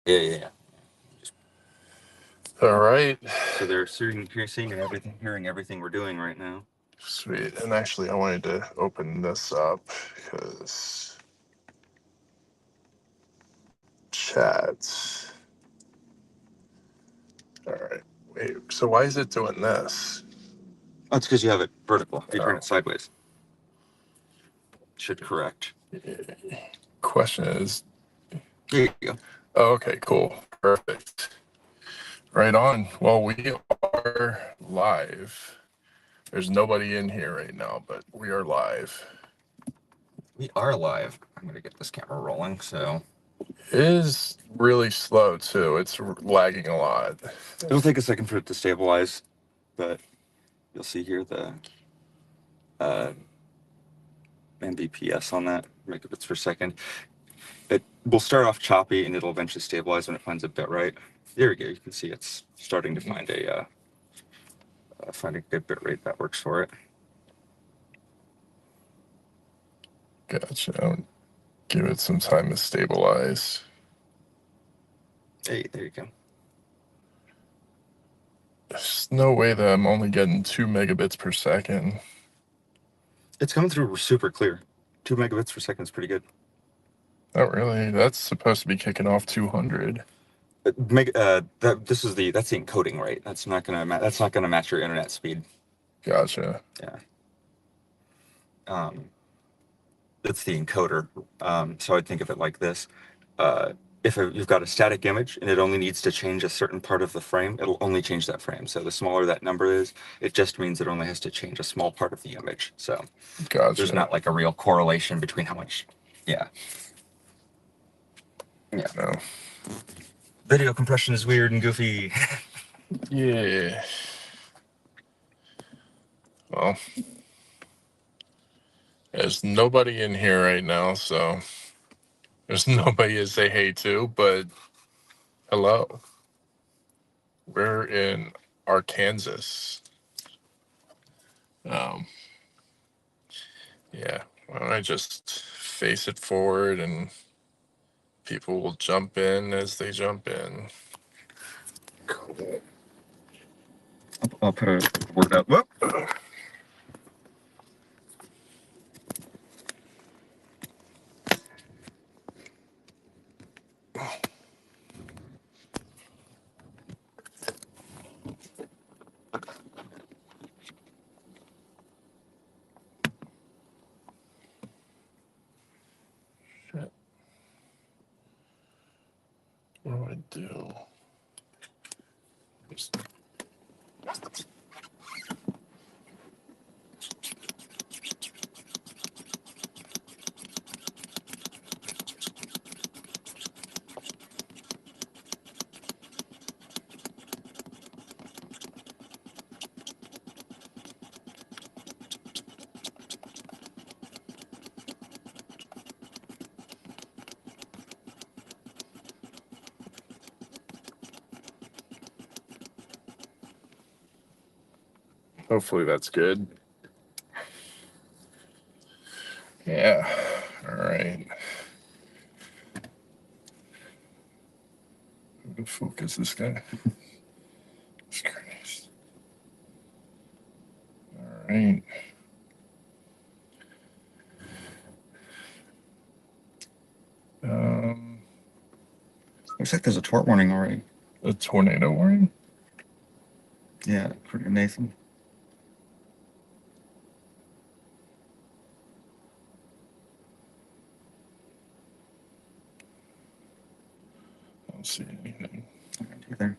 Yeah. All right. So they're seeing and hearing everything we're doing right now. Sweet. And actually, I wanted to open this up because chat. All right. Wait. So why is it doing this? Oh, it's because you have it vertical. If you turn Oh. it sideways, it should correct. Question is. There you go. Oh, okay. Cool. Perfect. Right on. Well, we are live. There's nobody in here right now, but we are live. We are live. I'm going to get this camera rolling. So It is really slow too. It's lagging a lot. it'll take a second for it to stabilize, but you'll see here the Mbps on that, megabits per second. It will start off choppy and it'll eventually stabilize when it finds a bit right. There we go. You can see it's starting to find a good bit rate that works for it. Gotcha. Give it some time to stabilize. Hey, there you go. There's no way that I'm only getting 2 megabits per second. It's coming through super clear. 2 megabits per second is pretty good. Not really. That's supposed to be kicking off 200. That's the encoding rate. That's not gonna match your internet speed. Gotcha. Yeah. It's the encoder. So I'd think of it like this. If you've got a static image and it only needs to change a certain part of the frame, it'll only change that frame. So the smaller that number is, it just means it only has to change a small part of the image. So Gotcha. There's not like a real correlation between how much. Yeah. No. Video compression is weird and goofy. Yeah. Well, there's nobody in here right now, so there's nobody to say hey to, but hello. We're in Arkansas. Yeah, why don't I just face it forward and people will jump in as they jump in. Cool. I'll put a word up. Whoop. Shit. What do I do? Just... Hopefully that's good. Yeah. All right. Who the fuck is this guy? Jesus Christ. All right. Looks like there's a tort warning already. A tornado warning? Yeah, for Nathan. I don't see anything. I don't either.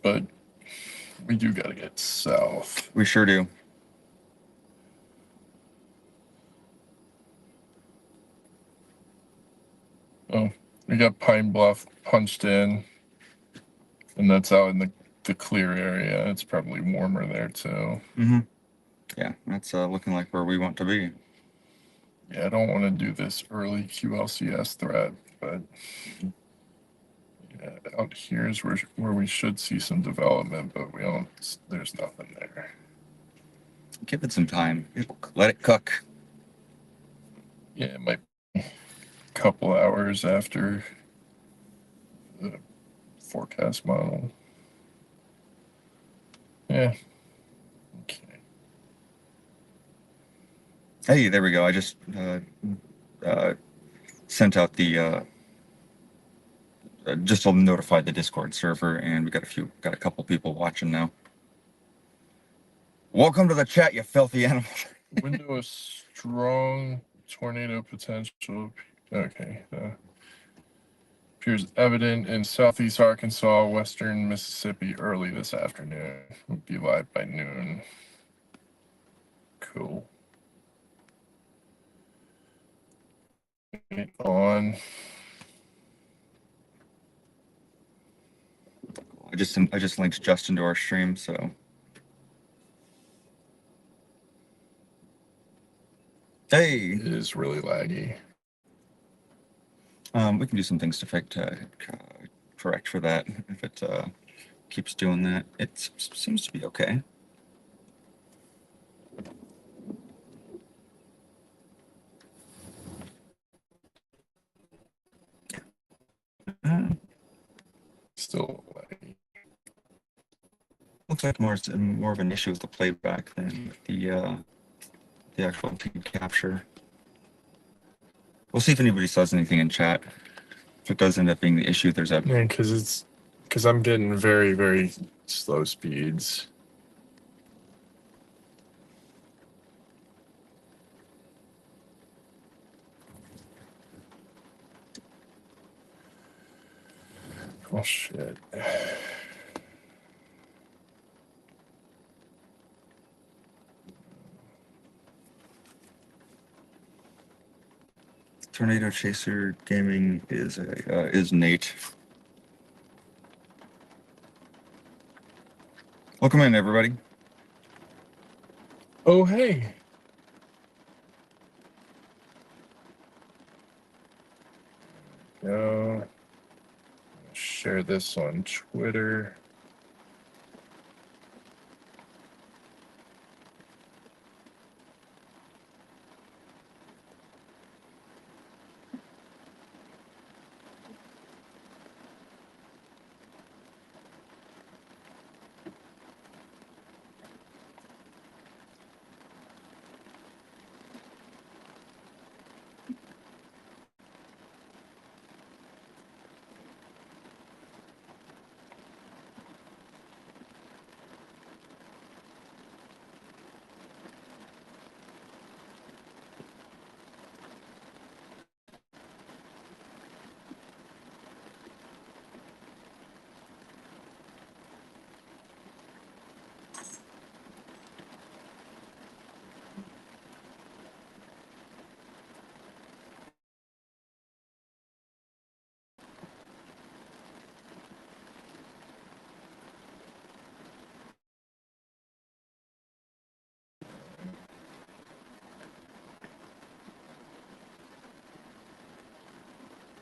But we do gotta get south. We sure do. Oh, we got Pine Bluff punched in, and that's out in the clear area. It's probably warmer there too. Mm-hmm. Yeah, that's looking like where we want to be. Yeah, I don't want to do this early QLCS threat, but yeah, out here is where we should see some development, but we don't. There's nothing there. Give it some time. Let it cook. Yeah, it might. couple hours after the forecast model. Yeah. Okay. Hey, there we go. I just sent out the just to notify the Discord server, and we got a couple people watching now. Welcome to the chat, you filthy animal. Window of strong tornado potential. Okay. Appears evident in southeast Arkansas, western Mississippi early this afternoon. We'll be live by noon. Cool. On. I just linked Justin to our stream, so. Hey, It is really laggy. we can do some things to correct for that if it keeps doing that. It seems to be okay. Still laggy. Looks like more of an issue with the playback than the actual feed capture. We'll see if anybody says anything in chat. If it does end up being the issue, there's a Man, because I'm getting very, very slow speeds. Oh shit. Tornado Chaser Gaming is Nate. Welcome in, everybody. Oh hey. Go. Share this on Twitter.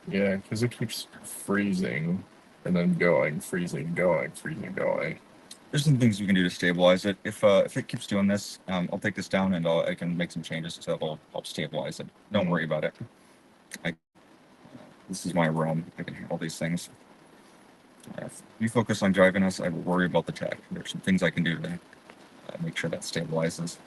Yeah, because it keeps freezing and then going, freezing, going, freezing, going. There's some things we can do to stabilize it. If it keeps doing this, I'll take this down and I can make some changes so that'll help stabilize it. Don't worry about it. This is my realm. I can handle these things. If you focus on driving us, I will worry about the tech. There's some things I can do to make sure that stabilizes.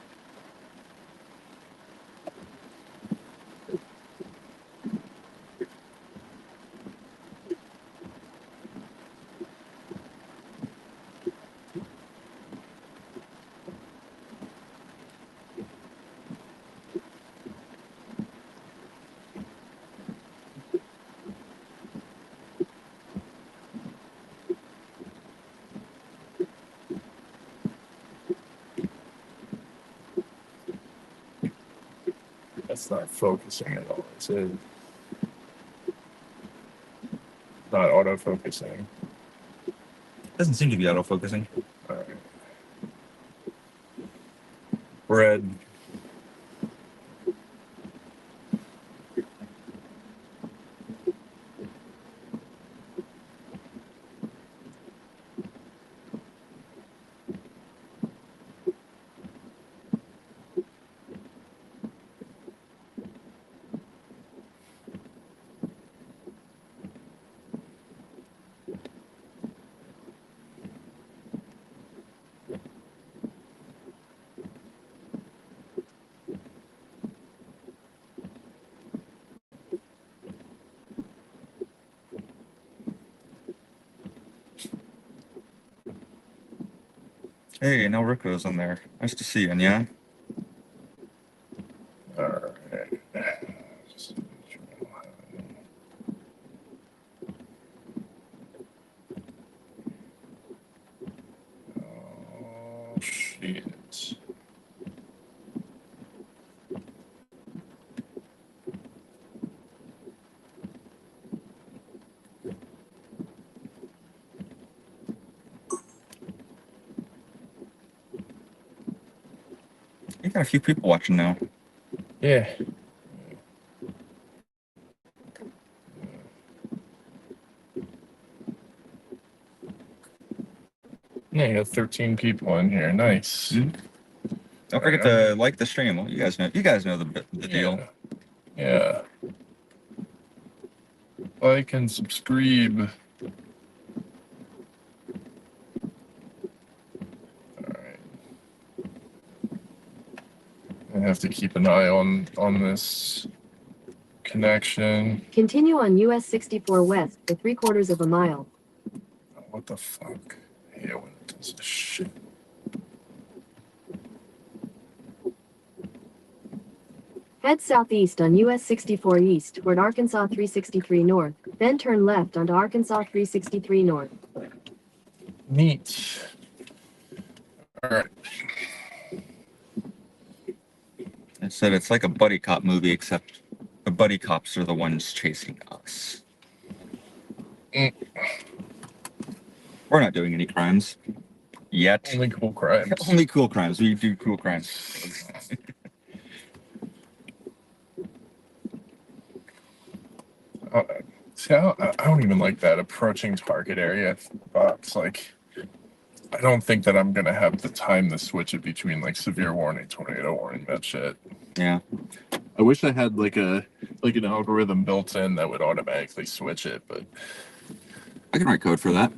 That's not focusing at all. It's not auto-focusing. Doesn't seem to be auto-focusing. All right. Red. Hey, now Rico's in there. Nice to see you, yeah? All right. Oh, shit. You got a few people watching now. Yeah. Yeah, you got 13 people in here. Nice. Don't forget to like the stream. Well, you guys know the deal. Yeah. Like and subscribe. Alright. I have to keep an eye on this connection. Continue on US 64 West for 3/4 of a mile. Oh, what the fuck? I hate when it does this shit. Head southeast on US 64 East toward Arkansas 363 North, then turn left onto Arkansas 363 North. Neat. Alright. I said it's like a buddy cop movie, except the buddy cops are the ones chasing us. We're not doing any crimes yet. Only cool crimes. Only cool crimes. We do cool crimes. See, I don't even like that approaching target area box. Like, I don't think that I'm gonna have the time to switch it between like severe warning, tornado warning, that shit. Yeah. I wish I had like an algorithm built in that would automatically switch it, but I can write code for that.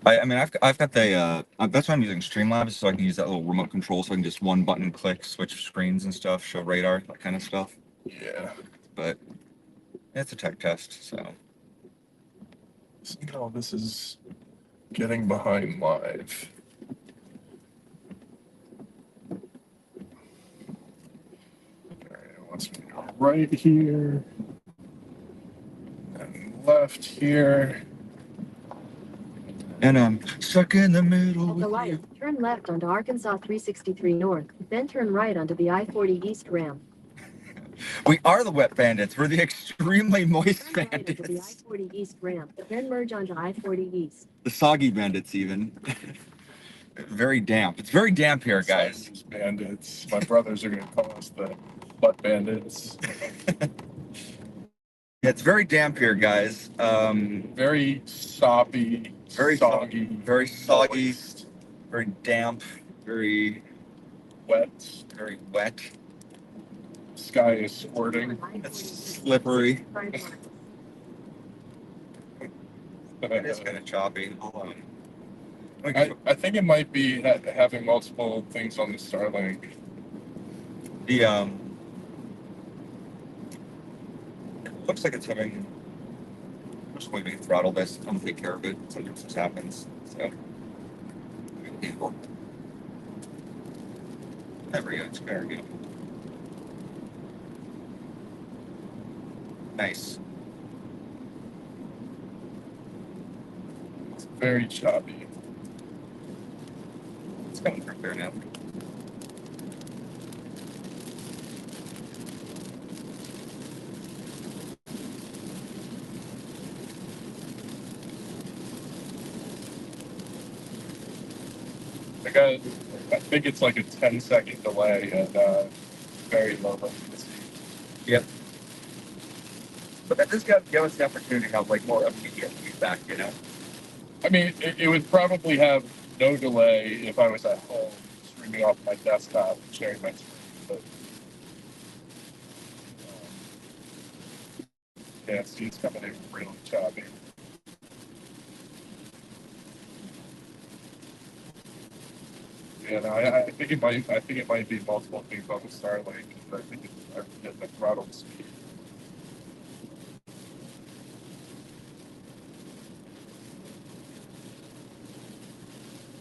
I mean, I've got the that's why I'm using Streamlabs, so I can use that little remote control, so I can just one button click, switch screens and stuff, show radar, that kind of stuff. yeah. But it's a tech test, so. Somehow this is getting behind live. Alright, it wants me to go right here. And left here. And I'm stuck in the middle. At the light, turn left onto Arkansas 363 North, then turn right onto the I-40 East ramp. We are the wet bandits. We're the extremely moist Turn right onto the bandits. I-40 East ramp, then merge onto I-40 East. The soggy bandits, even. Very damp. It's very damp here, guys. These bandits. My brothers are gonna call us the butt bandits. Yeah, it's very damp here, guys. Very soppy, Very soggy, very soggy, moist, very damp, very wet. wet. Sky is squirting. It's slippery. It is kind of choppy. Hold on. I think it might be having multiple things on the Starlink. The looks like it's having. I'm just waiting to throttle this. I'm gonna take care of it. Sometimes this happens. So. There we go. It's very good. Nice. It's very choppy. It's coming from there now. I think it's like a 10-second delay and very low latency. Yep. But that does give us the opportunity to have like more immediate feedback, you know? I mean, it would probably have no delay if I was at home streaming off my desktop and sharing my screen. But yeah, see, it's coming in really choppy. Yeah, no, I think it might be multiple things on the Starlink. I think it's getting the throttle speed.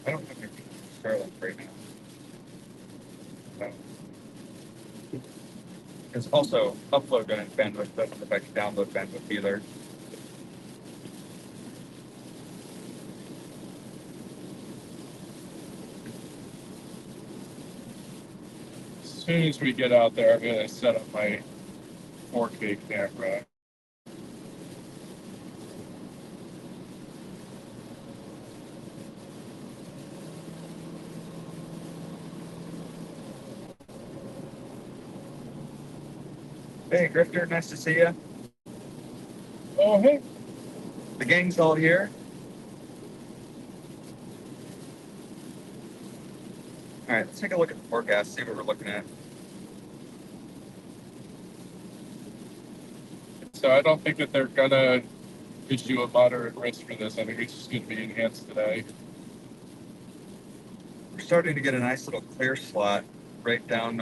I don't think Starlink right now. There's also upload bandwidth doesn't affect download bandwidth either. As soon as we get out there, I'm going to set up my 4K camera. Hey, Grifter, nice to see you. Oh, hey. The gang's all here. All right, let's take a look at the forecast, see what we're looking at. So I don't think that they're going to issue a moderate risk for this. I think it's just going to be enhanced today. We're starting to get a nice little clear slot right down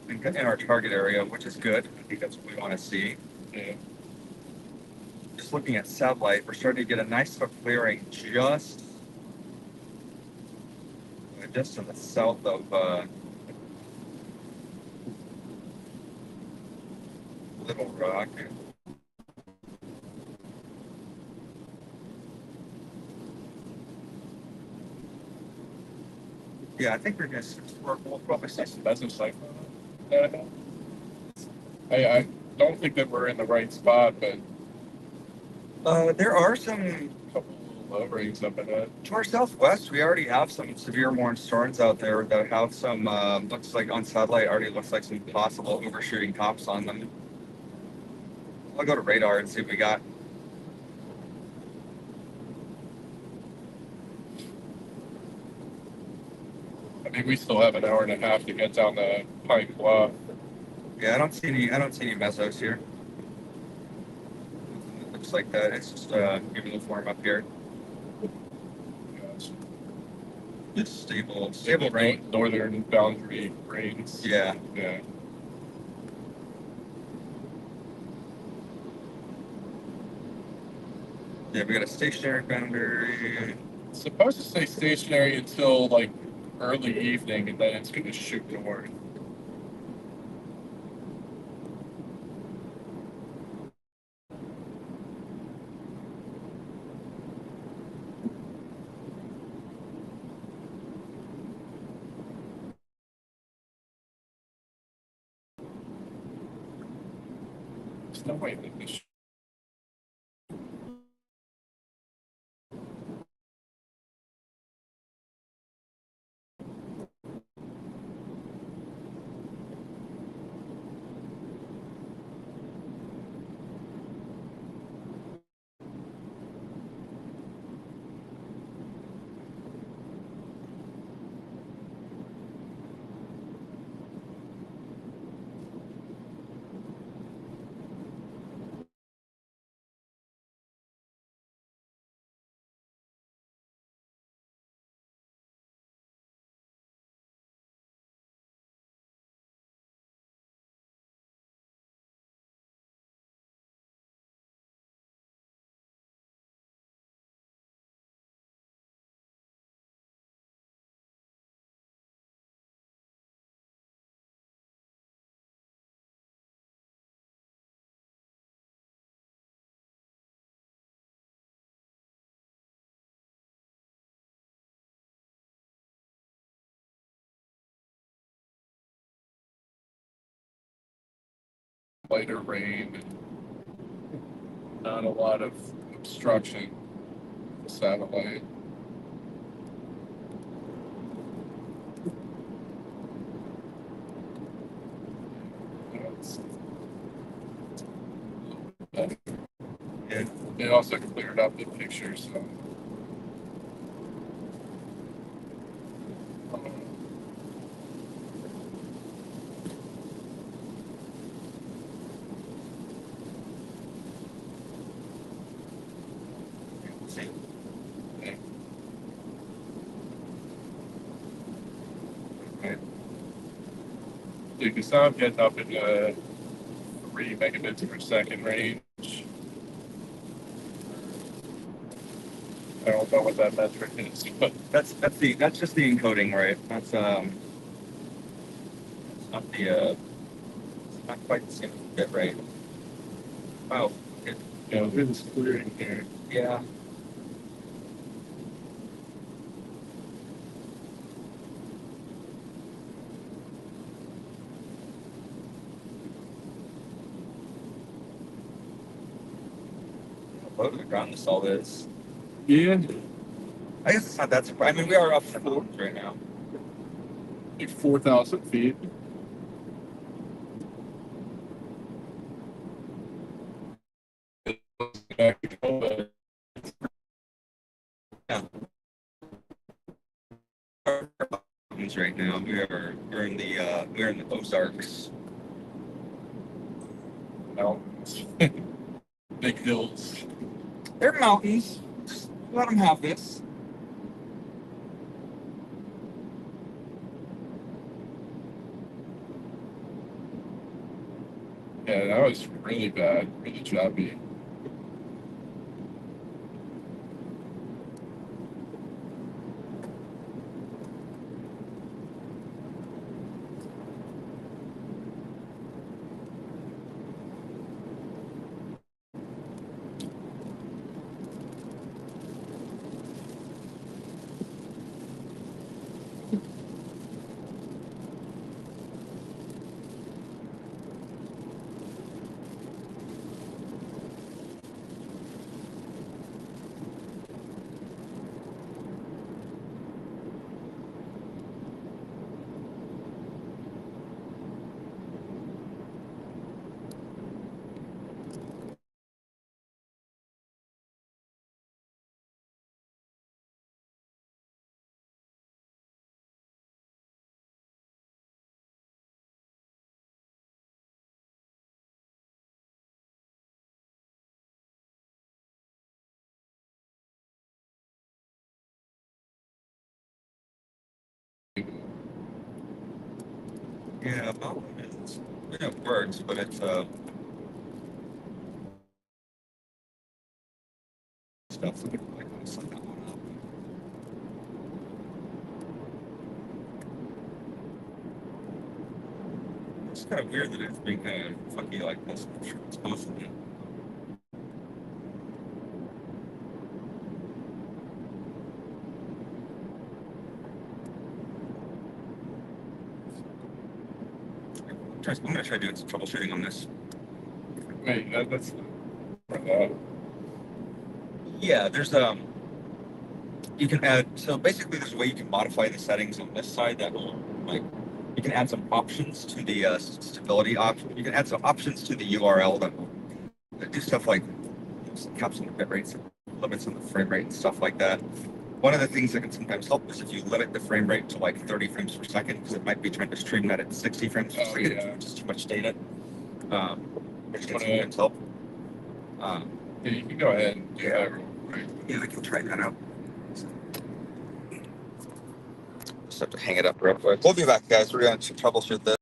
in our target area, which is good. I think that's what we want to see. Yeah. Just looking at satellite, we're starting to get a nice little clearing just to the south of Little Rock. Yeah, I think we'll probably see some. That's a cyclone. I don't think that we're in the right spot, but There are some a couple low rings up ahead. to our southwest. We already have some severe warm storms out there that have some. Looks like on satellite already looks like some possible overshooting tops on them. I'll go to radar and see what we got. I mean, we still have an hour and a half to get down the Pine Bluff. Yeah, I don't see any mesos here. It looks like that. It's just giving the form up here. It's stable rain. Northern boundary rains. Yeah. Yeah. Yeah, we got a stationary boundary. It's supposed to stay stationary until like early evening, and then it's going to shoot north. There's no way that this. Lighter rain, not a lot of obstruction. The satellite. It also cleared up the picture, so. You can start getting up in the 3 megabits per second range. I don't know what that metric is, but That's just the encoding, right? That's not the it's not quite the same bit rate. Wow. you know, it's clear in here. Yeah. Low to the ground this all is. Yeah, I guess it's not that surprising. I mean, we are up to mountains right now. like 4,000 feet. Yeah. Mountains right now. We're in the Ozarks. Mountains. Big hills. They're mountains. Just let them have this. Yeah, that was really bad, really choppy. Yeah, mountains. It works, but it's stuff like this. It's kind of weird that it's being kind of funky like this. I'm sure it's supposed to be. I'm gonna try doing some troubleshooting on this. Wait, that's for that. Yeah, there's you can add, so basically there's a way you can modify the settings on this side that will, like, you can add some options to the stability option. You can add some options to the URL that will do stuff like caps on the bit rates, limits on the frame rate and stuff like that. One of the things that can sometimes help is if you limit the frame rate to like 30 frames per second, because it might be trying to stream that at 60 frames per second, Yeah. which is too much data, which can Wanna- sometimes help. Yeah, you can go ahead and do that real quick. Yeah, I can try that out. Just have to hang it up real quick. We'll be back, guys. We're going to troubleshoot this.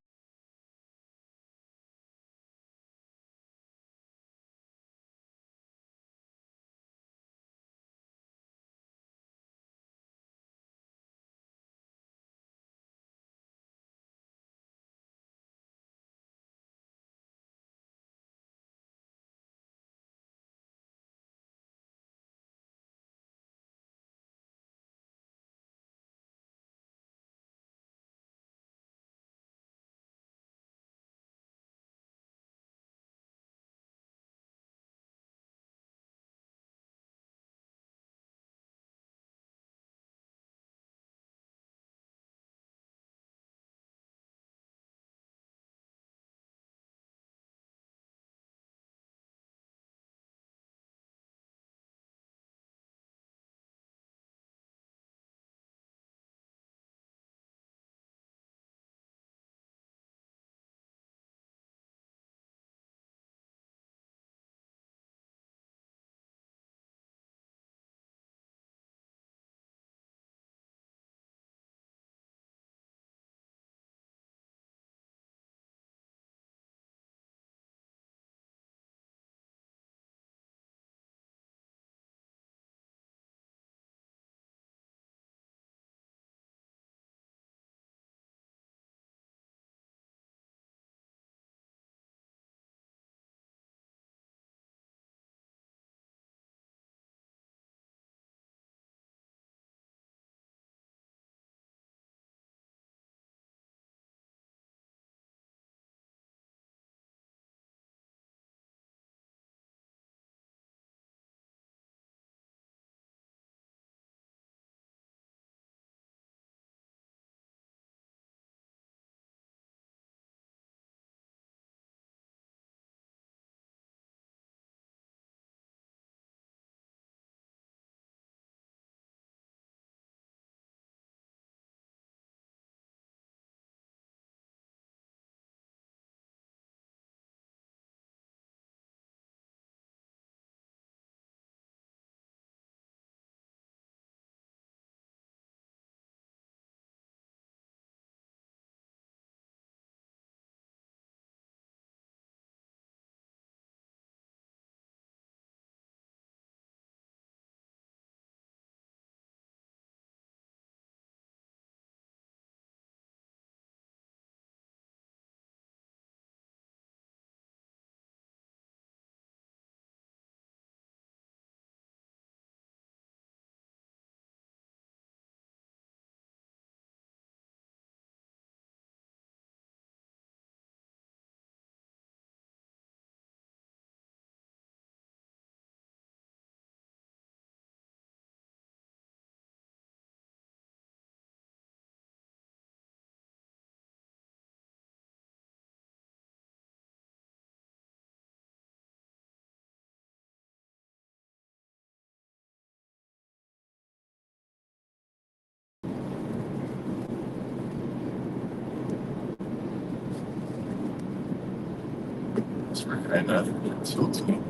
we're kind of tilted.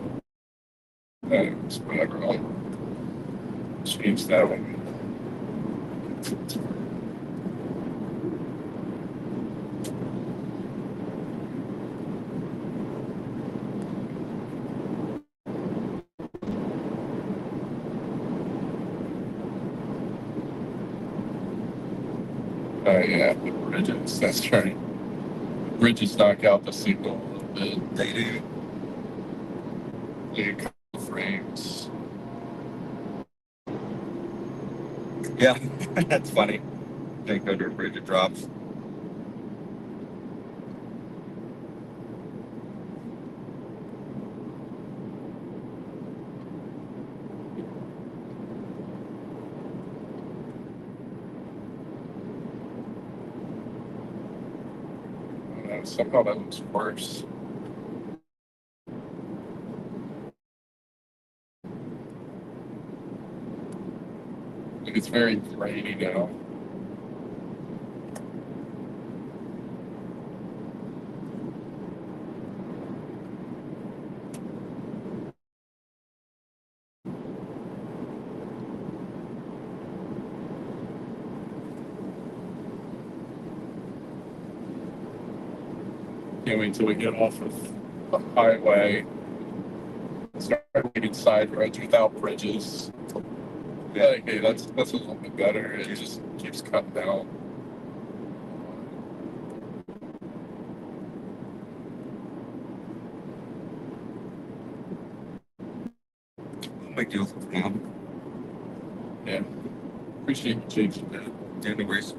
Whatever. I'll change that one. Oh yeah, the bridges. That's right. Bridges knock out the signal a little bit. They do. A couple frames. Yeah, that's funny. Take under a bridge, it drops. Somehow that looks worse. It's very grainy now. Can't wait until we get off of the highway. Start taking side roads without bridges. Yeah, okay, that's a little bit better. It just keeps cutting down. No big deal for now. Yeah. Appreciate you changing that. Yeah, no worries.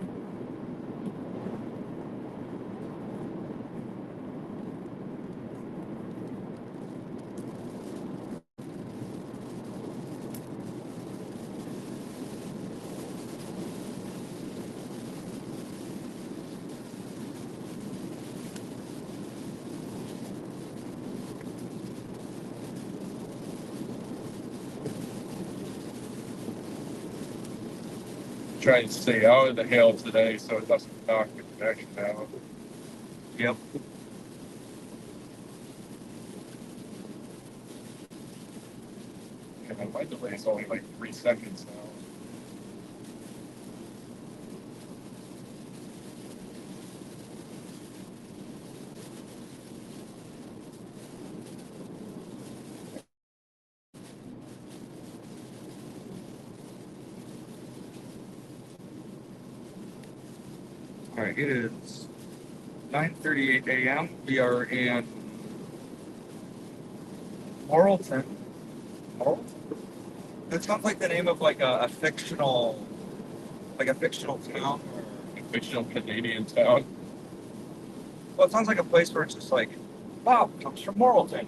Trying to stay out of the hail today so it doesn't knock the connection out. Yep. And my delay is only like 3 seconds now. All right, it is 9:38 a.m. We are in Morrilton. Morrilton? That sounds like the name of like a fictional town. A fictional Canadian town. Well, it sounds like a place where it's just like, Bob comes from Morrilton.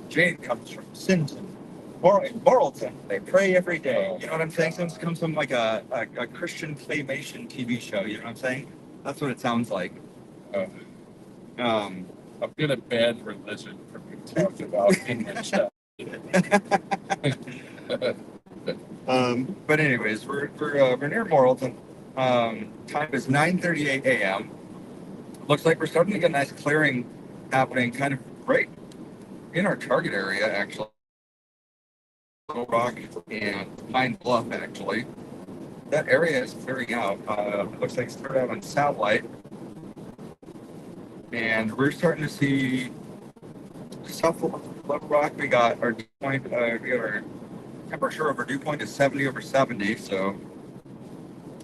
Jane comes from Sinton. Morrilton. They pray every day. You know what I'm saying? Sounds comes from like a Christian claymation TV show. You know what I'm saying? That's what it sounds like. I'm gonna ban religion from being talked about in the chat. But anyways, we're near Morrilton. Time is 9:38 a.m. Looks like we're starting to get a nice clearing happening, kind of right in our target area, actually. Little Rock and Pine Bluff, actually. That area is clearing out. Looks like it started out on satellite. And we're starting to see south of Little Rock, we got our dew point, we got our temperature over dew point is 70 over 70. So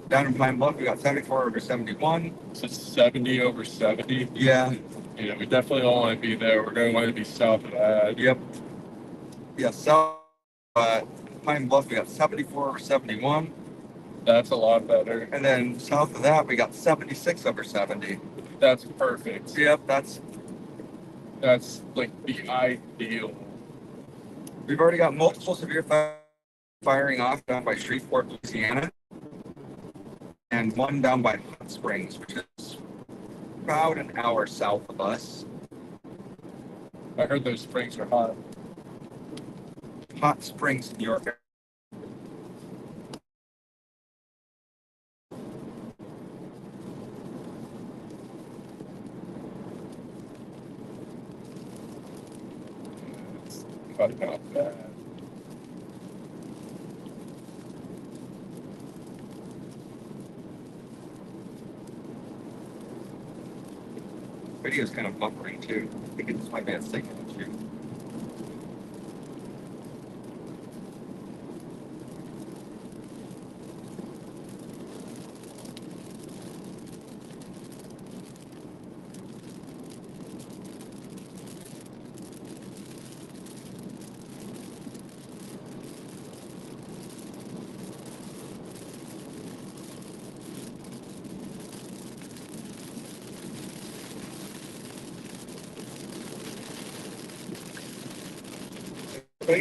down in Pine Bluff, we got 74 over 71. So 70 over 70. Yeah. Yeah, we definitely don't want to be there. We're going to want to be south of that. Yep. Yeah, south Pine Bluff, we got 74 over 71. That's a lot better. And then south of that, we got 76 over 70. That's perfect. Yep, that's like the ideal. We've already got multiple severe firing off down by Shreveport, Louisiana, and one down by Hot Springs, which is about an hour south of us. I heard those springs are hot. Hot Springs, New York. but not bad. Video's kind of buffering too. I think it's my bad signal issue.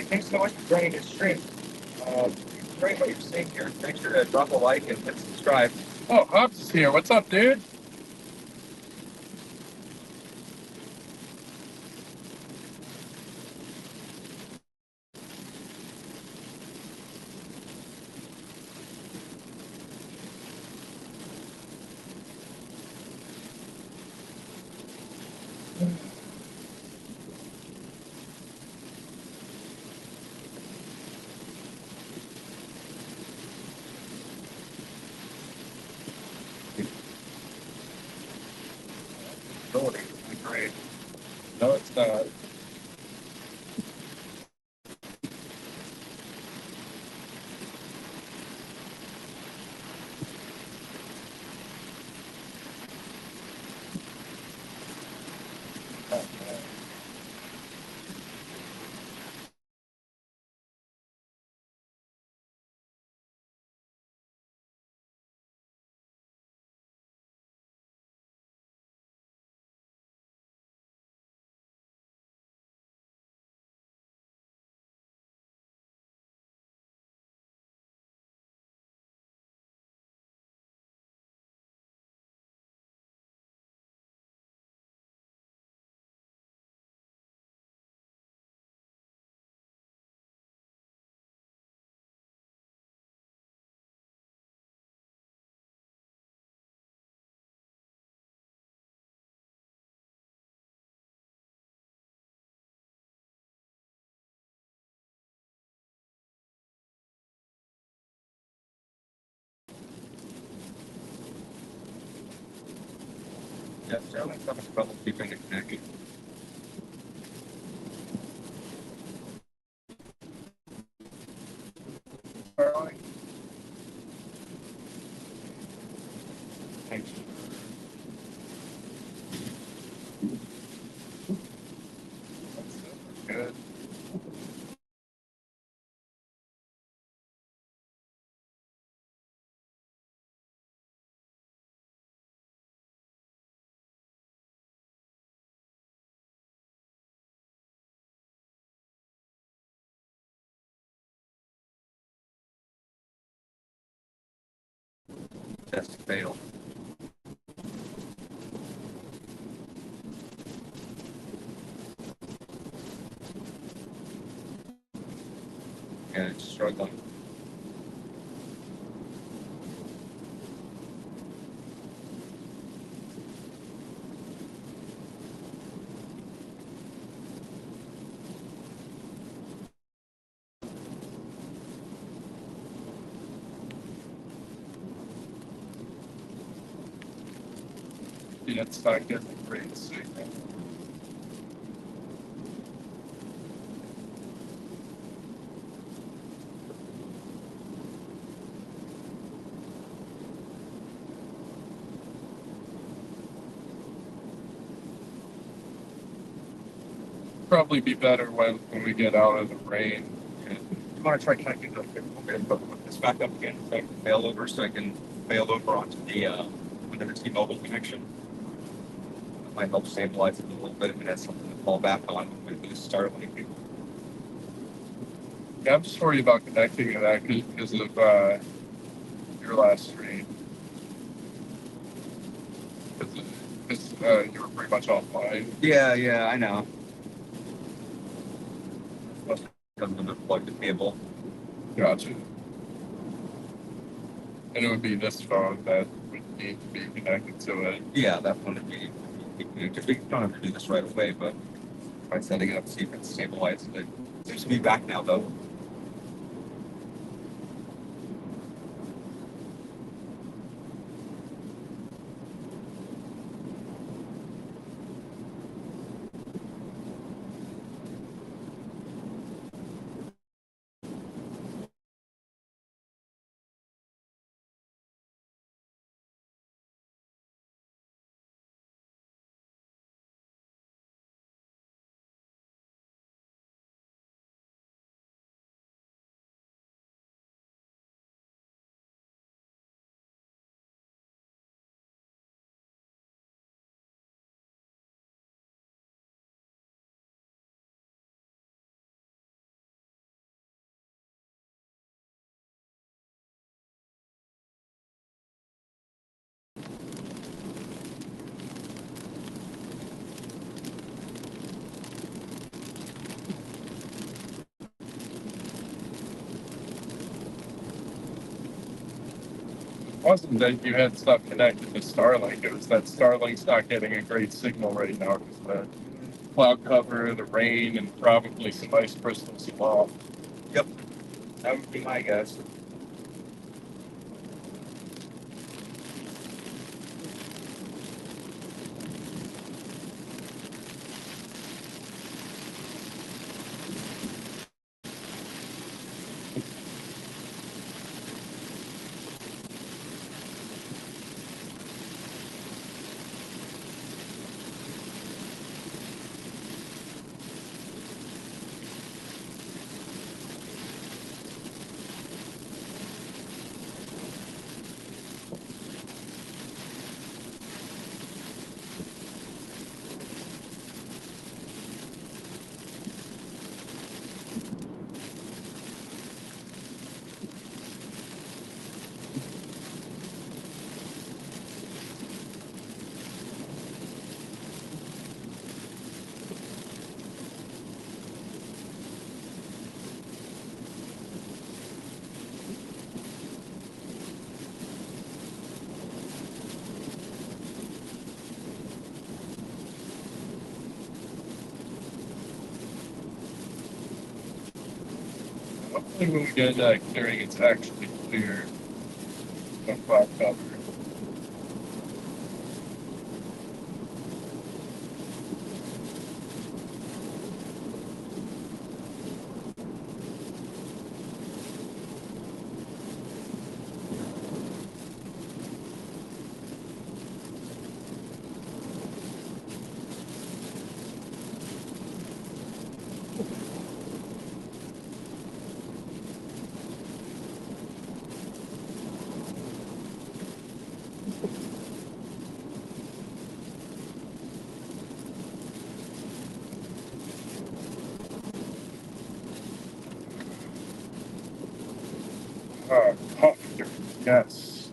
Thanks so much for joining this stream. Great what you're seeing here. Make sure to drop a like and hit subscribe. Oh, Hobbs is here. What's up, dude? Ability. Great. No, it's not. Yeah, Sterling's having trouble keeping it connected. Sterling? Thanks. That's good. Test failed. Yeah, it's struggling. Yeah, it's not getting a great signal. Probably be better when we get out of the rain. You want to try connecting the put this back up again so I can fail over so I can fail over onto the T-Mobile connection. That might help stabilize it a little bit and it has something to fall back on when we start linking. Yeah, I'm just worried about connecting to that because of your last stream. Because you were pretty much offline. Yeah, I know. Must have unplugged the cable. Gotcha. And it would be this phone that would need to be connected to it. Yeah, that one would be connected. We don't have to do this right away, but try setting it up, see if it stabilizes it. Seems to be back now, though. Wasn't that you had stuff connected to Starlink. It was that Starlink's not getting a great signal right now because the cloud cover, the rain, and probably some ice crystals off. Yep. That would be my guess. Hopefully when we get clearing, it's actually clear. No cloud cover. Coffee. Yes.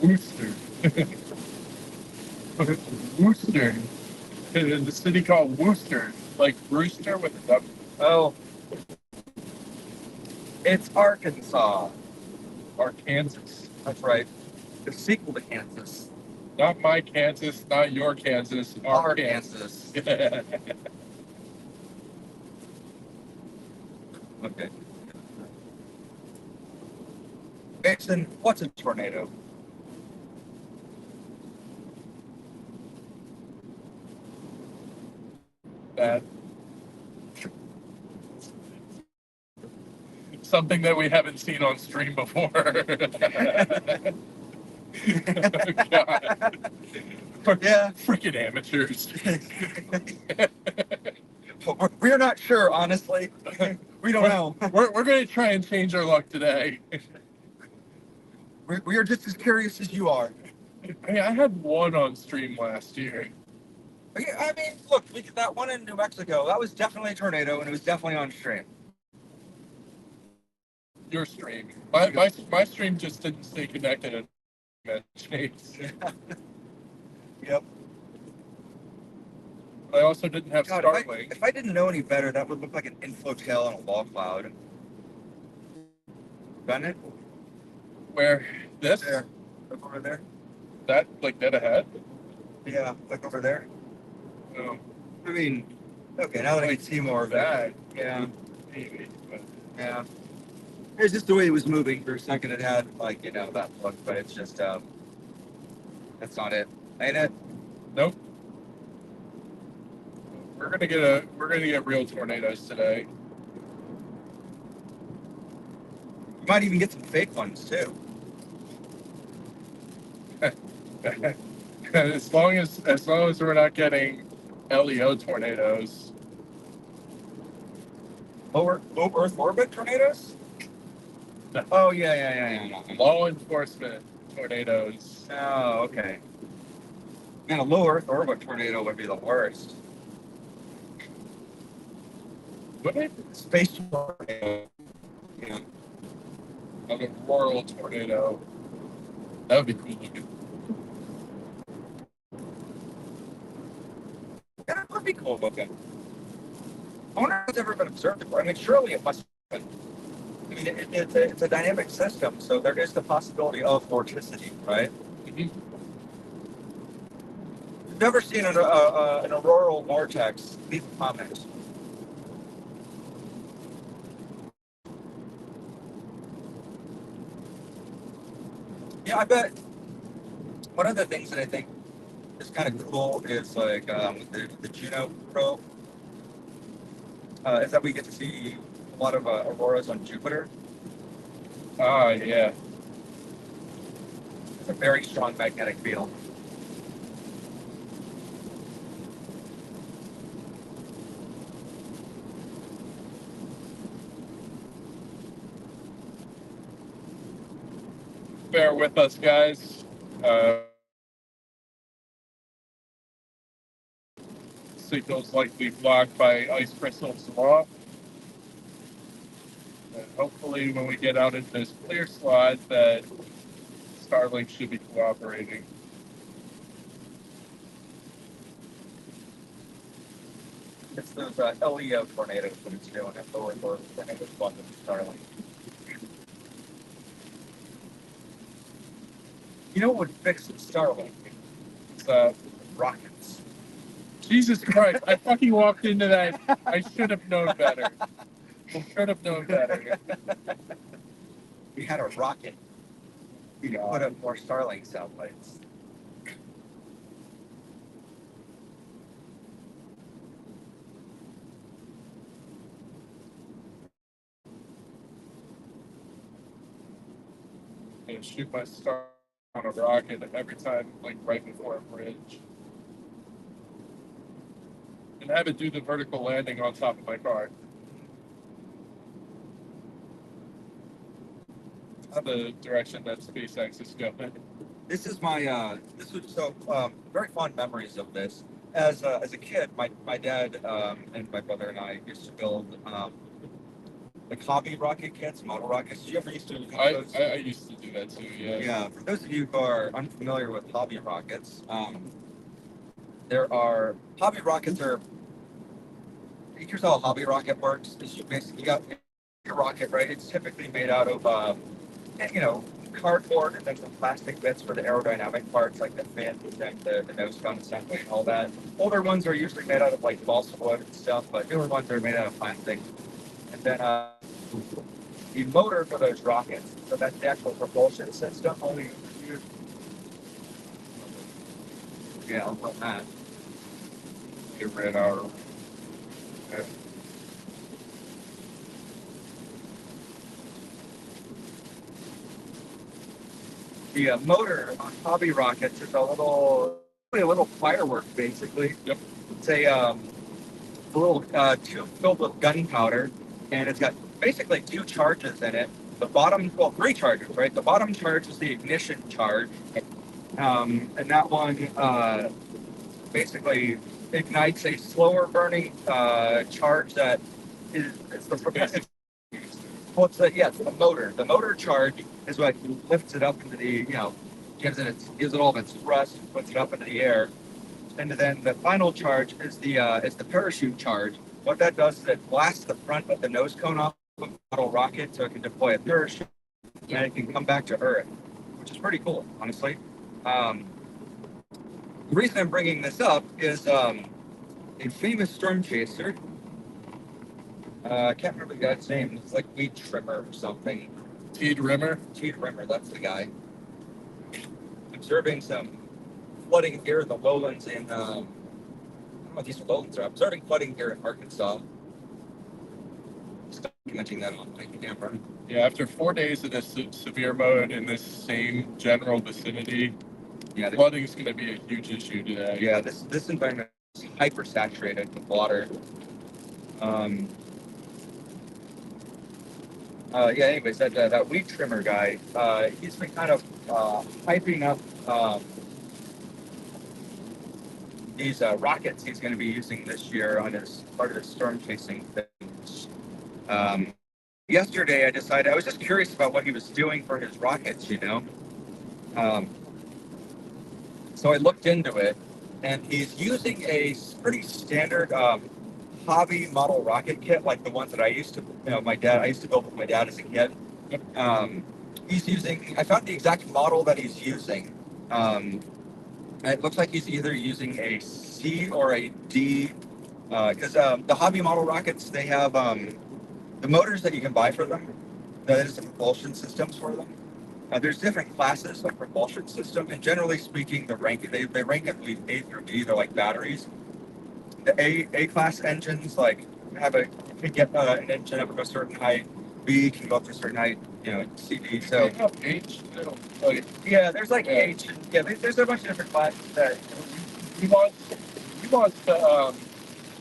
Worcester. Worcester. The city called Worcester. Like Brewster with a W. Oh. It's Arkansas. Arkansas. That's right. The sequel to Kansas. Not my Kansas, not your Kansas, our Kansas. Okay. Mason, what's a tornado? That. Something that we haven't seen on stream before. God. Yeah. Freaking amateurs. We're not sure, honestly. We don't know. We're going to try and change our luck today. We are just as curious as you are. Hey, I had one on stream last year. I mean, look, that one in New Mexico, that was definitely a tornado, and it was definitely on stream. Your stream. My stream just didn't stay connected in that chase. Yep. But I also didn't have God, Starlink. if I didn't know any better, that would look like an inflotail in a wall cloud. Doesn't it? Where this? There. Look over there. That like dead ahead? Yeah, look over there. No. I mean, okay, now that I can see more of That. Yeah, Maybe. But yeah. It's just the way it was moving. For a second it had, like, you know, that look, but it's just, that's not it. Ain't it? nope. We're gonna get real tornadoes today. You might even get some fake ones, too. as long as we're not getting LEO tornadoes. Low Earth orbit tornadoes? No. Oh, yeah. Law enforcement tornadoes. Oh, okay. Man, a low Earth orbit tornado would be the worst. Would it? Space tornado. Yeah. Like a rural tornado. That would be cool looking. Yeah, that would be cool looking. I wonder if it's ever been observed before. I mean, surely it must have been. I mean, it's a dynamic system, so there is the possibility of vorticity, right? Mhm. I've never seen an auroral vortex. Leave a comment. Yeah, I bet one of the things that I think is kind of cool is like the Juno probe is that we get to see a lot of auroras on Jupiter. Ah, yeah. It's a very strong magnetic field. Bear with us, guys. Signals likely blocked by ice crystals aloft. And hopefully, when we get out into this clear slot, that Starlink should be cooperating. It's those LEO tornadoes that it's doing at lower Earth than it was fun with Starlink. You know what would fix Starlink? It's rockets. Jesus Christ! I fucking walked into that. I should have known better. I should have known better. We had a rocket. You could put up more Starlink satellites. And shoot my star on a rocket every time, like right before a bridge. And have it do the vertical landing on top of my car. That's the direction that SpaceX is going. This is my this was so very fond memories of this. As a kid, my dad and my brother and I used to build like hobby rocket kits, model rockets. Did you ever used to do those? I used to do that too, yeah. Yeah, for those of you who are unfamiliar with hobby rockets, there are hobby rockets are. Here's how a hobby rocket works: is you basically got your rocket, right? It's typically made out of you know, cardboard and then some plastic bits for the aerodynamic parts, like the fin and the nose cone assembly and all that. Older ones are usually made out of like balsa wood and stuff, but newer ones are made out of plastic. And then the motor for those rockets, so that's the actual propulsion system. Only yeah, I'll put that. Get rid of. The motor on hobby rockets is a little firework, basically. Yep. It's a little tube filled with gunpowder, and it's got basically two charges in it. The bottom, well, three charges, right? The bottom charge is the ignition charge, and that one basically ignites a slower burning charge that is the well, it's the motor. The motor charge is what lifts it up into the, gives it all of its thrust, puts it up into the air. And then the final charge is the parachute charge. What that does is it blasts the front of the nose cone off of a model rocket so it can deploy a parachute and it can come back to Earth, which is pretty cool, honestly. The reason I'm bringing this up is a famous storm chaser. I can't remember the guy's name. It's like Weed Trimmer or something. Teed Rimmer? Teed Rimmer, that's the guy. Observing some flooding here in the lowlands in, I don't know what these lowlands are. Observing flooding here in Arkansas. Just documenting that on my camera. Yeah, after 4 days of this severe mode in this same general vicinity, Yeah, flooding is going to be a huge issue today. yeah, this environment is hyper saturated with water. Yeah, anyways, that weed trimmer guy, he's been kind of hyping up these rockets he's going to be using this year on his part of his storm chasing thing. Yesterday, I was just curious about what he was doing for his rockets, you know. So I looked into it, and he's using a pretty standard hobby model rocket kit, like the ones that I used to, I used to build with my dad as a kid. He's using, I found the exact model that he's using. And it looks like he's either using a C or a D, because the hobby model rockets, they have the motors that you can buy for them, that is the propulsion systems for them. There's different classes of propulsion system, and generally speaking, they rank, I believe, A through D. They're like batteries. The A class engines can get an engine up to a certain height. B can go up to a certain height. C, D. So They have H, yeah, there's like H. And, yeah, there's a bunch of different classes that he wants to,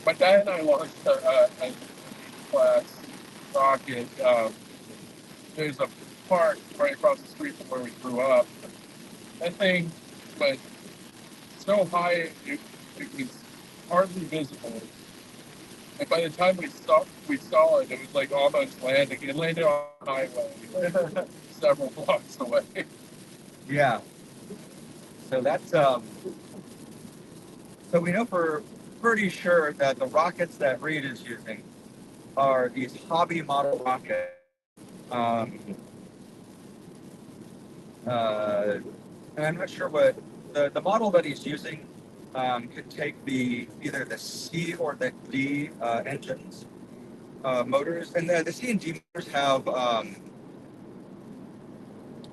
my dad and I launched a class rocket. There's a park right across the street from where we grew up. That thing went so high it was hardly visible. And by the time we saw it, it was like almost landing. It landed on a highway several blocks away. yeah. So that's so we know for pretty sure that the rockets that Reed is using are these hobby model rockets. And I'm not sure what the model that he's using could take either the C or the D engines motors, and the C and D motors have. I'm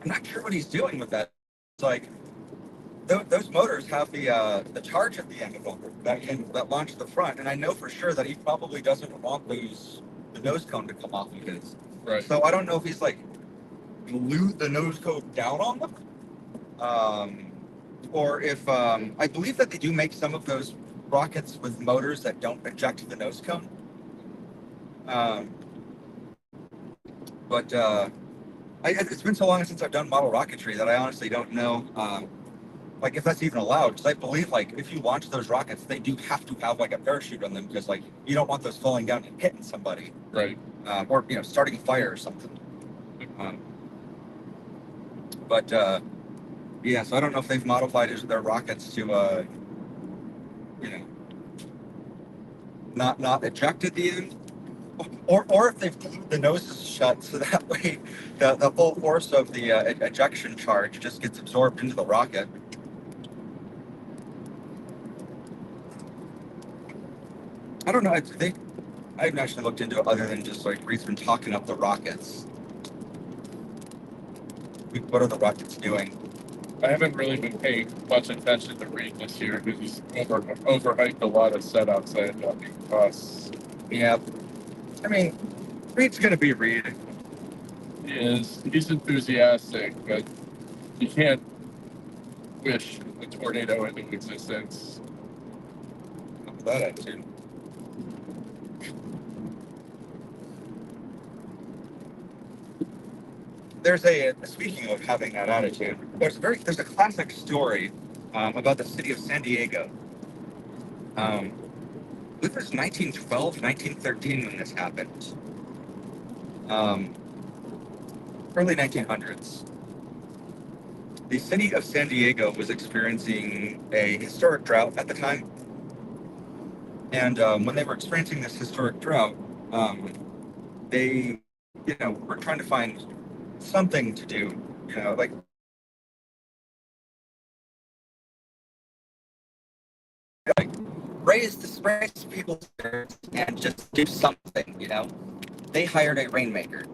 not sure what he's doing with that. It's like those motors have the charge at the end of them that launch the front, and I know for sure that he probably doesn't want the nose cone to come off of his. Right. So I don't know if he's like glued the nose cone down on them, or if I believe that they do make some of those rockets with motors that don't eject the nose cone. But it's been so long since I've done model rocketry that I honestly don't know like if that's even allowed, because I believe like if you launch those rockets, they do have to have like a parachute on them, because like you don't want those falling down and hitting somebody, Right. Or starting a fire or something. But yeah, so I don't know if they've modified their rockets to not eject at the end, or if they've glued the noses shut so that way the full force of the ejection charge just gets absorbed into the rocket. I don't know. I haven't actually looked into it other than just like Reed's been talking up the rockets. What are the rockets doing? I haven't really been paying much attention to Reed this year because he's overhyped a lot of setups that end up being costs. Yeah. I mean, Reed's going to be Reed. He's enthusiastic, but you can't wish a tornado into existence. Not with that attitude. Speaking of having that attitude, there's a classic story about the city of San Diego. I believe it was 1912, 1913 when this happened. Early 1900s. the city of San Diego was experiencing a historic drought at the time. And when they were experiencing this historic drought, they, were trying to find something to do, like raise people's spirits and just do something. They hired a rainmaker.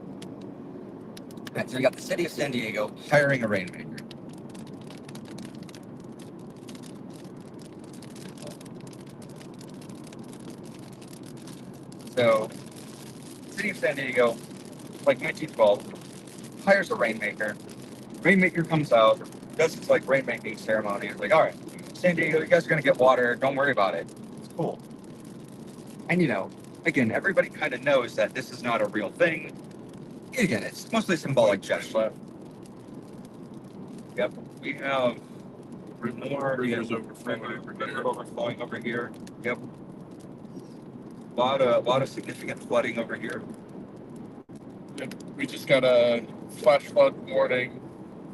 And so you got the city of San Diego hiring a rainmaker. So, city of San Diego, like 1912, hires a rainmaker. Rainmaker comes out, does its like rainmaking ceremony. It's like, all right, San Diego, you guys are gonna get water. Don't worry about it. It's cool. And again, everybody kind of knows that this is not a real thing. Again, it's mostly symbolic gesture. Yep. We have more rivers overflowing over here. Yep. Lot of significant flooding over here. Yep. We just got a flash flood warning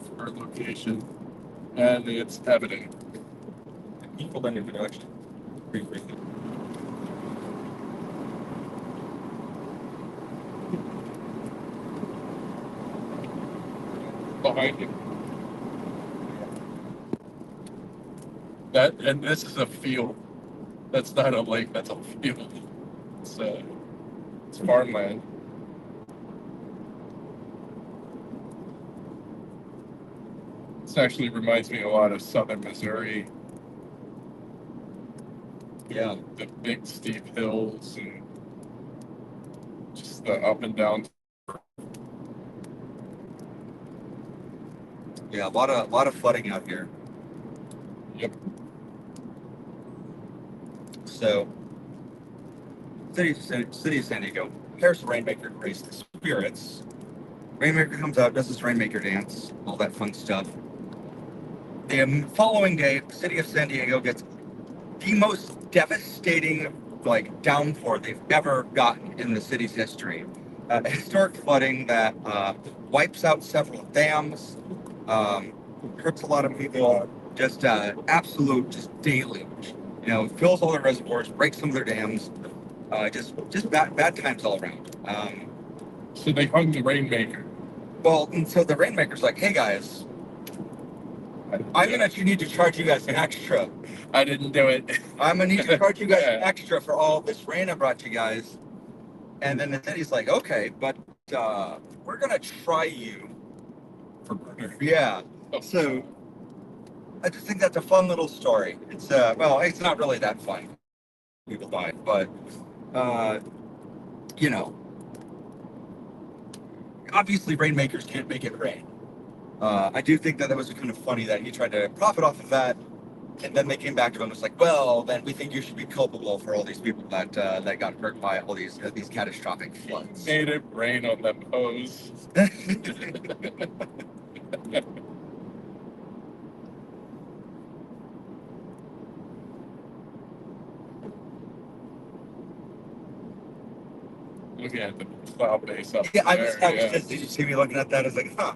for our location, and it's evident. People don't even actually briefly. Behind you. And this is a field. That's not a lake. That's a field. It's farmland. This actually reminds me a lot of southern Missouri. Yeah. The big steep hills and just the up and down. Yeah, a lot of flooding out here. Yep. So, city of San Diego hires a rainmaker to raise the spirits. Rainmaker comes out, does his rainmaker dance, all that fun stuff. The following day, the city of San Diego gets the most devastating downpour they've ever gotten in the city's history. Historic flooding that wipes out several dams, hurts a lot of people. Just absolute deluge. Fills all their reservoirs, breaks some of their dams. Just bad times all around. So they hung the rainmaker. Well, and so the rainmaker's like, hey guys, I'm gonna need to charge you guys extra. I didn't do it. I'm gonna need to charge you guys extra for all this rain I brought you guys. And then the city's like, okay, but we're gonna try you For murder. Yeah. So I just think that's a fun little story. It's it's not really that fun. People die, but obviously rainmakers can't make it rain. I do think that was kind of funny that he tried to profit off of that, and then they came back to him and was like, well, then we think you should be culpable for all these people that got hurt by all these catastrophic floods. Made it rain on them hoes. Looking at the cloud base up Yeah, there. Did you see me looking at that? I was like, huh.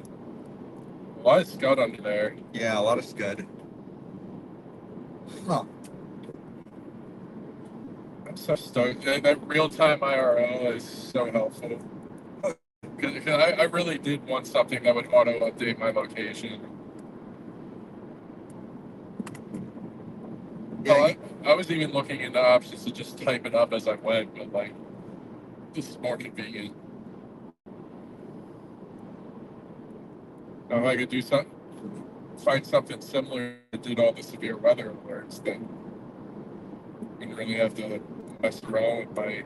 A lot of scud under there. Yeah, a lot of scud. Huh. I'm so stoked. That real-time IRL is so helpful. Because I really did want something that would auto-update my location. Yeah, I was even looking into options to just type it up as I went, but this is more convenient. Now, if I could do find something similar that did all the severe weather alerts, then I wouldn't really have to mess around with my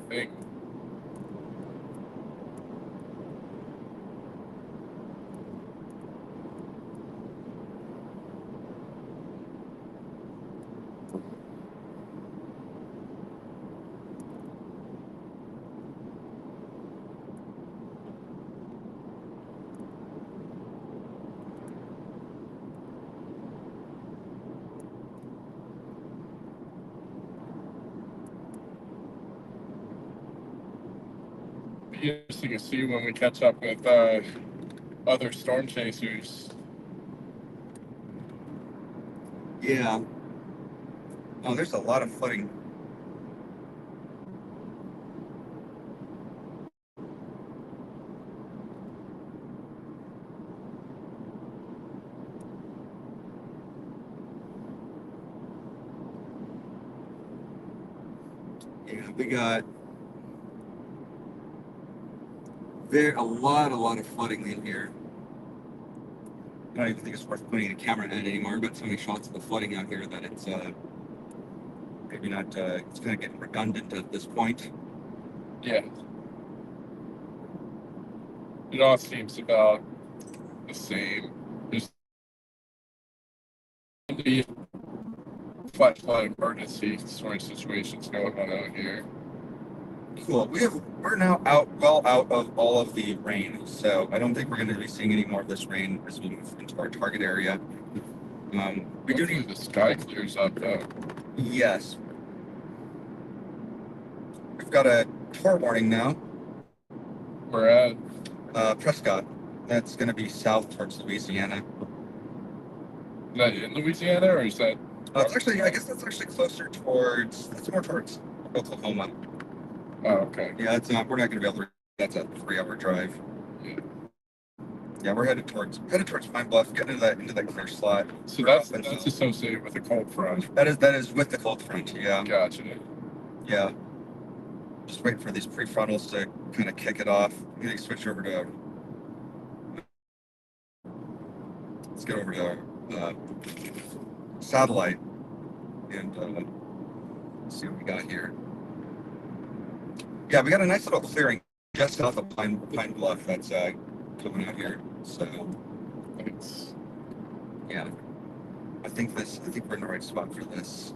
thing. Be interesting to see when we catch up with other storm chasers. Yeah. Oh, there's a lot of flooding. Yeah, we got a lot of flooding in here. I don't even think it's worth putting a camera in it anymore. I've got so many shots of the flooding out here that it's maybe not. It's kind of getting redundant at this point. Yeah. It all seems about the same. There's the flash flood emergency sort of situations going on out here. Cool. We're now well out of all of the rain, so I don't think we're going to be seeing any more of this rain as we move into our target area. We do Hopefully need. the sky clears up though. Yes. We've got a torrent warning now. We're at Prescott. That's going to be south towards Louisiana. is that in Louisiana or is that? It's actually, I guess that's actually closer towards. That's more towards Oklahoma. Oh, okay. Yeah, it's not. We're not going to be able to. That's a 3-hour drive. Yeah. Yeah, we're headed towards Pine Bluff, getting into that clear slot. So that's associated with a cold front. That is with the cold front. Yeah. Gotcha. Yeah. Just waiting for these prefrontals to kind of kick it off. I'm gonna switch over to. Let's get over to satellite and see what we got here. Yeah, we got a nice little clearing just south of Pine Bluff that's coming out here. So Thanks. yeah, I think we're in the right spot for this.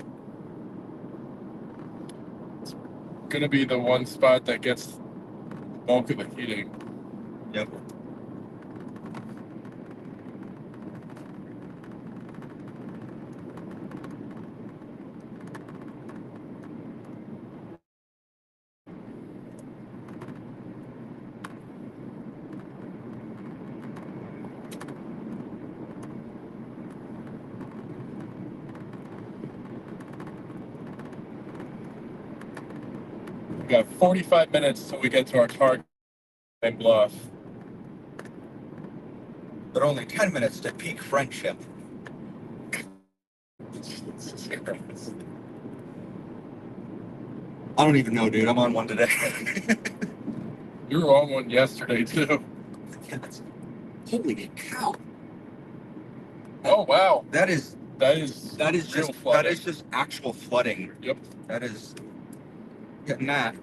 Gonna be the one spot that gets the bulk of the heating. Yep. We got 45 minutes till we get to our target in Bluff. But only 10 minutes to peak friendship. I don't even know, dude. I'm on one today. You were on one yesterday too. Holy cow! Oh wow, That is real just flooding. that is just actual flooding. Yep. That is getting that.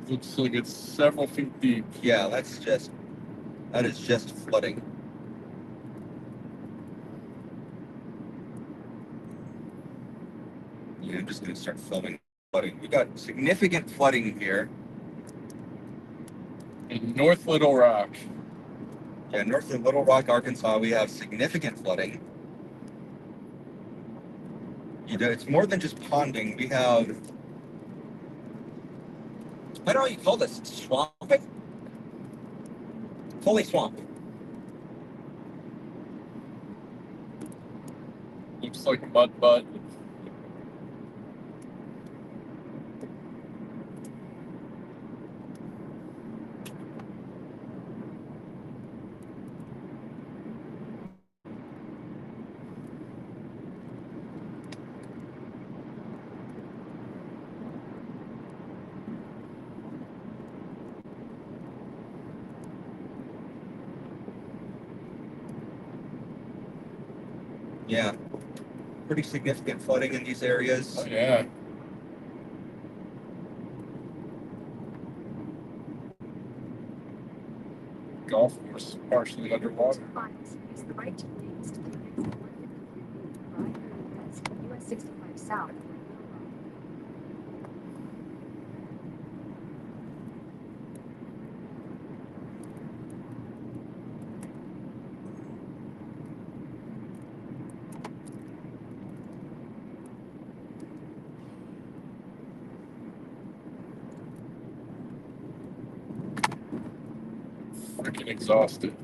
Looks like it's several feet deep. Yeah, that is just flooding. Yeah, I'm just gonna start filming flooding. We got significant flooding here. In North Little Rock. Yeah, north of Little Rock, Arkansas, we have significant flooding. You know, it's more than just ponding. We have, I don't know what you call this, swamping? Fully swamp. Looks like mud. Yeah, pretty significant flooding in these areas. Oh yeah. Golf course partially underwater. Use the right to leads to the exit 153 west, US 65 south. Freaking exhausted.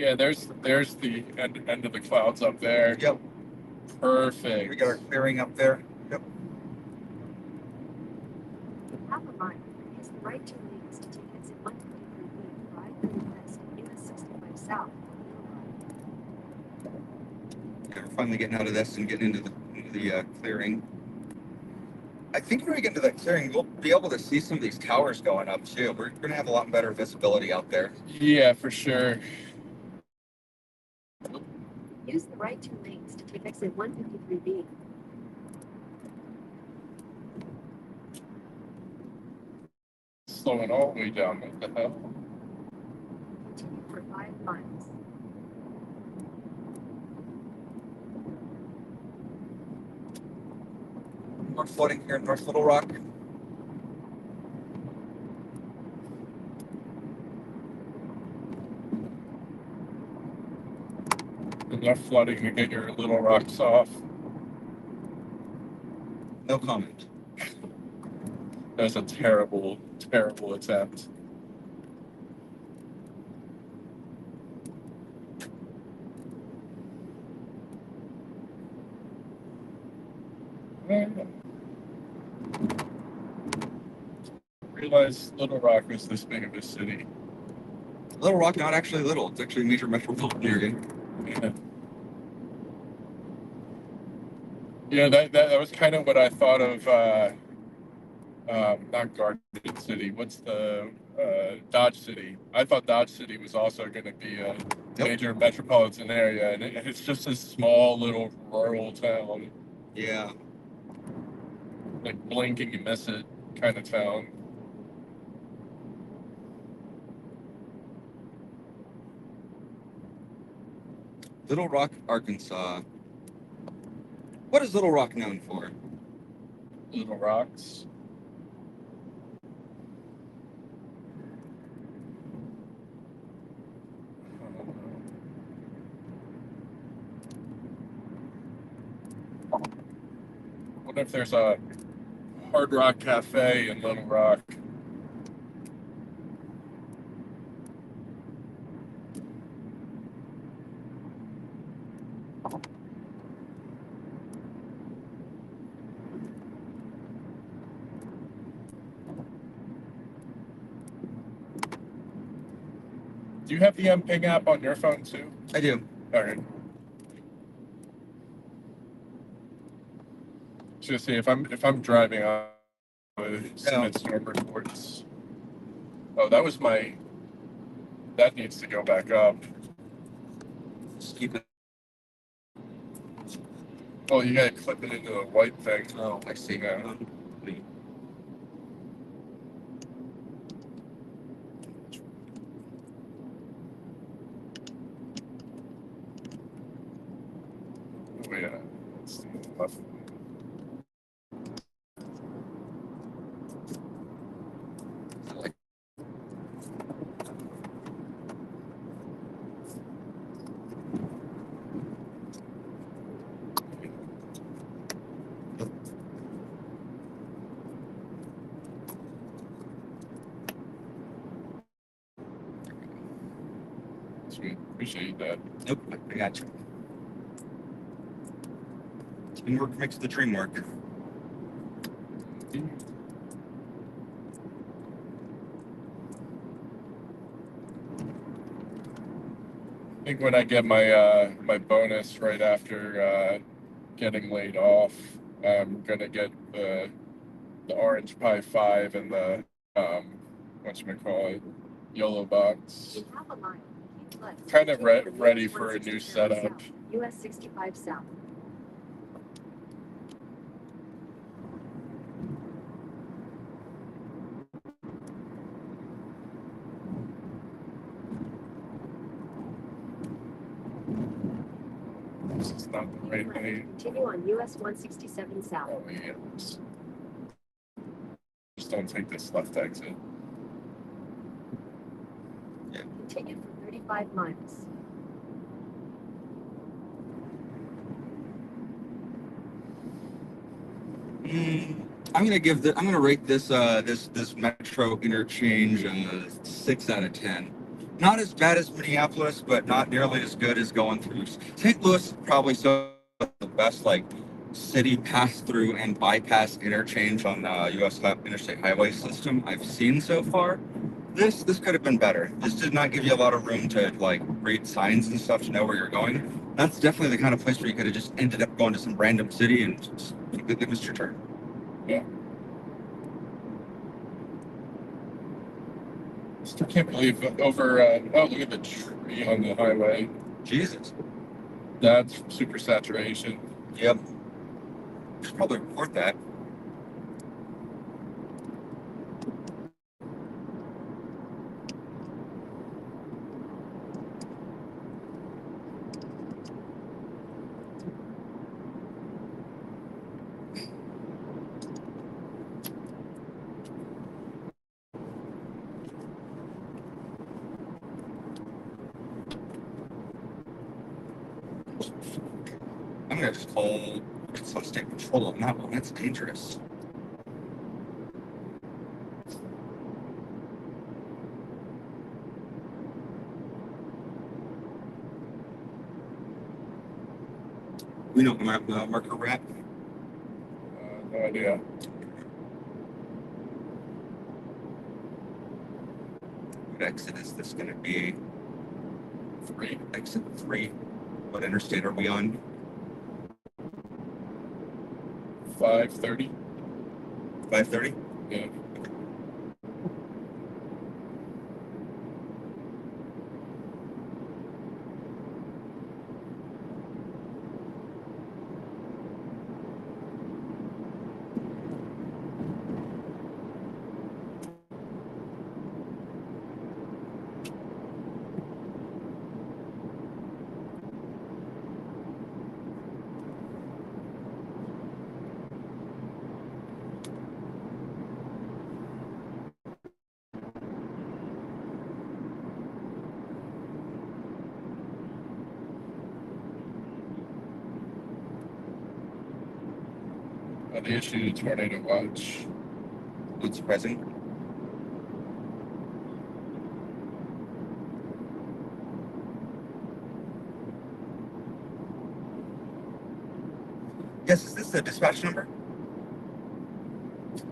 Yeah, there's the end of the clouds up there. Yep. Perfect. We got our clearing up there. Yep. Half a mile. Use the right 2 lanes to take exit 153B, 530 west, US 65 south. Yeah, we're finally getting out of this and getting into the clearing. I think when we get into that clearing, we'll be able to see some of these towers going up too. We're going to have a lot better visibility out there. Yeah, for sure. Use the right 2 lanes to take exit 153B. Slowing all the way down. What the hell? Continue for 5 miles. More flooding here in North Little Rock. Enough flooding to get your little rocks off. No comment. That was a terrible, terrible attempt. Realized Little Rock was this big of a city. Little Rock, not actually little. It's actually a major metropolitan area. Yeah. Yeah, that was kind of what I thought of. Not Garden City. What's the Dodge City? I thought Dodge City was also going to be a major metropolitan area, and it's just a small little rural town. Yeah. Like blink and you miss it kind of town. Little Rock, Arkansas. What is Little Rock known for? Little rocks. I wonder if there's a Hard Rock Cafe in Little Rock. Do you have the MPing app on your phone too? I do. All right. Just see if I'm driving on Simmons Storm reports. Oh, that was my. That needs to go back up. Just keep it. Oh, you gotta clip it into the white thing. Oh, I see. Yeah. Oh yeah. Let's see. Left. Sweet. Appreciate that. Nope, I got you. Teamwork makes the dream work. I think when I get my my bonus right after getting laid off, I'm gonna get the Orange Pi 5 and the whatchamacallit, YOLO box. Half a mile. Keep left. Kind of Continue ready US for a new 167 setup. south, US 65 south. This is not the right way. Continue on US 167 south. Oh yeah. Just don't take this left exit. Continue for 35 miles. I'm gonna rate this this metro interchange 6 out of 10. Not as bad as Minneapolis, but not nearly as good as going through St. Louis. Probably so the best like city pass through and bypass interchange on the U.S. interstate highway system I've seen so far. This could have been better. This did not give you a lot of room to like read signs and stuff to know where you're going. That's definitely the kind of place where you could have just ended up going to some random city and just completely missed your turn. Yeah. Still can't believe over. Oh, look at the tree on the highway. Jesus. That's super saturation. Yep. Should probably report that. I'm gonna just call some state patrol on that one. That's dangerous. We know the marker rat. No idea. What exit is this gonna be? 3. Exit 3. What interstate are we on? 530. 530? Yeah. They issued a tornado watch. Not surprising. Yes, is this the dispatch number?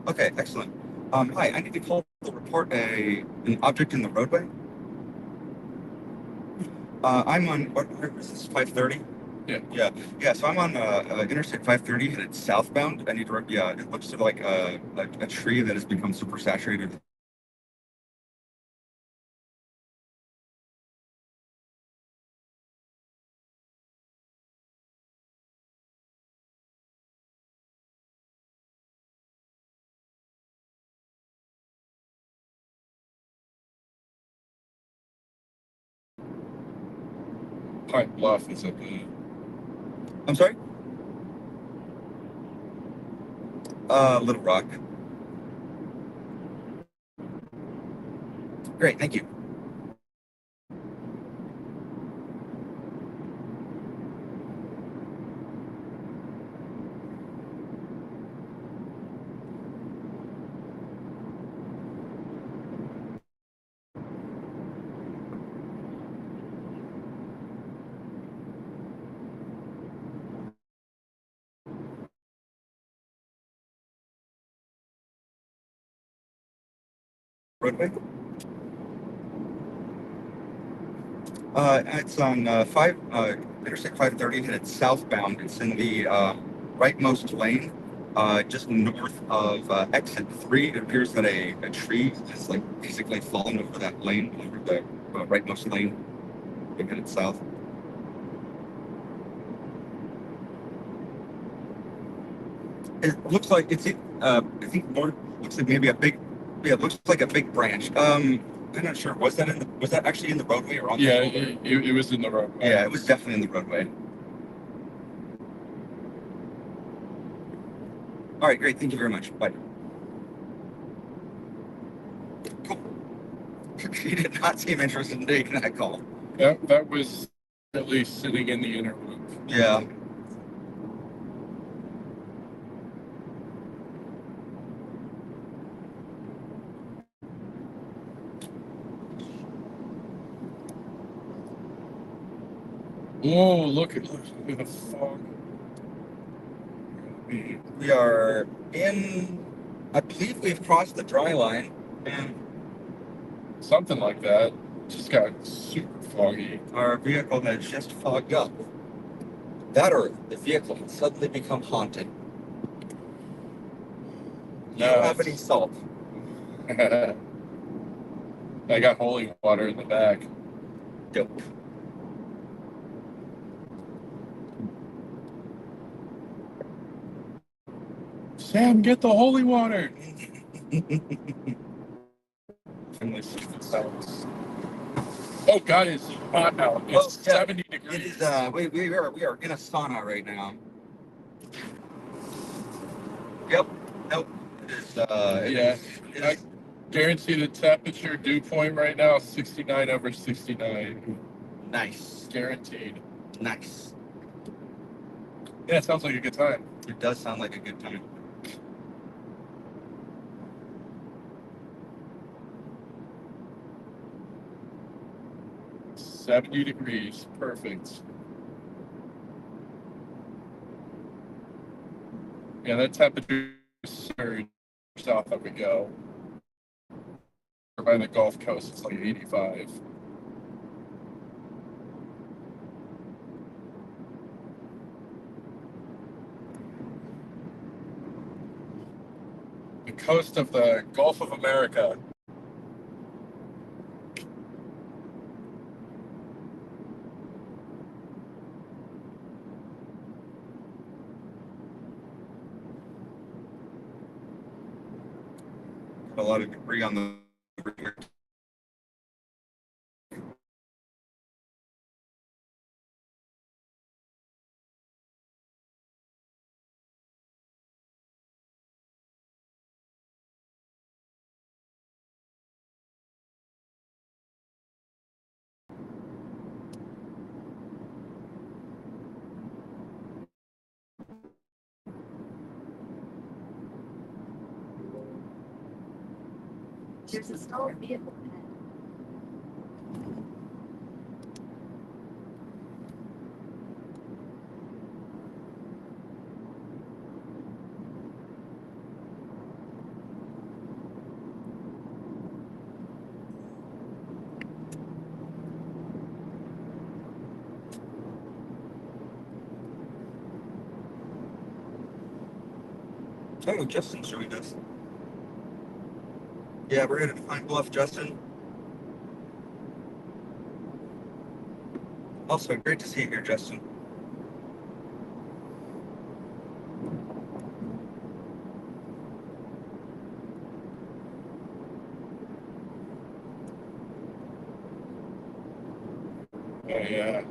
Okay, excellent. Hi, I need to call to report an object in the roadway. I'm on, where is this, 530? Yeah, so I'm on Interstate 530 headed southbound. I need to, yeah, it looks sort of like a tree that has become super saturated. Pine Bluff is at the. I'm sorry? Little Rock. Great, thank you. Roadway? It's on Interstate 530 headed southbound. It's in the rightmost lane, just north of exit 3. It appears that a tree has like basically fallen over that lane, over the rightmost lane, headed south. It looks like it's I think more looks like maybe a big, yeah, it looks like a big branch. I'm not sure. Was that actually in the roadway or on the roadway? It was in the roadway. Yeah, it was definitely in the roadway. All right, great. Thank you very much. Bye. Cool. He did not seem interested in taking that call. That was at least sitting in the inner loop. Yeah. Whoa, look at the fog. We are in, I believe we've crossed the dry line. And Something like that. Just got super foggy. our vehicle has just fogged up. That or the vehicle has suddenly become haunted. Do you have any salt? I got holy water in the back. Dope. Sam, get the holy water. Oh God, it's hot out. It's 70 degrees. It is. We are in a sauna right now. Yep. Nope. It is. I guarantee the temperature dew point right now is 69 over 69. Nice. Guaranteed. Nice. Yeah, it sounds like a good time. It does sound like a good time. $70 degrees. Perfect. Yeah, that temperature surge south that we go. By the Gulf Coast, it's like 85. The coast of the Gulf of America. A lot of debris on the river. There's a stalled vehicle ahead. Oh, Justin's joined us. Yeah, we're headed to Pine Bluff, Justin. Also, great to see you here, Justin. Oh yeah.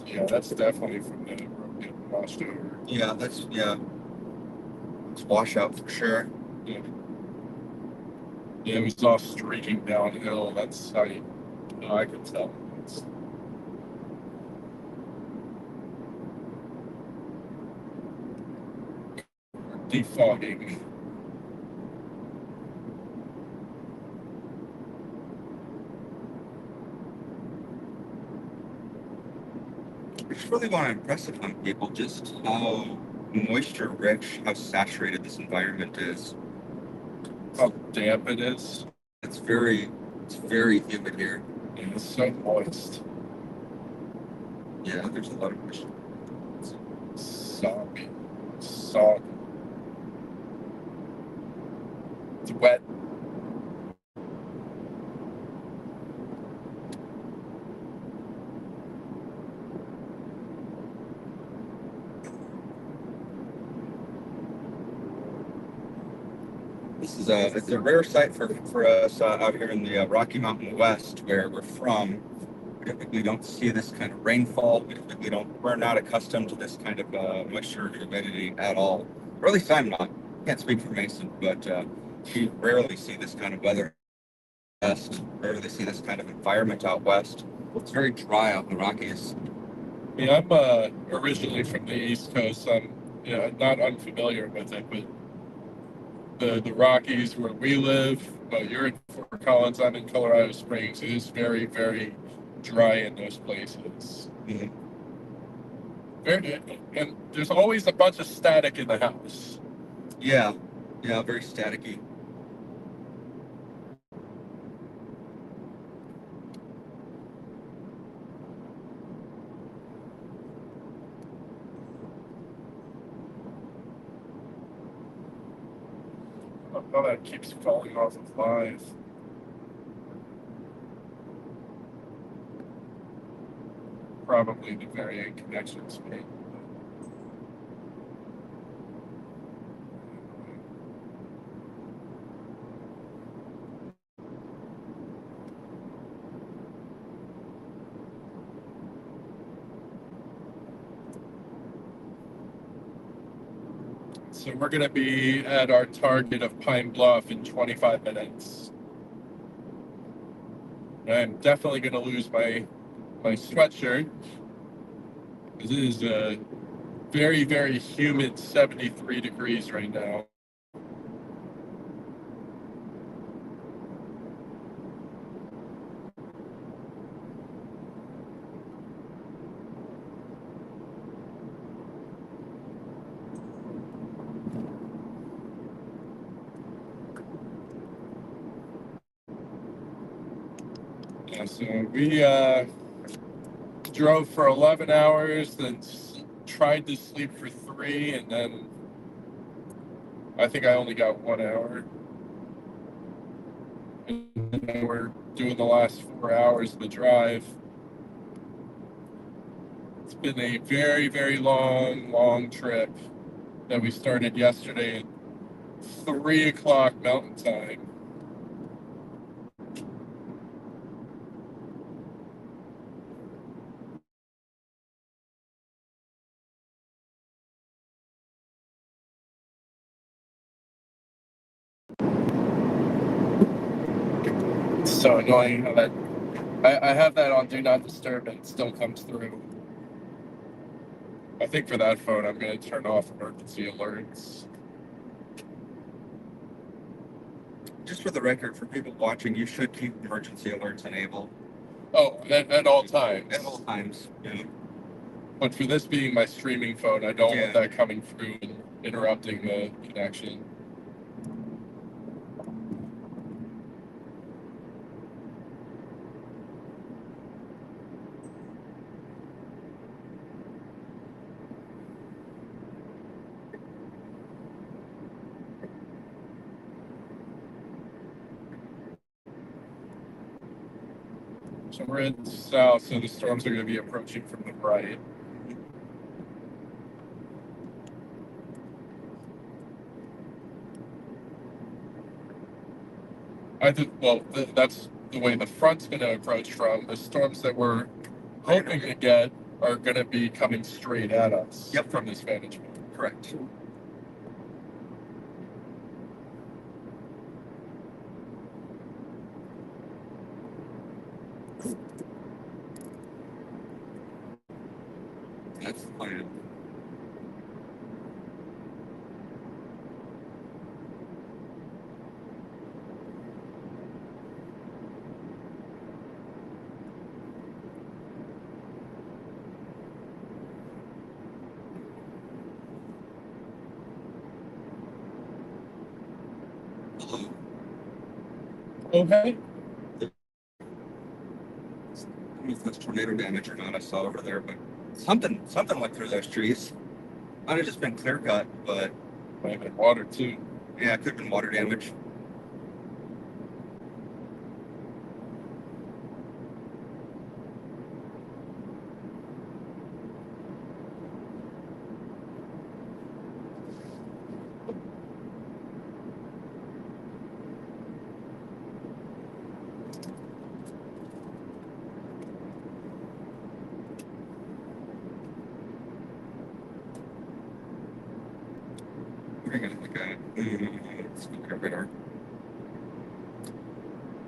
Yeah, that's definitely from the road getting washed over. Yeah, it's washout for sure. Yeah. Yeah, it was all streaking downhill. That's how I could tell. It's defogging. I just really want to impress upon people just how moisture rich, how saturated this environment is. How damp it is. It's very humid here. And it's so moist. Yeah, there's a lot of moisture. Soggy. Soggy. It's wet. It's a rare sight for us out here in the Rocky Mountain West, where we're from. We typically don't see this kind of rainfall. We're not accustomed to this kind of moisture or humidity at all. Or at least I'm not. Can't speak for Mason, but we rarely see this kind of weather west. Rarely see this kind of environment out west. It's very dry out in the Rockies. Yeah, I'm originally from the East Coast. I'm not unfamiliar with it, but the Rockies where we live, well, you're in Fort Collins, I'm in Colorado Springs. It is very, very dry in those places. Mhm. And there's always a bunch of static in the house. Yeah, very staticky. Oh, that keeps falling off of live. Probably the varying connection speed. So we're going to be at our target of Pine Bluff in 25 minutes. I'm definitely going to lose my sweatshirt. This is a very, very humid 73 degrees right now. Yeah, so we drove for 11 hours, then tried to sleep for 3, and then I think I only got 1 hour. And then we're doing the last 4 hours of the drive. It's been a very, very long trip that we started yesterday at 3 o'clock Mountain Time. It's so annoying how that I have that on Do Not Disturb and it still comes through. I think for that phone I'm going to turn off emergency alerts. Just for the record, for people watching, you should keep emergency alerts enabled. Oh, at all times. At all times, yeah. But for this being my streaming phone, I don't Yeah. want that coming through and interrupting the connection. So we're in south, so the storms are going to be approaching from the right. I think, well, that's the way the front's going to approach from. The storms that we're hoping to get are going to be coming straight at us. Yep. From this vantage point. Correct. That's the plan. Hello. Okay. I don't know if that's tornado damage or not. I saw over there, but something went through those trees. Might have just been clear cut, but Might have been water too. yeah, it could have been water damage. We're gonna look at speaker radar.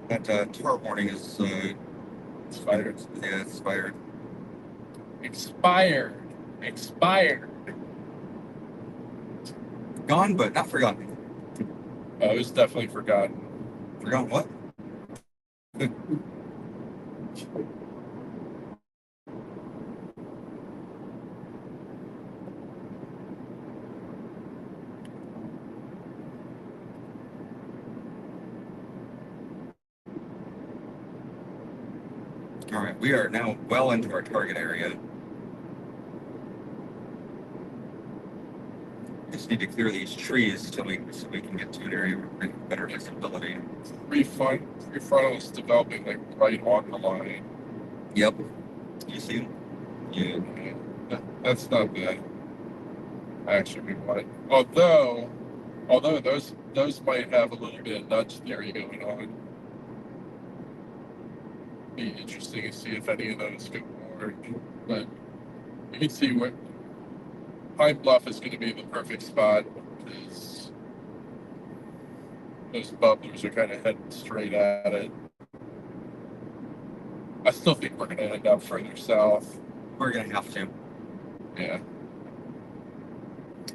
That tour warning is Expired. Yeah, it's expired. Expired. Gone, but not forgotten. Oh, it was definitely forgotten. Forgotten what? All right, we are now well into our target area. Just need to clear these trees so we can get to an area with better visibility. Prefrontal is developing like right on the line. Yep. You see them? Yeah. That's not bad. Actually, we want. Although those might have a little bit of nudge theory going on. Be interesting to see if any of those go work. But you can see what Pine Bluff is going to be the perfect spot because those bubblers are kind of heading straight at it. I still think we're going to end up further south. We're gonna have to. Yeah.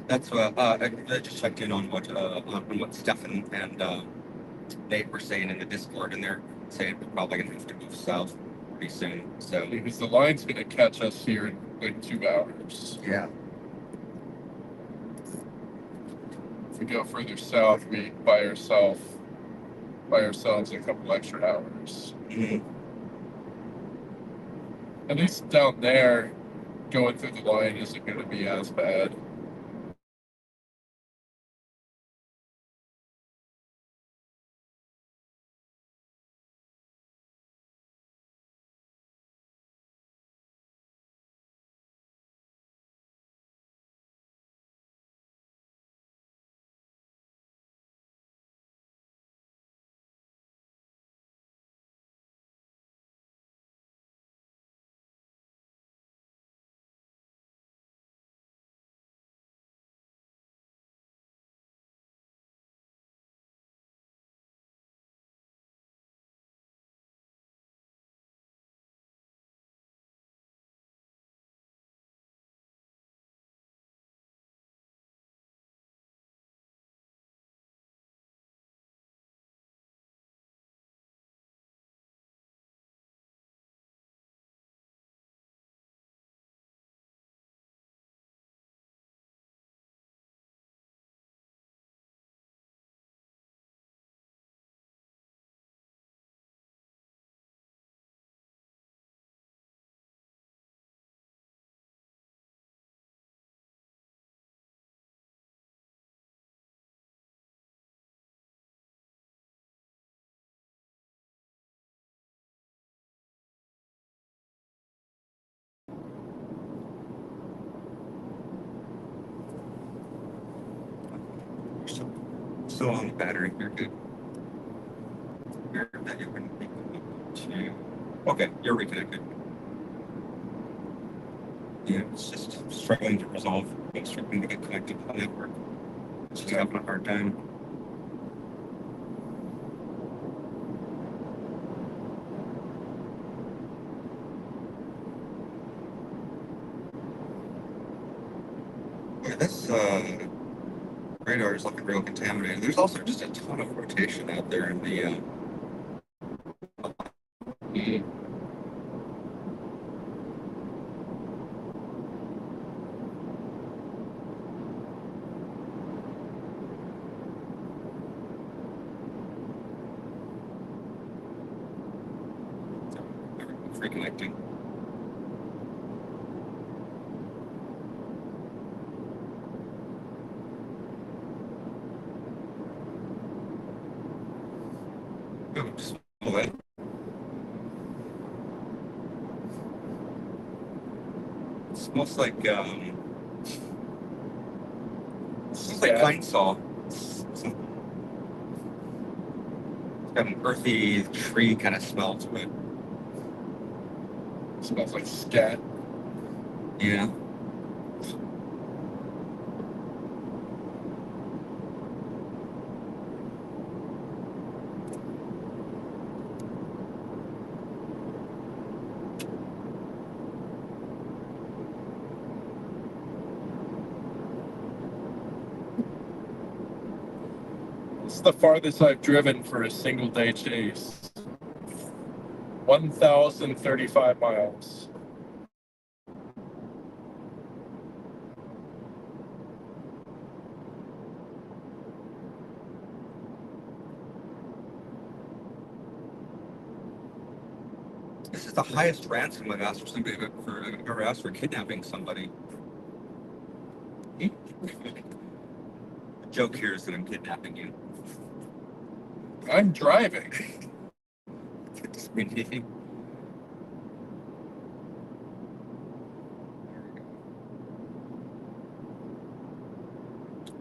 That's what I just checked in on what Stefan and Nate were saying in the Discord, and they're saying we're probably gonna have to move south pretty soon. So Because the line's going to catch us here in like 2 hours. yeah. If we go further south, we buy ourselves a couple extra hours. Mm-hmm. At least down there, going through the line isn't going to be as bad. Still on the battery. You're good. That you wouldn't be to. Okay, you're reconnected. Yeah, it's just struggling to resolve. I'm struggling to get connected to the network. It's just having a hard time. Yeah, this radar is looking real contaminated. There's also just a ton of rotation out there in the. Reconnecting. Oh, just pull that. It smells like pine saw. It's got an earthy tree kind of smell to it. Smells like scat. Yeah. It's the farthest I've driven for a single day chase. 1,035 miles. This is the highest ransom I've asked for somebody for I've ever asked for kidnapping somebody. The joke here is that I'm kidnapping you. I'm driving.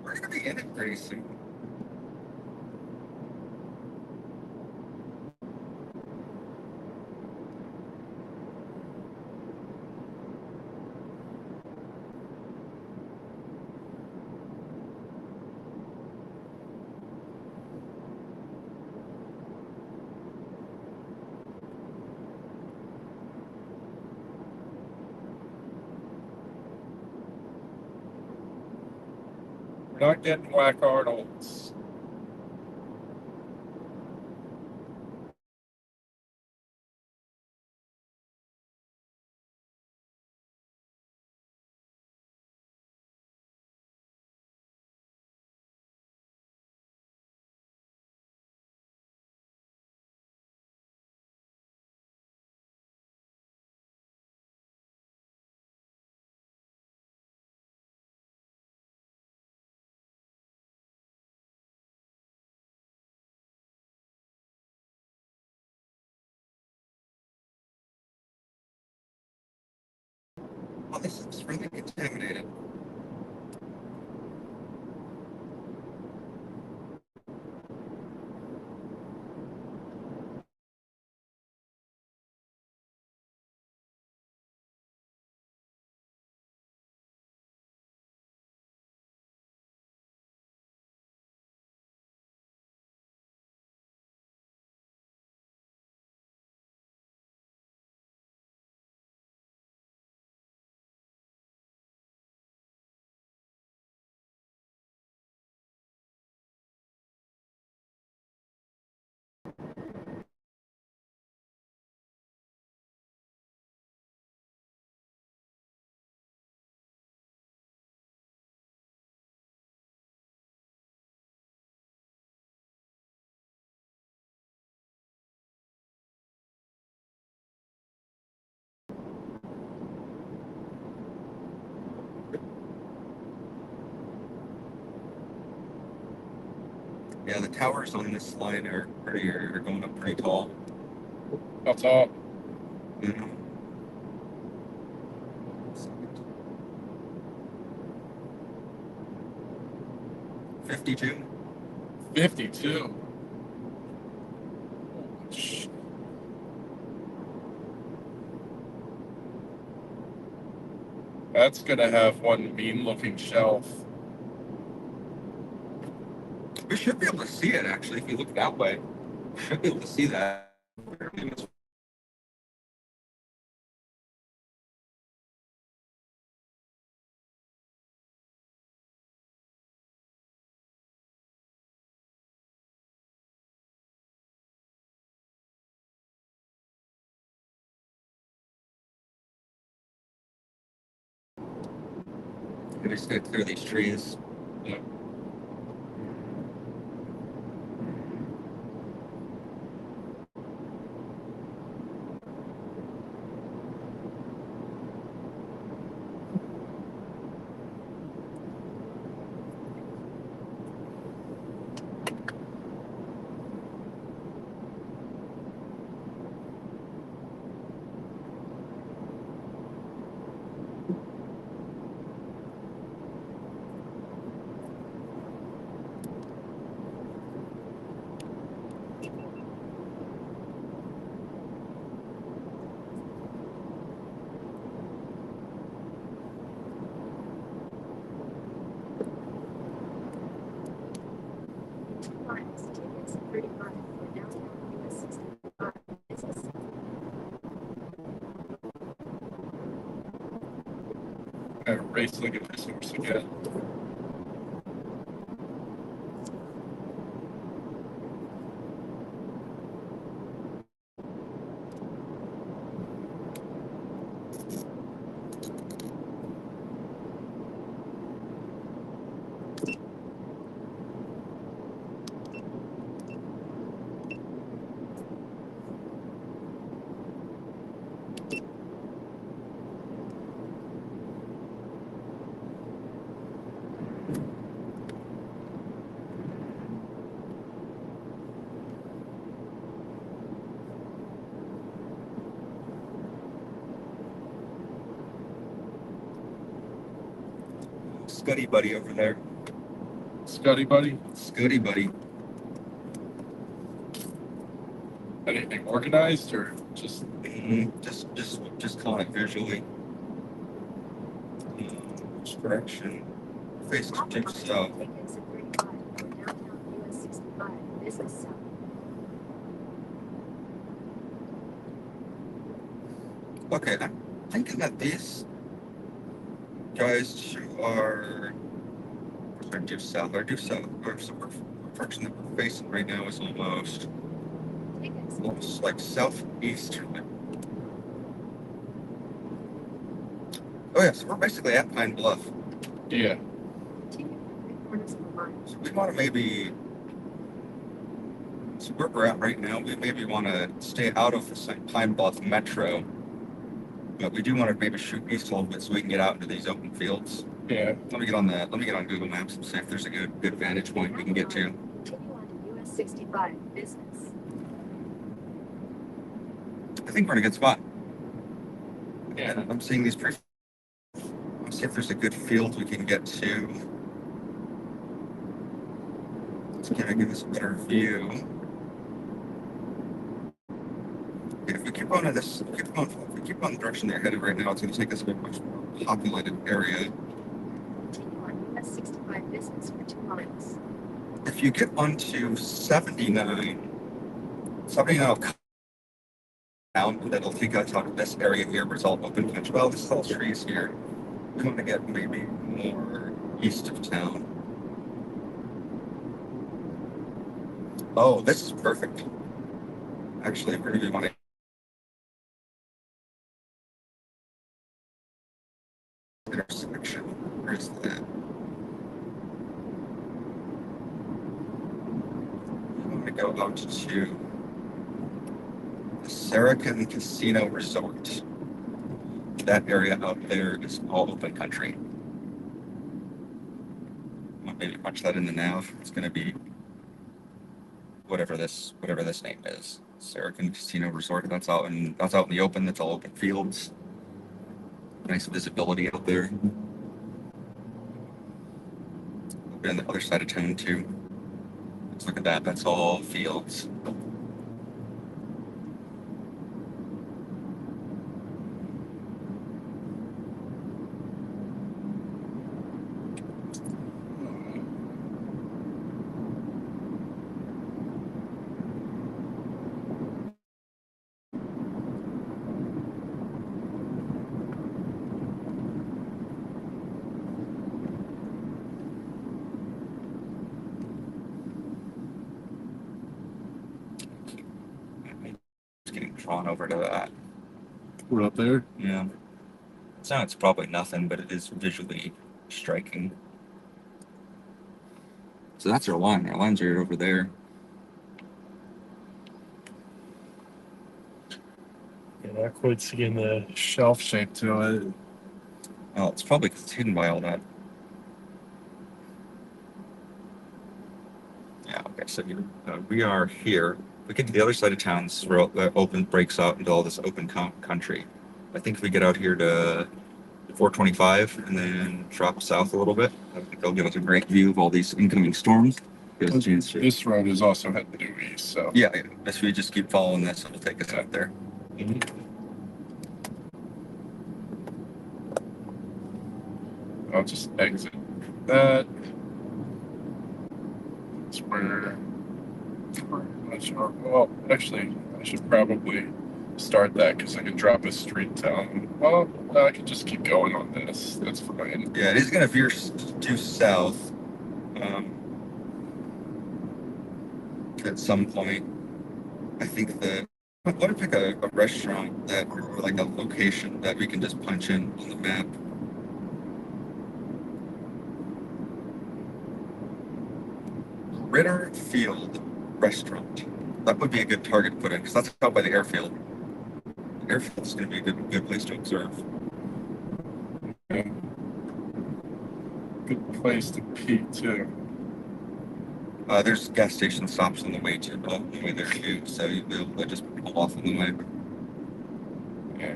We're gonna be in it pretty soon. We're not getting Whack Arnold's. Oh, this is really contaminated. Yeah, the towers on this line are going up pretty tall. How tall? Mm-hmm. 52. 52. Shh. That's gonna have one mean-looking shelf. We should be able to see it actually if you look that way. We should be able to see that. We just gotta clear these trees. Yeah. Tickets 35 for downtown US 65. Business. I race like a resource again. Scuddy buddy over there. Scotty buddy. Scuddy buddy. Anything organized or just Just calling it visually. Which direction? Face to due south. Exit 35 for downtown US 65, business south. Okay, I'm thinking that these guys who are due south, or so the direction that we're facing right now is almost like southeastern. Oh yeah, so we're basically at Pine Bluff. yeah. Continue for 3/4 of a mile. So we want to maybe, so where we're at right now, we maybe want to stay out of the Pine Bluff metro, but we do want to maybe shoot east a little bit so we can get out into these open fields. Yeah. Let me get on Google Maps and see if there's a good vantage point we can get to. Continue on to US 65, business. I think we're in a good spot. Yeah. And I'm seeing these let's see if there's a good field we can get to. It's gonna give us a better view. Okay, if we keep on the direction they're headed right now, it's gonna take us to a much more populated area. Continue on US 65, business for 2 miles. If you get onto 79 will come down, and that'll take us out of this area here where it's all open country. Well, this is all trees here. We want to get maybe more east of town. Oh, this is perfect. Actually, we're going to want to. Intersection. Where's that? I'm going to go out to the Saracen Casino Resort. That area out there is all open country. I'll maybe punch that in the nav. It's going to be whatever this name is. Saracen Casino Resort. That's out in the open. That's all open fields. Nice visibility out there. Over on the other side of town too. Let's look at that. That's all fields. Getting drawn over to that. We're up there. Yeah. So it's probably nothing, but it is visually striking. So that's our line. Our lines are over there. Yeah, not quite seeing the shelf shape to it. Oh, it's probably 'cause it's hidden by all that. Yeah, okay, so we are here. We get to the other side of town, this is where the open breaks out into all this open country. I think if we get out here to 425 and then drop south a little bit, I think they'll give us a great view of all these incoming storms. Give us a chance to, This road is also heading due east, so. yeah, if we just keep following this, it'll take us out there. I'll just exit that. That's where. I'm not sure. Well, actually, I should probably start that because I can drop a street down. Well, no, I can just keep going on this. That's fine. Yeah, it is going to veer due south at some point. I think that I want to pick a restaurant or like a location that we can just punch in on the map. Ritter Field Restaurant. That would be a good target to put in because that's out by the airfield. The airfield is going to be a good place to observe. Yeah. Good place to peek too. There's gas station stops on the way there too, so you'll be able to just pull off on the way. Yeah.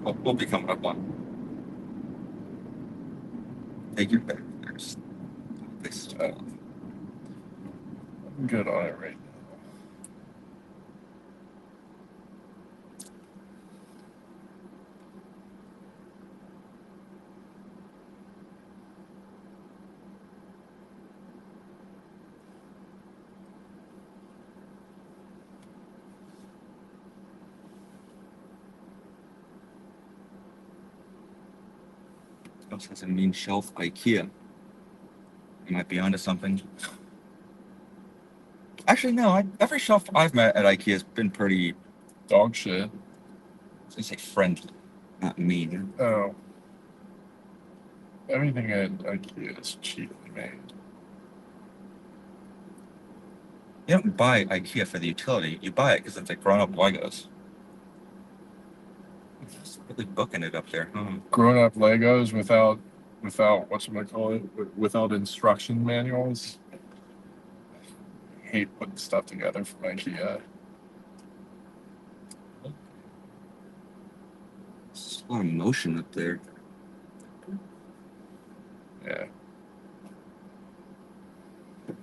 We'll be coming up on. Take your pick. This I'm good on it right now. also has a mean shelf IKEA. You might be onto something. Actually, no. Every shelf I've met at IKEA has been pretty. Dog shit. I was gonna say friendly, not mean. Oh. Everything at IKEA is cheaply made. You don't buy IKEA for the utility. You buy it because it's like grown-up Legos. It's really booking it up there. Grown up Legos without without instruction manuals. I hate putting stuff together from IKEA. There's a lot of motion up there. Yeah.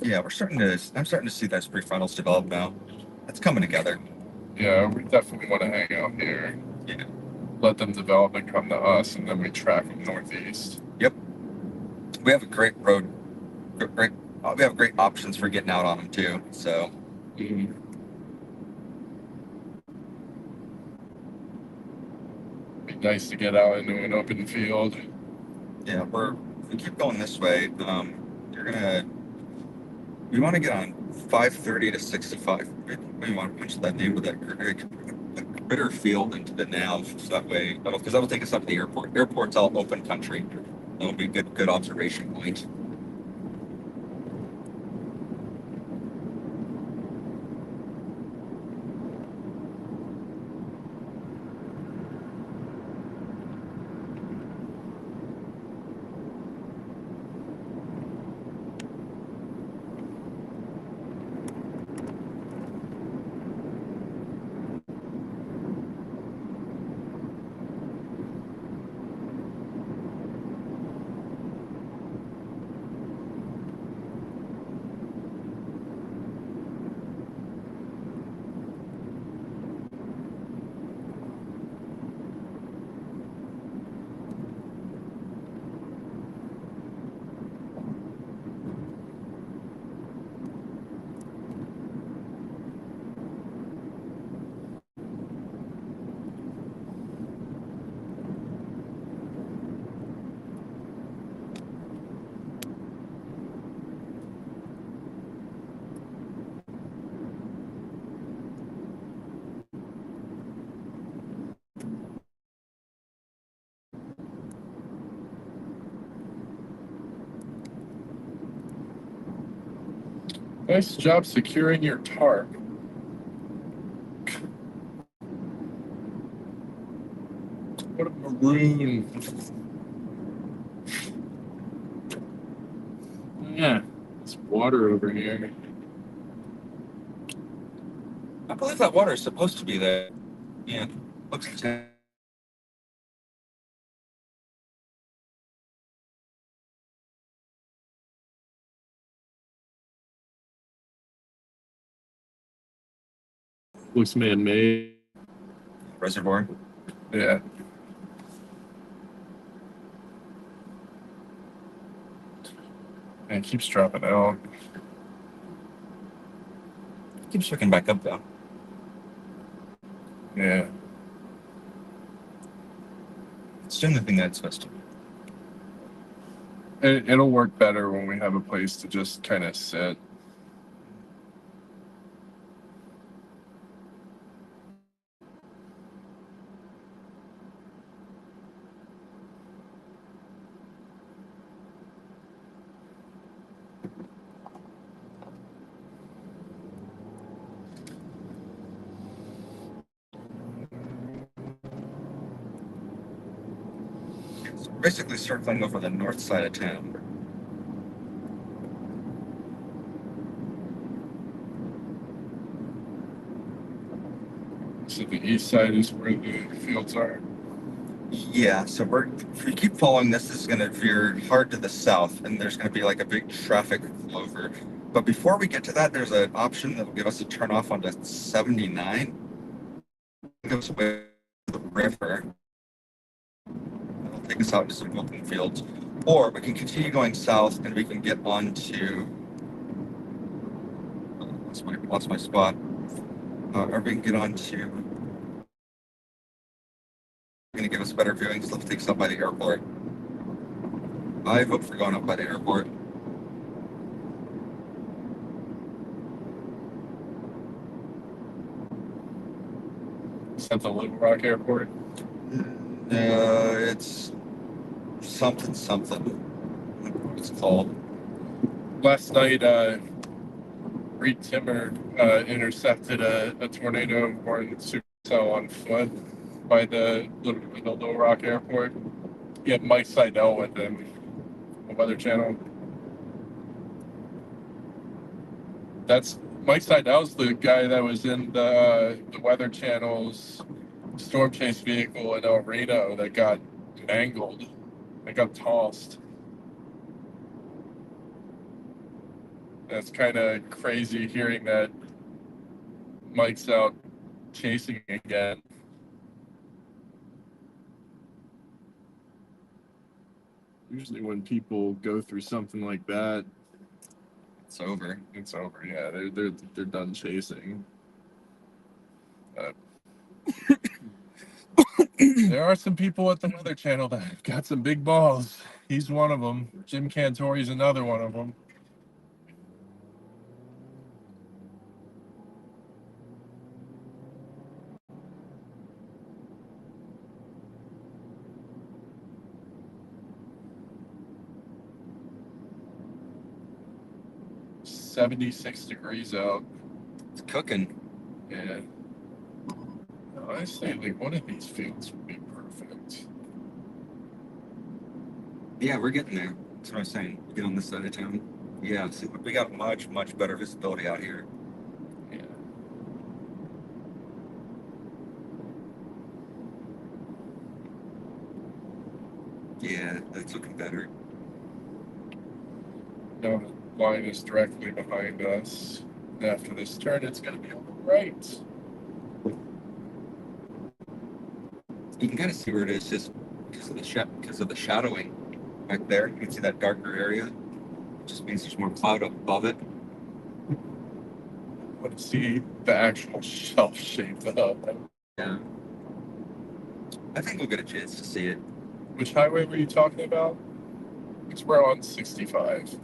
Yeah, I'm starting to see those prefrontals develop now. It's coming together. Yeah, we definitely want to hang out here. Yeah. Let them develop and come to us, and then we track them northeast. Yep. We have a great road. We have great options for getting out on them too. So. Mm-hmm. Be nice to get out into an open field. Yeah, if we keep going this way, we want to get on 530 to 65. We want to punch that name with that critter field into the nav, so that way, because that'll take us up to the airport. Airport's all open country. That'll be a good observation point. Nice job securing your tarp. What a maroon. Yeah, it's water over here. I believe that water is supposed to be there. Yeah, looks like Looks man-made. reservoir. Yeah. And it keeps dropping out. Keeps picking back up though. Yeah. It's doing the thing that it's supposed to. It'll work better when we have a place to just kind of sit. It's basically circling over the north side of town. So the east side is where the fields are. Yeah, so if we keep following this is going to veer hard to the south, and there's going to be like a big traffic clover. But before we get to that, there's an option that will give us a turn off onto 79. It goes away to the river. It'll take us out into some open fields. Or we can continue going south, and we can get onto lost my spot. Or we can get onto. Going to give us better viewing, so let's take us up by the airport. I vote for going up by the airport. Is that the Little Rock Airport? It's something. I don't know what it's called. Last night, Reed Timmer intercepted a tornado warning supercell on foot by the Little Rock Airport. He had Mike Seidel with him, the Weather Channel. That's Mike Seidel's the guy that was in the Weather Channel's storm chase vehicle in El Reno that got mangled. That got tossed. That's kind of crazy hearing that Mike's out chasing again. Usually when people go through something like that, It's over. it's over. Yeah, they're done chasing. There are some people at the Weather Channel that have got some big balls. He's one of them. Jim Cantori's another one of them. $76 out. It's cooking. Yeah. I say like one of these fields would be perfect. Yeah, we're getting there. That's what I was saying. Get on this side of town. Yeah, see, we got much better visibility out here. Yeah. Yeah, that's looking better. Now the line is directly behind us. After this turn, it's going to be on the right. You can kind of see where it is just because of the shadowing back there. You can see that darker area. It just means there's more cloud up above it. I want to see the actual shelf shape up. Yeah. I think we'll get a chance to see it. Which highway were you talking about? Because we're on 65.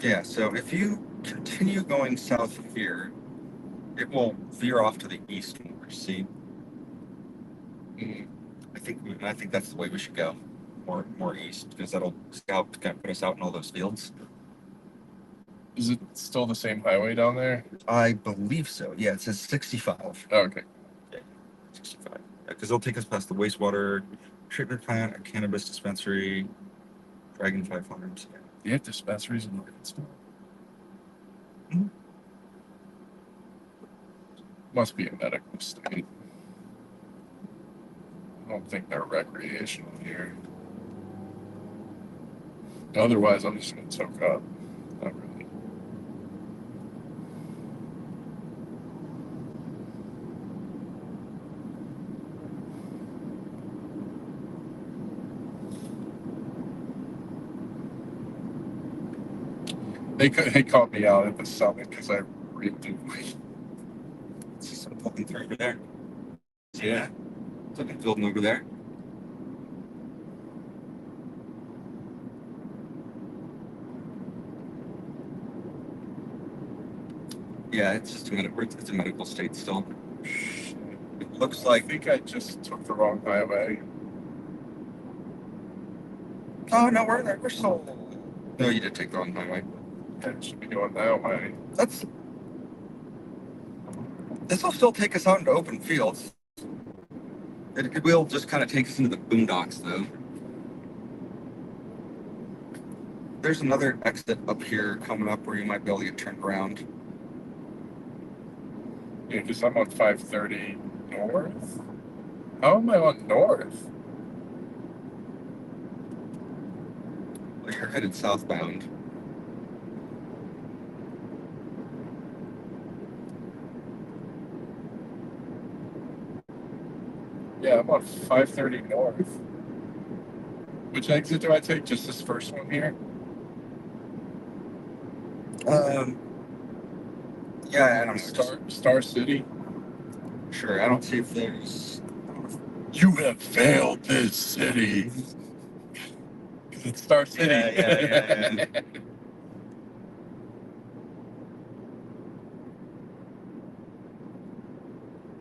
Yeah, so if you continue going south here, it will veer off to the east more, see? Mm. I think that's the way we should go. More east, because that'll kind of put us out in all those fields. Is it still the same highway down there? I believe so. Yeah, it says 65. Oh, okay. Yeah, 65. Because it'll take us past the wastewater treatment plant, a cannabis dispensary, Dragonfly Farms. Do you have dispensaries in Arkansas? Mhm. Must be a medical state. I don't think they're recreational here. Otherwise, I'm just going to soak up. Not really. They called me out at the summit because I reaped it. It's just poking through over there. See Yeah. that? It's looking building over there. Yeah, it's just it's a medical state still. It looks I like. think I just took the wrong highway. Oh no, we're there. We're still. No, you did take the wrong highway. I should be going that way. This will still take us out into open fields. It will just kind of take us into the boondocks, though. There's another exit up here coming up where you might be able to get turned around. Yeah, because I'm on 530 north. How am I on north? You're headed southbound. Yeah, I'm on 530 north. Which exit do I take? Just this first one here? Yeah, I don't know. Star City? Sure, I don't see if there's... You have failed this city. It's Star City. Yeah.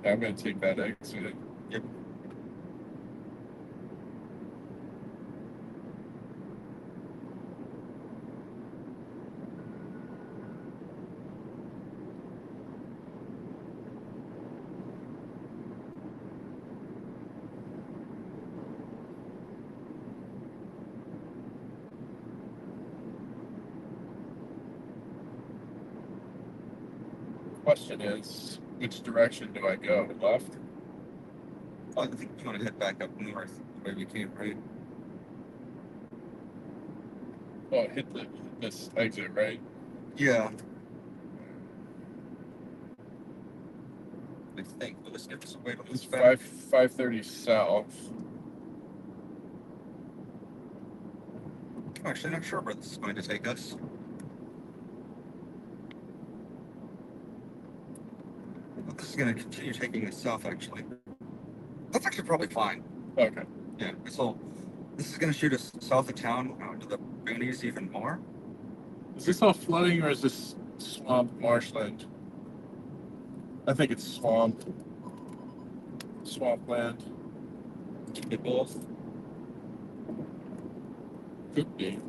I'm going to take that exit. Yep. Question is, which direction do I go? Left? Oh, I think you want to head back up north the way we came, right? Oh, hit this exit, right? Yeah. I think. Well, let's get this away to It's this back. 530 south. I'm actually not sure where this is going to take us. Well, this is going to continue taking us south, actually. That's actually probably fine. Okay. Yeah, this is going to shoot us south of town out into the boonies even more. Is this all flooding or is this swamp marshland? I think it's swampland. They both. Could be.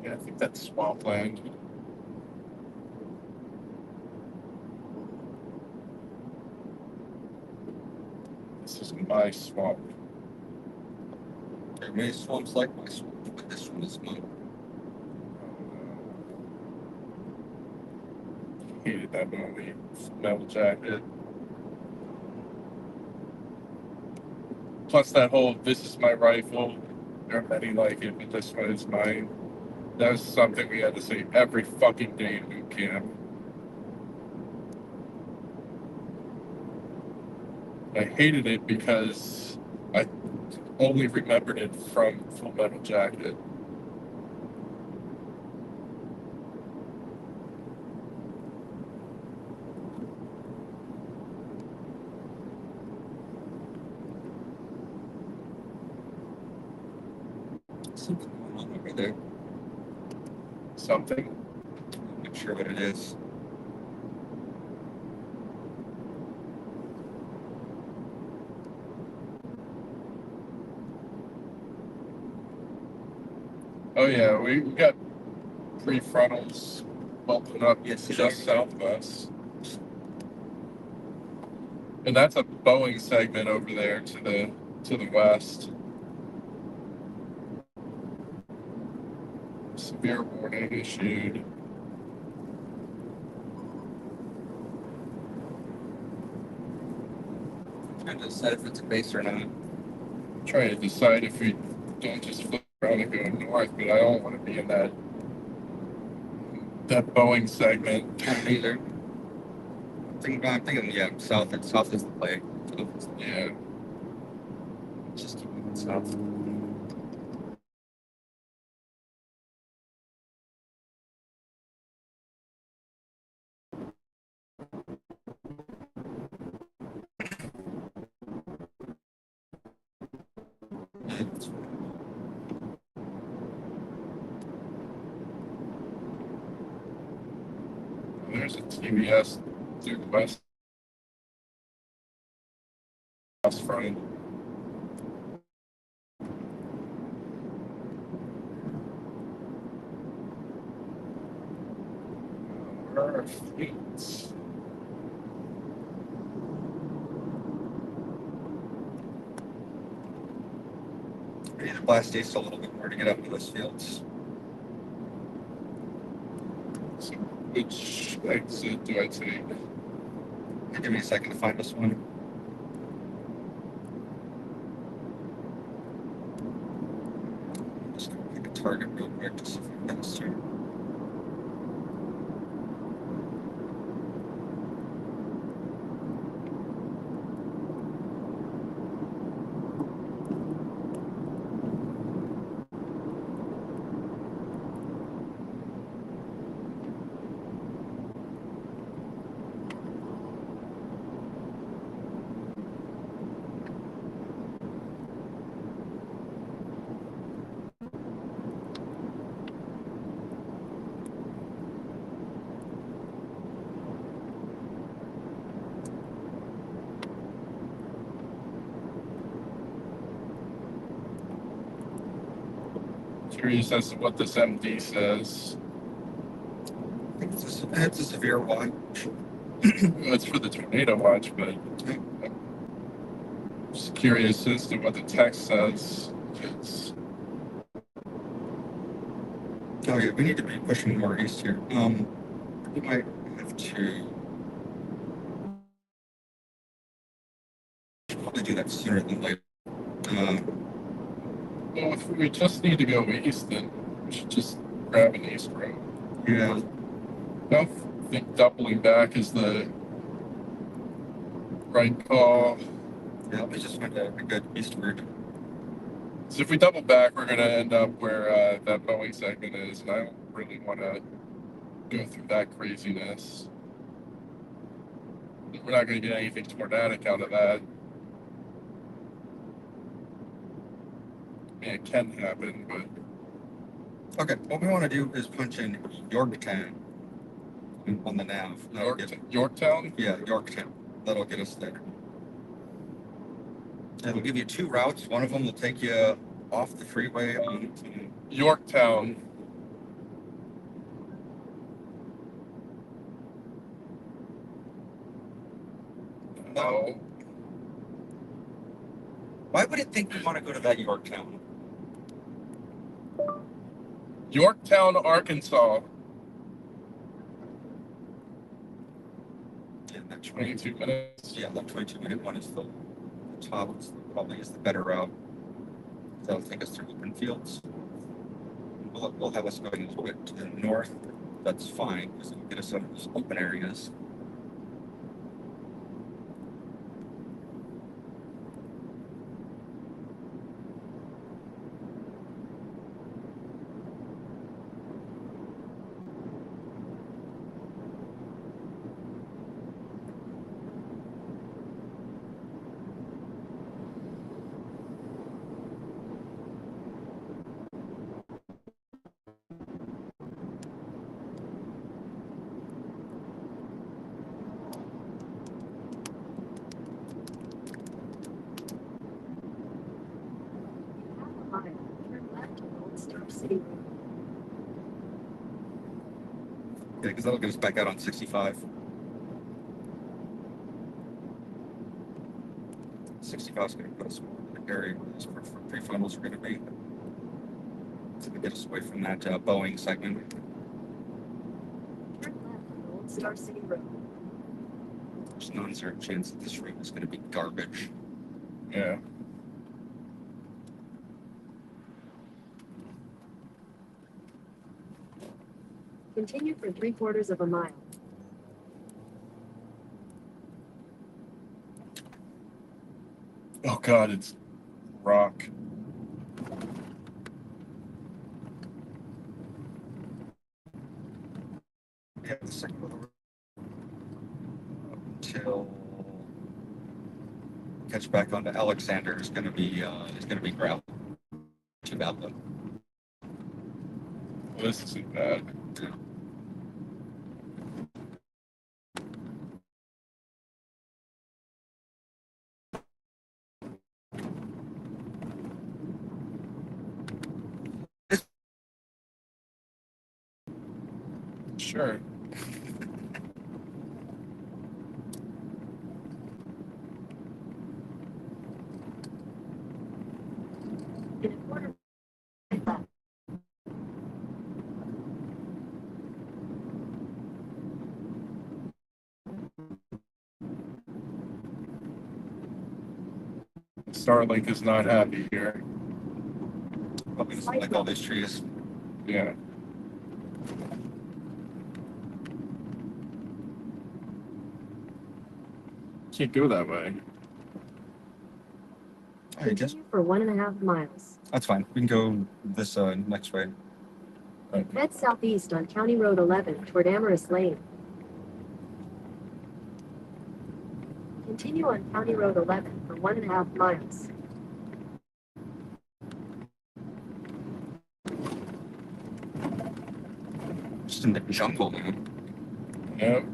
Yeah, I think that's swampland. This is my swamp. There may swamps like my swamp, but this one is mine. Hated that movie. Metal Jacket. Plus that whole, this is my rifle. There are many like it, but this one is mine. That was something we had to say every fucking day in boot camp. I hated it because I only remembered it from Full Metal Jacket. Something going on over there. Something. I'm not sure what it is. Oh yeah, we got prefrontals bumping up Yes, just south of us. And that's a Boeing segment over there to the west. Severe warning issued. Trying to decide if it's a base or not. Trying to decide if we don't just flip around and go north, but I don't want to be in that Boeing segment. I don't either. I'm thinking, yeah, south. South is the play. Yeah. Just keep moving south. There's a TBS through the west front. Where are our fleets? I need to blast east a little bit more to get up to those fields. So which exit do I take? Give me a second to find this one. I'm just gonna pick a target real quick to see if we can pass through. Curious as to what this MD says. I think it's a severe watch. Well, it's for the tornado watch, but I'm just curious as to what the text says. It's, Oh yeah, we need to be pushing more east here. We might have to probably do that sooner than later. well, if we just need to go east, then we should just grab an east road. Yeah, I don't think doubling back is the right call. yeah, we just find a good eastward. So if we double back, we're going to end up where that Boeing segment is, and I don't really want to go through that craziness. We're not going to get anything tornadic out of that. I mean, it can happen, but Okay, what we want to do is punch in Yorktown on the nav. That'll get, Yorktown? yeah, Yorktown. That'll get us there. It'll give you two routes. One of them will take you off the freeway on Yorktown. No. Why would it think we want to go to that Yorktown? Yorktown, Arkansas. Yeah, that 22 minutes. Yeah, that 22-minute one is the top. Probably is the better route. That'll take us through open fields. We'll have us going a little bit to the north. That's fine because it'll get us out of those open areas. Turn left on Old Star City Road. Yeah, because that'll get us back out on 65. 65 is going to put us more in the area where those prefrontals are going to be. It's going to get us away from that Boeing segment. Turn left on Old Star City Road. There's no uncertain chance that this route is going to be garbage. Yeah. Continue for 3/4 of a mile. Oh, God, it's rock. Yeah, the second one until catch back onto Alexander is going to be gravel. Too bad though. Well, this isn't bad. Sure. In a quarter left. Starlink is not happy here. Probably doesn't like all these trees. Yeah. Can't go that way. I guess Continue for 1.5 miles. that's fine. We can go this next way. Okay. Head southeast on County Road 11 toward Amherst Lane. Continue on County Road 11 for 1.5 miles. Just in the jungle, man. Yep.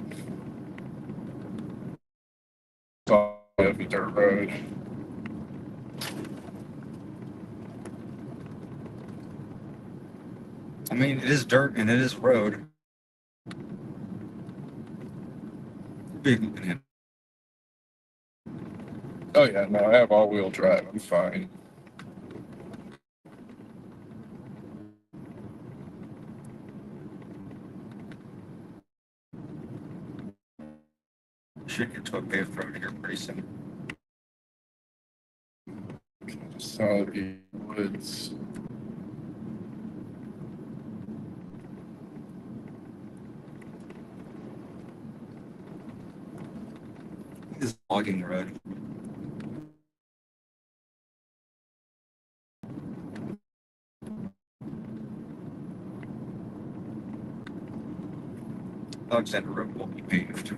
It's all a dirt road. I mean, it is dirt and it is road. Big. Oh yeah, no, I have all-wheel drive. I'm fine. Should get to a paved road here pretty soon. Saw the woods. This is logging road. Alexander Road will be paved.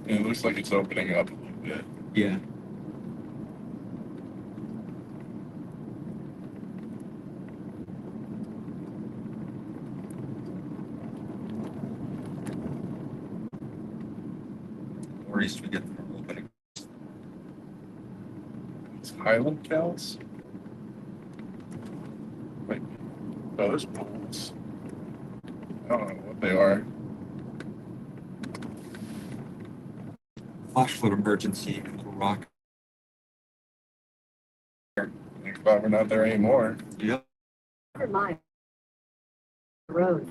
It looks like it's opening up a little bit. Yeah. Or east we get the more opening. It's Highland cows? Wait, oh, those bulls. I don't know what they are. Flash flood emergency, Little Rock. Thank God we're not there anymore. Yep. 1 mile. Road.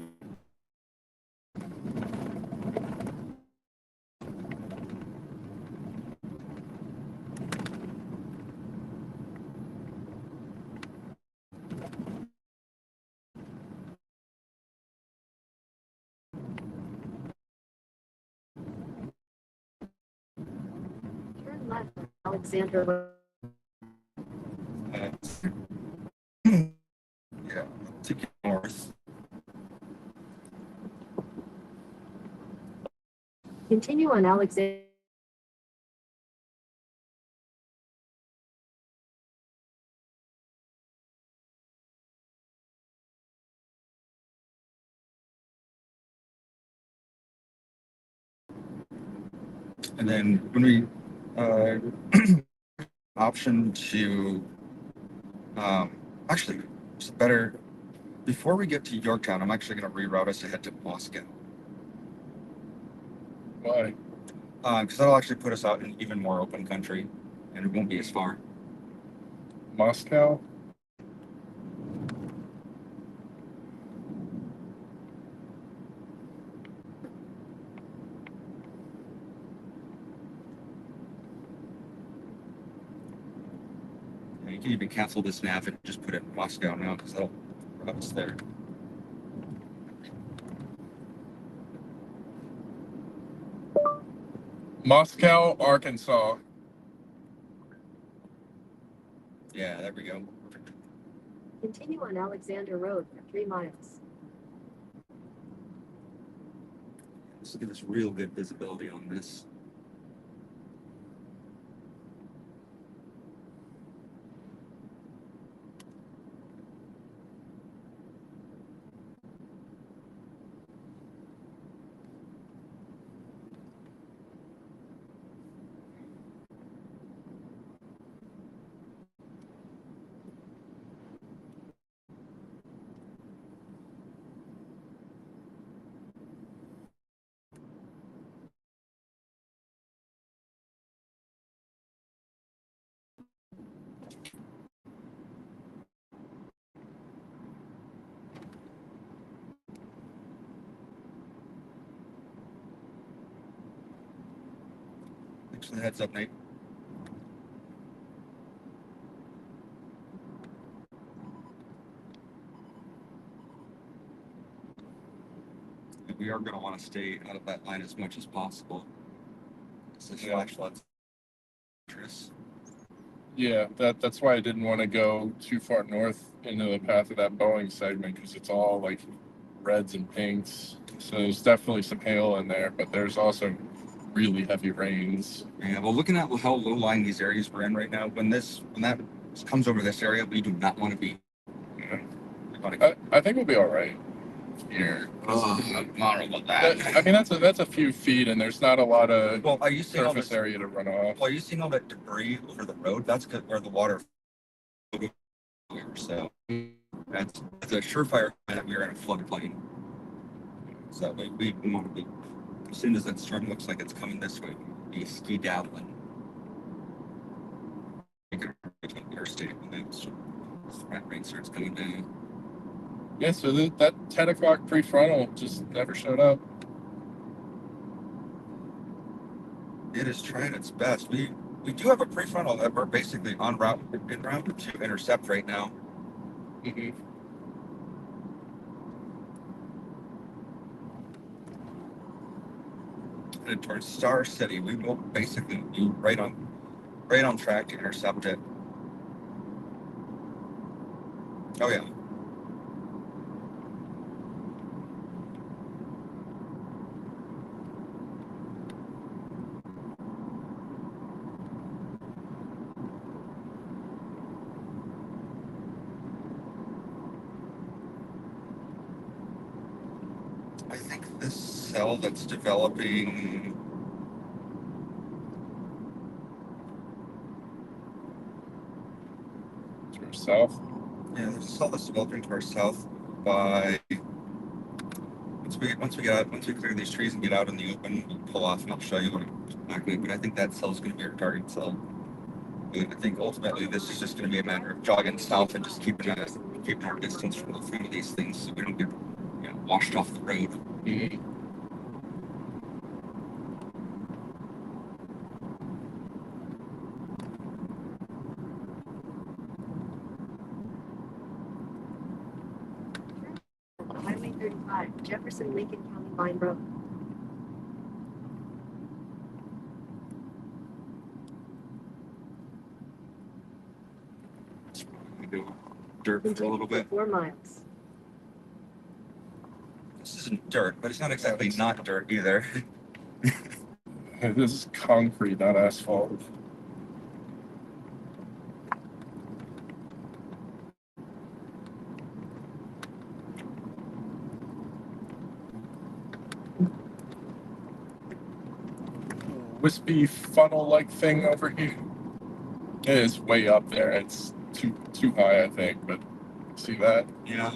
Turn left on Alexander Road. Yeah. To get north. Continue on Alexander. And then when we option to actually it's better before we get to Yorktown, I'm actually going to reroute us ahead to Moscow. Why? Because that'll actually put us out in even more open country and it won't be as far. Moscow? You can even cancel this nav and just put it in Moscow now because that'll route us there. Moscow, Arkansas. Yeah, there we go. Perfect. Continue on Alexander Road for 3 miles. Let's give us real good visibility on this. Thanks for the heads up, Nate. We are going to want to stay out of that line as much as possible. This flashlight's dangerous. Yeah, that's why I didn't want to go too far north into the path of that Boeing segment, because it's all like reds and pinks. So there's definitely some hail in there, but there's also really heavy rains. Yeah, well, looking at how low lying these areas we're in right now, when that comes over this area, we do not want to be. Yeah. We want to I think we'll be all right here. I'm not about that. I mean, that's a few feet, and there's not a lot of Well, are you seeing all surface this? area to run off. Well, are you seeing all that debris over the road? That's where the water. So that's a surefire sign that we're in a floodplain. So we want to be, as soon as that storm looks like it's coming this way, be ski dabbling. You can interstate when that rain starts coming down. Yeah, so that 10 o'clock prefrontal just never showed up. It is trying its best. We do have a prefrontal that we're basically en route to intercept right now. Mm-hmm. Headed towards Star City. We will basically be right on track to intercept it. Oh yeah. I think this cell that's developing To our south. yeah, there's a cell that's developing to our south by once we clear these trees and get out in the open, we'll pull off and I'll show you what exactly. But I think that cell is going to be our target cell. And I think ultimately this is just going to be a matter of jogging south and just keeping our distance from the front of these things so we don't get washed off the road. Mm-hmm. Highway 35, Jefferson Lincoln County Line Road. We go dirt for a little bit. 4 miles. This isn't dirt, but it's not exactly not dirt either. This is concrete, not asphalt. Wispy funnel-like thing over here. It is way up there. It's too high, I think. But see that? Yeah.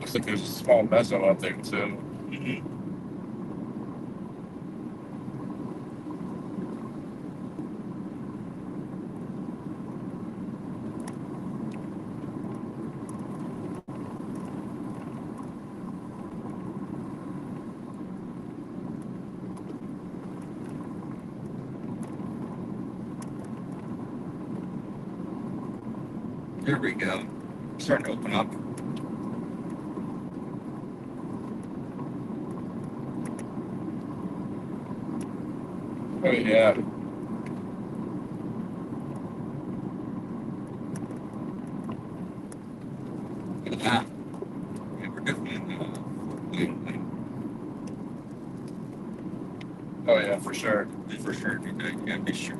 Looks like there's a small meso up there too. Mm-hmm. There we go. Starting to open up. Oh yeah. Look at that. Yeah, we're definitely in the Oh yeah, for sure. for sure. Yeah, be sure.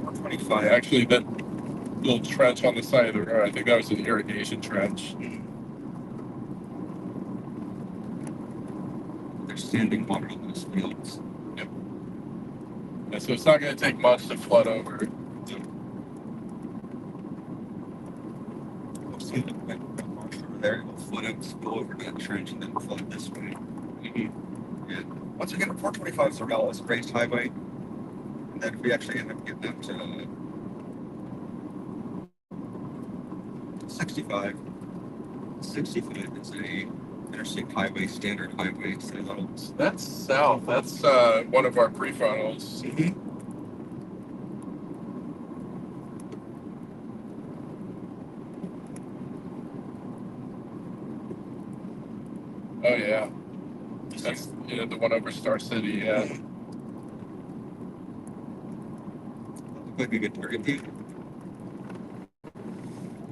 425. Actually, that little trench on the side of the road, I think that was an irrigation trench. There's standing water in those fields. Yep. Yeah, so it's not going to take much to flood over. We'll see the marsh over there. It'll flood out, spill over that trench, and then flood this way. Yeah. Once we get to 425 Zorella, it's a raised highway. And then if we actually end up getting up to 65, 65 is a interstate highway, standard highway. So that'll. That's south. That's one of our prefrontals. Oh yeah, that's the one over Star City. Yeah. Look like a good target view.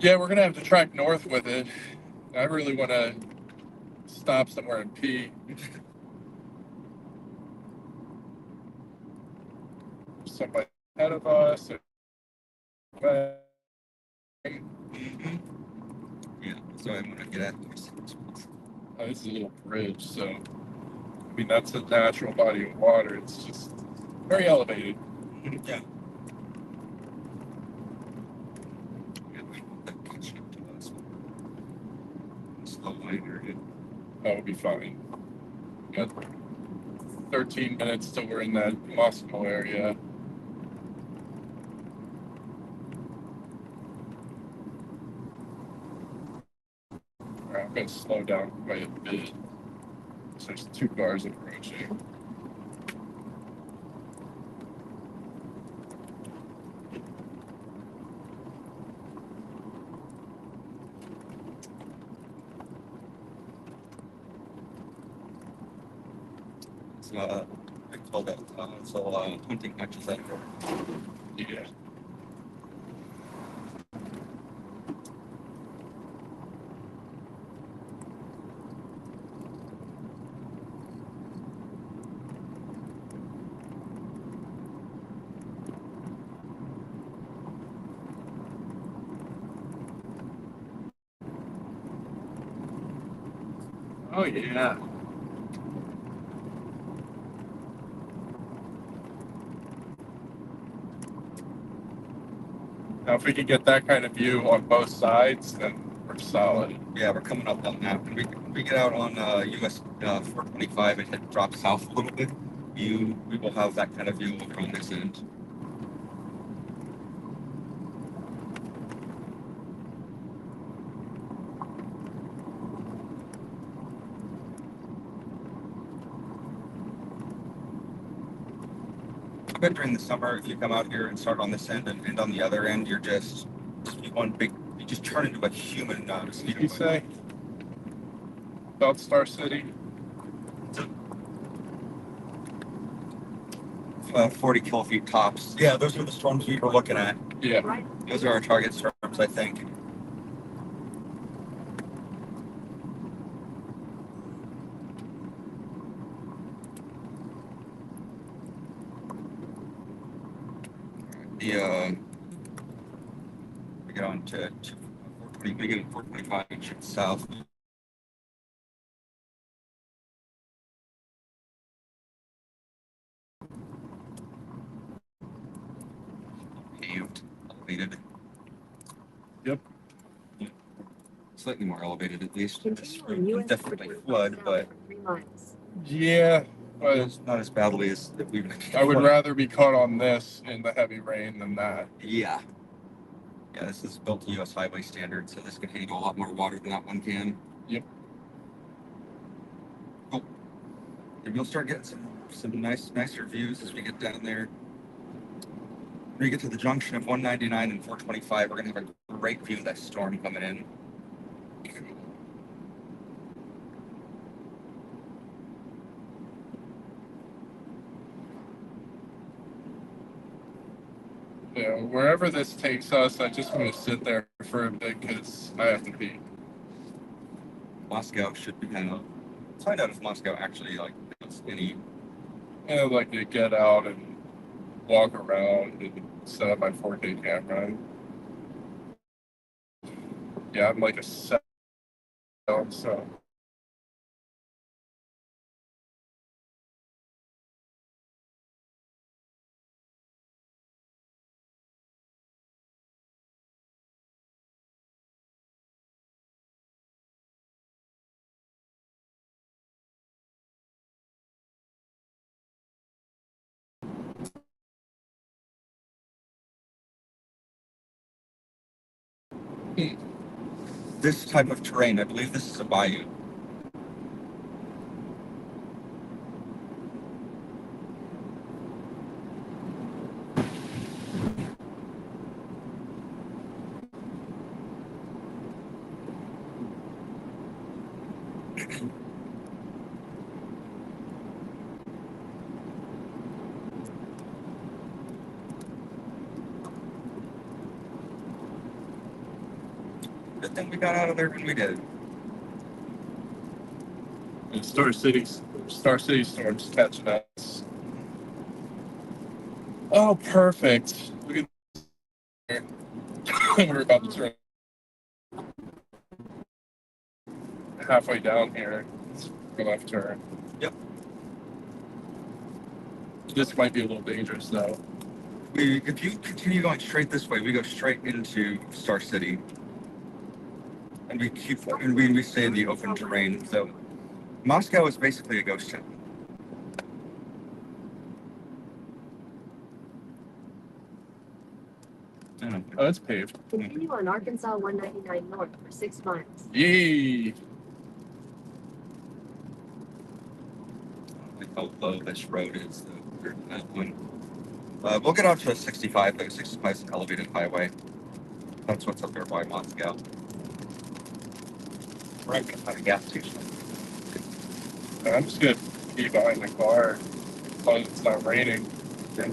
Yeah, we're gonna have to track north with it. I really want to stop somewhere and pee. Somebody ahead of us. Yeah, so I'm gonna get at this. Oh, this is a little bridge, so I mean that's a natural body of water. It's just very elevated. Yeah. We want that catching up to us. Slow line area. That would be fine. Got 13 minutes till we're in that Moscow area. Alright, I'm gonna slow down quite a bit. So there's 2 cars approaching. So, I call that hunting hatches that door. Yeah. Oh yeah. Now, if we can get that kind of view on both sides, then we're solid. Yeah, we're coming up on that. When we get out on US 425 and head drop south a little bit, we will have that kind of view over on this end. I bet during the summer, if you come out here and start on this end and end on the other end, you're just one big. You just turn into a human. What did you say? About Star City? 40 kilometer tops. Yeah, those are the storms we were looking at. Yeah. Right. Those are our target storms, I think. We get on to 420, we get 425 and shoot south. Paved, elevated. Yep. Slightly more elevated, at least. Continue on US Definitely 41 flood, south but for 3 miles. Yeah, but it's not as badly as that we. I would rather be caught on this in the heavy rain than that. Yeah. Yeah, this is built to U.S. highway standards, so this can handle a lot more water than that one can. Yep. Oh. And you'll start getting some nicer views as we get down there. When we get to the junction of 199 and 425, we're gonna have a great view of that storm coming in. Yeah, wherever this takes us, I just want to sit there for a bit because I have to pee. Moscow should be kind of. Let's find out if Moscow actually has any. And I'd like to get out and walk around and set up my 4K camera. Yeah, I'm like a 7, so This type of terrain, I believe this is a bayou. Good thing we got out of there when we did. And Star City storm's catching us. Oh, perfect. Look at there. We're about to turn halfway down here. It's a left turn. Yep. This might be a little dangerous though. If you continue going straight this way, we go straight into Star City. And we stay in the open terrain. So Moscow is basically a ghost town. Oh, it's paved. Continue on Arkansas 199 North for 6 miles. Yee! How low this road is, though. That one. We'll get out to 65, though. 65 is an elevated highway. That's what's up there by Moscow. We're not going to find a gas station. I'm just gonna be behind the car as long as it's not raining. Okay.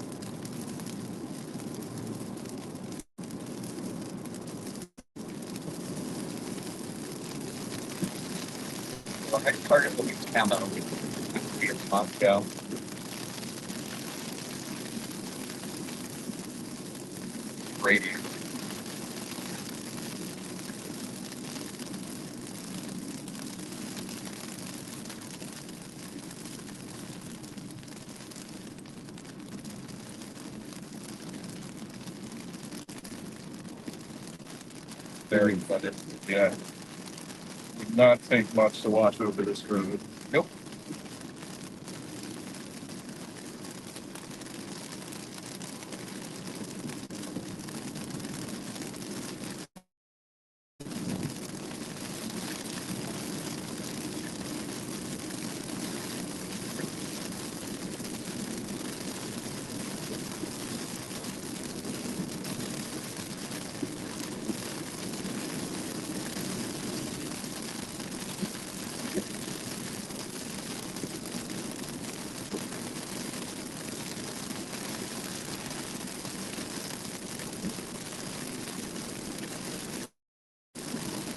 Well, next target will be Camo. It's Moscow. Radio. Very flooded. Yeah. Would not take much to watch over this road. Nope.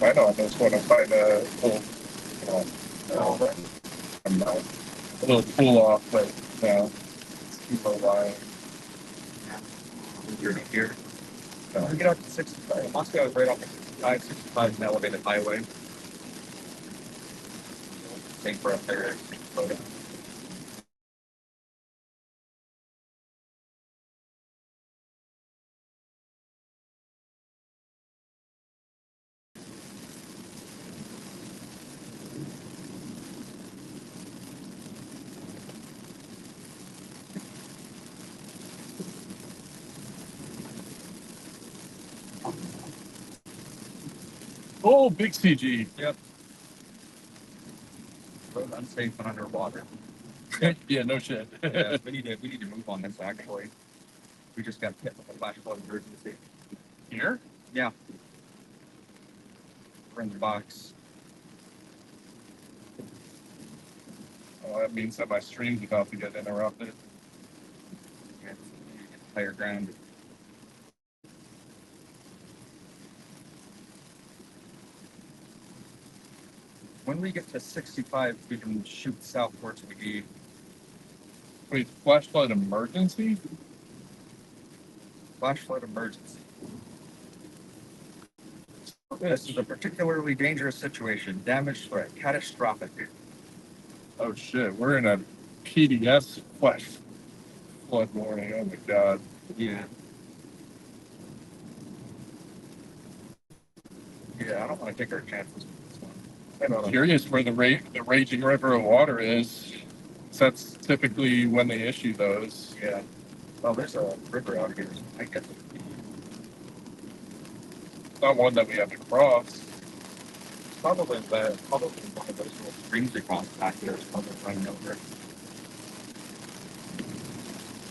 I know I just want to find a little, I'm not, a little pull off, but no, it's too low lying. You're here. We get out to 65. Moscow is right off of 65. 65 is an elevated highway. Take for a fair photo. Oh, big CG. Yep. Road unsafe and underwater. Yeah, no shit. Yeah, we need to move on this actually. We just got hit with a flash flood emergency. Here? Yeah. We're in the box. Oh, that means that my stream's about to get interrupted. Yeah, higher ground. When we get to 65, we can shoot south towards McGee. Wait, flash flood emergency? Flash flood emergency. This is a particularly dangerous situation. Damage threat, catastrophic. Oh shit, we're in a PDS flash flood warning. Oh my god. Yeah. Yeah, I don't want to take our chances with this one. I'm curious where the raging river of water is. That's typically when they issue those. Yeah. Well, there's a river out here. I guess. not one that we have to cross. Probably one of those little streams across back here is probably running over.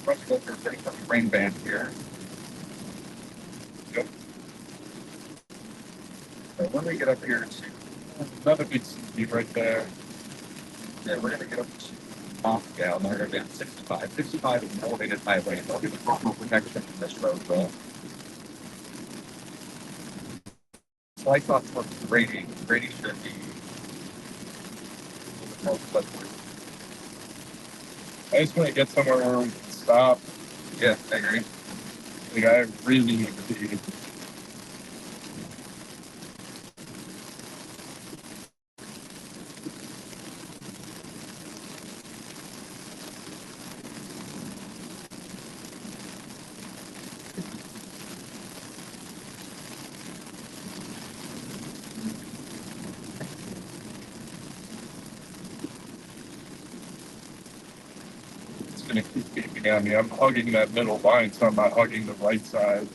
Let's go for a pretty tough rain band here. Yep. So when we get up here to Another big CP right there. yeah, we're gonna get up to off scale, and we're gonna be at 65. 65 is an elevated highway, and there'll be the proper protection from this road though. Slight thoughts for Brady. Brady should be a little bit more slippery. I just want to get somewhere where we can stop. Yeah, I agree. Like, I really need to be. It's going to keep beeping at me. I'm hugging that middle line, so I'm not hugging the right side.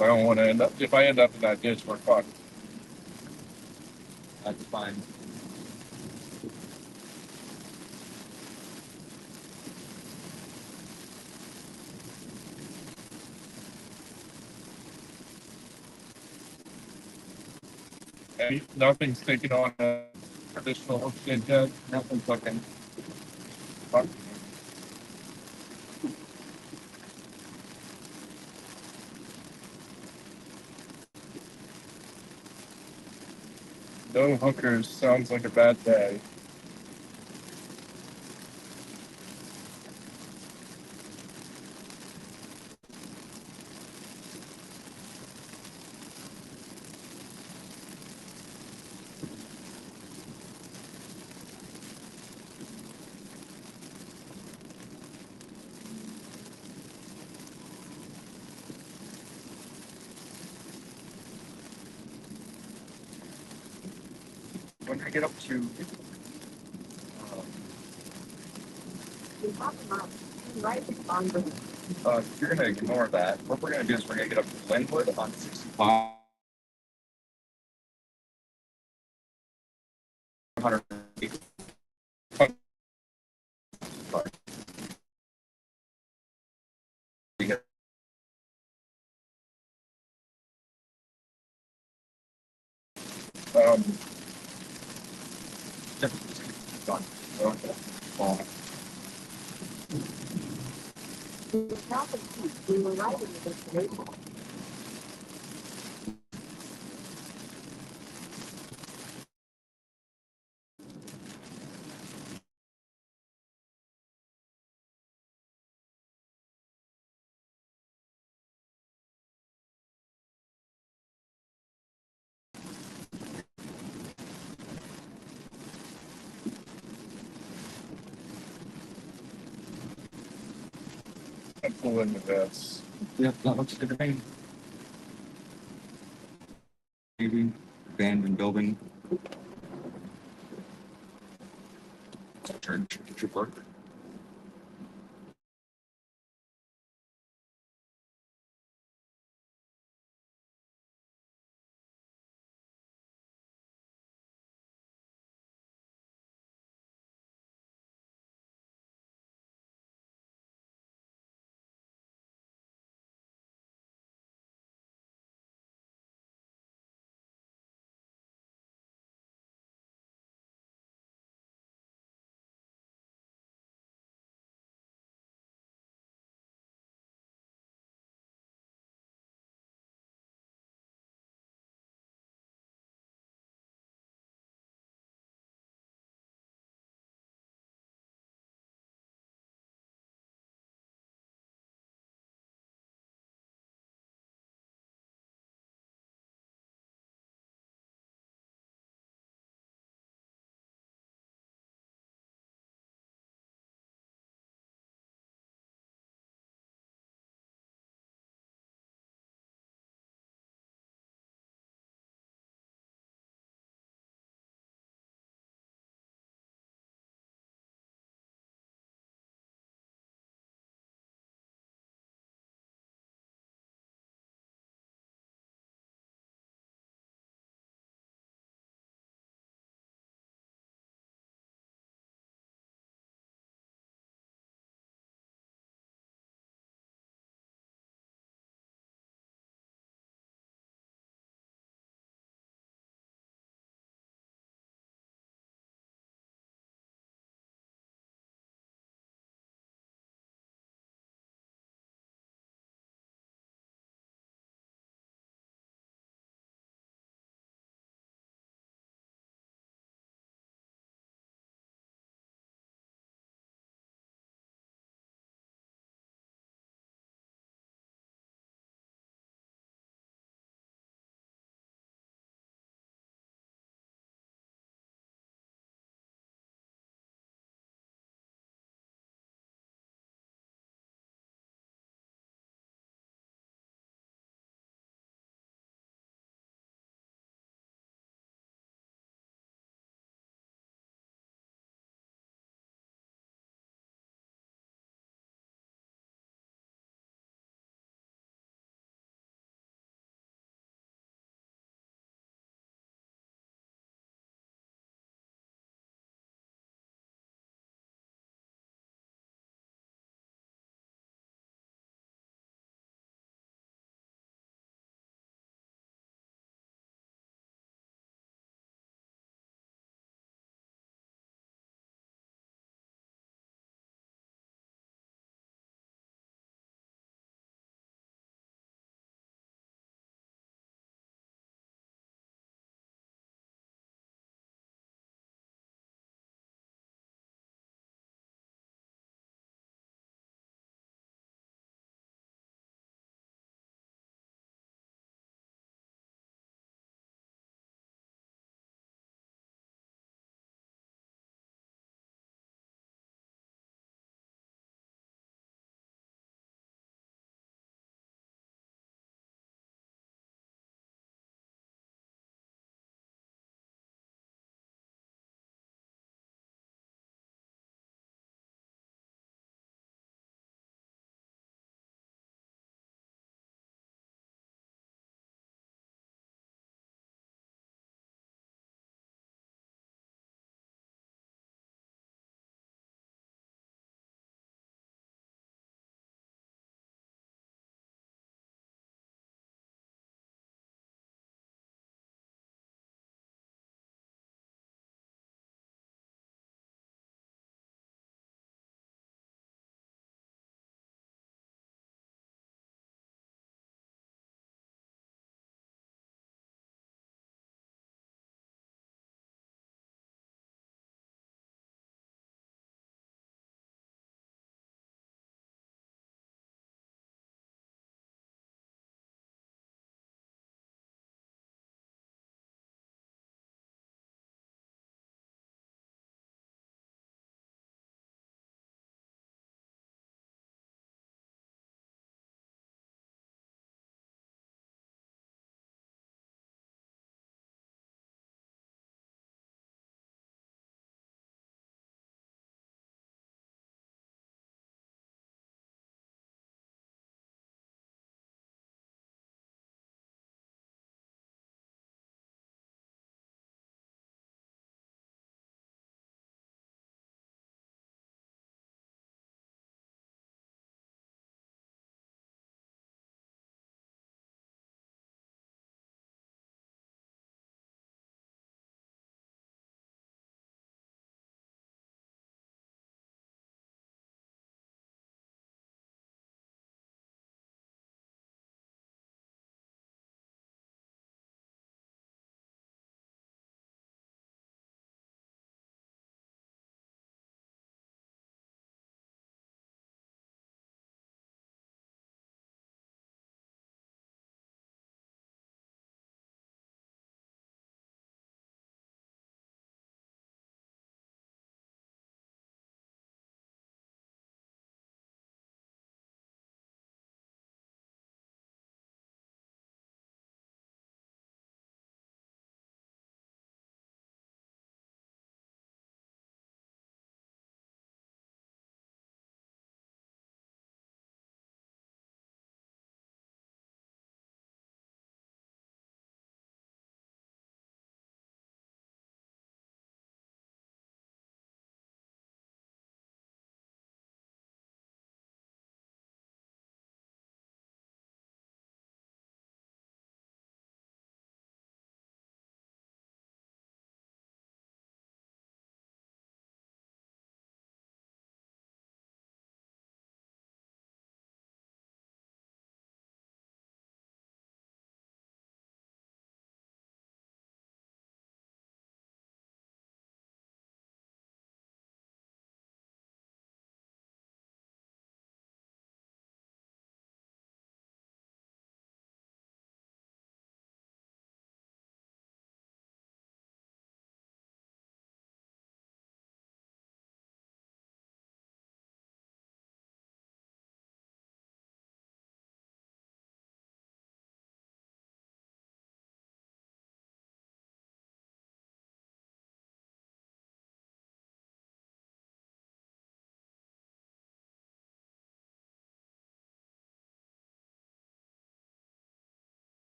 I don't want to end up, if I end up in that ditch, we're fucked. That's fine. Nothing's taking on a traditional chitchat. Nothing fucking. Fuck. No hookers sounds like a bad day. When we get up to you're gonna ignore that. What we're gonna do is we're gonna get up to Glenwood on 65. 100 feet. Um, Done. okay. We were right in the destination. I'm cool into this. Yep, that looks good to me. Maybe abandoned building. Church should work.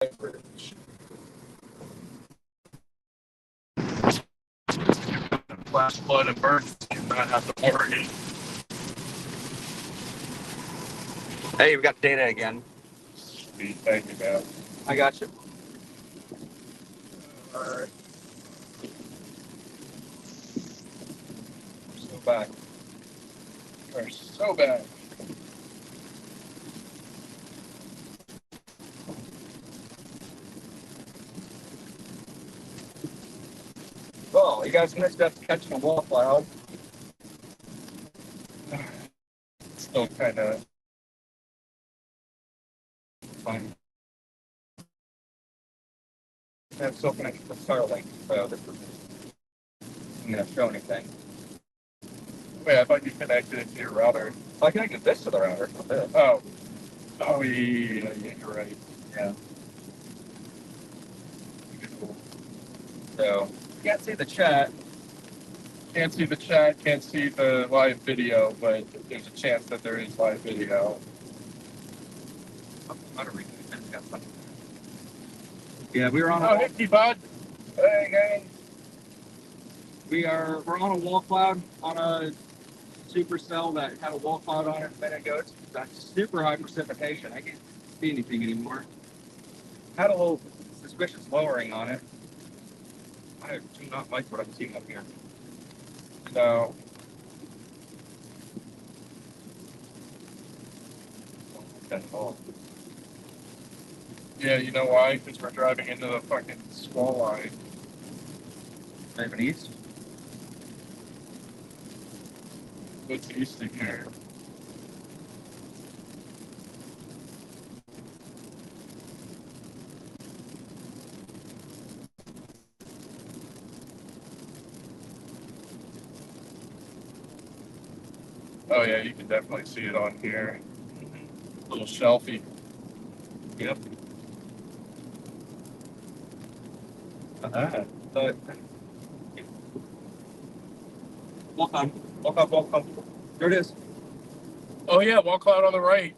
average. Flash flood emergency, you not have to worry. Hey, we got data again. Sweet, thank you, man. I got you. Alright, So back. we're so bad. Well, you guys missed us catching a wall cloud. Still kind of Fine. I'm still connected to Starlink, so this isn't going to show anything. Wait, I thought you connected it to your router. I connected this to the router. Oh. Oh, yeah, you're right. Yeah. So, you can't see the chat. Can't see the chat, can't see the live video, but there's a chance that there is live video. Yeah, we were on Oh, hey, T-Bud. Hey, gang. we're on a wall cloud on a supercell that had a wall cloud on it a minute ago. It's got super high precipitation. I can't see anything anymore. Had a little suspicious lowering on it. I do not like what I'm seeing up here. So, That's all. yeah, you know why? Because we're driving into the fucking squall line. Driving east. What's east of here? Oh, yeah, you can definitely see it on here. Little shelfie. Yep. But welcome. There it is. Oh, yeah, wall cloud on the right.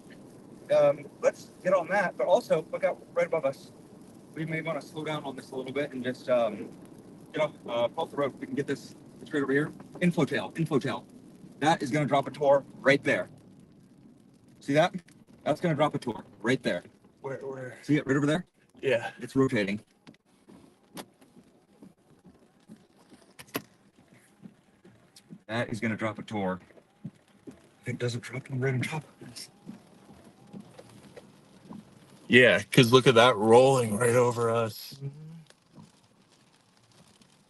Let's get on that, but also look out right above us. We may want to slow down on this a little bit and just get off the road. We can get this. It's right over here. Info tail. That is going to drop a tour right there. See that? That's going to drop a tour right there. Where? See it right over there? Yeah. It's rotating. That is going to drop a tour. If it doesn't drop, I'm right on top of this. Yeah, because look at that rolling right over us.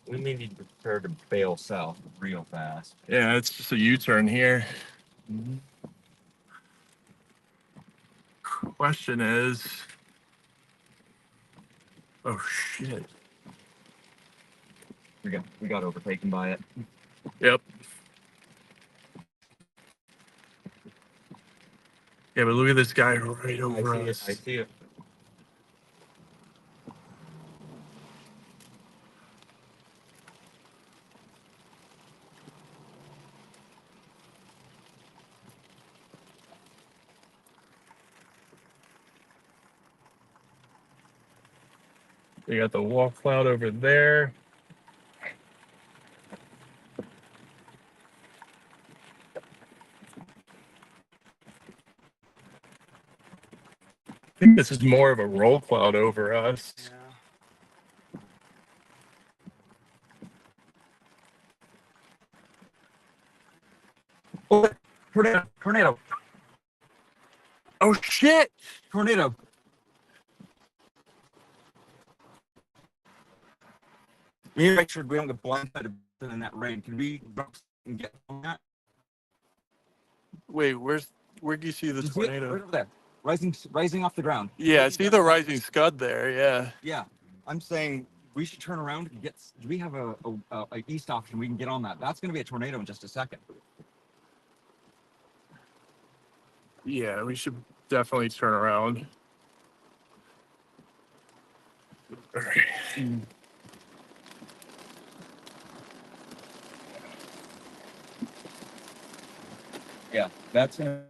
We may need to prepare to bail south real fast. Yeah, it's just a U-turn here. Question is, oh shit. We got overtaken by it. Yep. Yeah, but look at this guy right over us. I see it. We got the wall cloud over there. I think this is more of a roll cloud over us. Oh, tornado. Oh shit! Tornado. We need to make sure we don't get blindsided in that rain. Can we drop and get on that? Wait, where do you see the You see it? tornado? Right over there. Rising off the ground. Yeah, I see the rising scud there. Yeah. Yeah. I'm saying we should turn around and get. Do we have a east option? We can get on that. That's going to be a tornado in just a second. Yeah, we should definitely turn around. All right. Yeah, that's gonna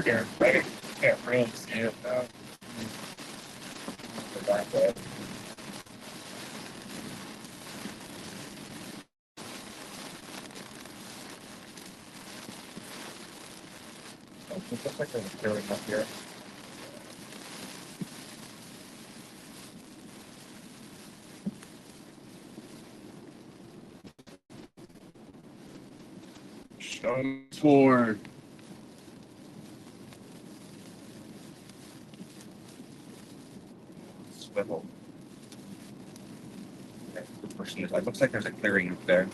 Here, I can't really see it now. Go back way. It looks like there's a clearing up here. Showing toward. Swivel. Okay, good question. It looks like there's a clearing up there.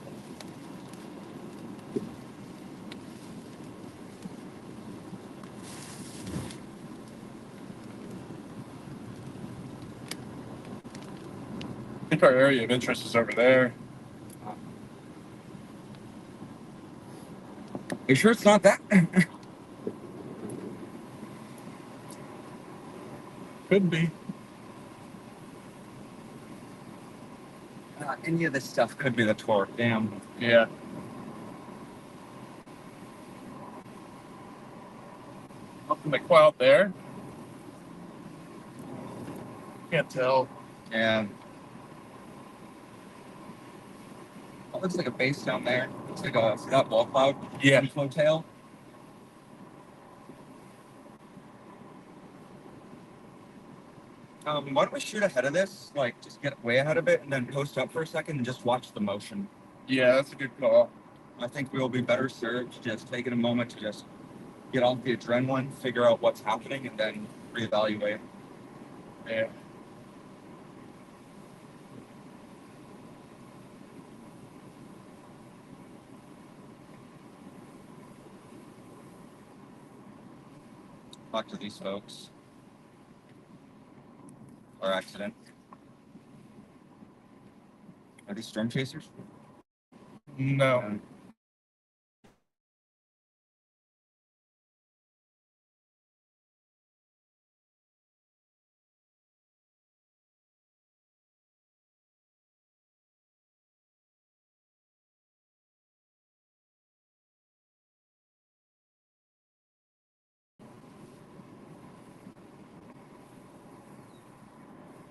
I think our area of interest is over there. You sure it's not that? Could be. Any of this stuff could be the torque. Damn. Yeah. Up in the cloud there. Can't tell. Yeah. That looks like a base down there. Looks like a that wall cloud. Yeah. Inflow tail. Why don't we shoot ahead of this? Like, just get way ahead of it and then post up for a second and just watch the motion. Yeah, that's a good call. I think we'll be better served just taking a moment to just get off the adrenaline, figure out what's happening, and then reevaluate. Yeah. Talk to these folks. Or accident. Are these storm chasers? No.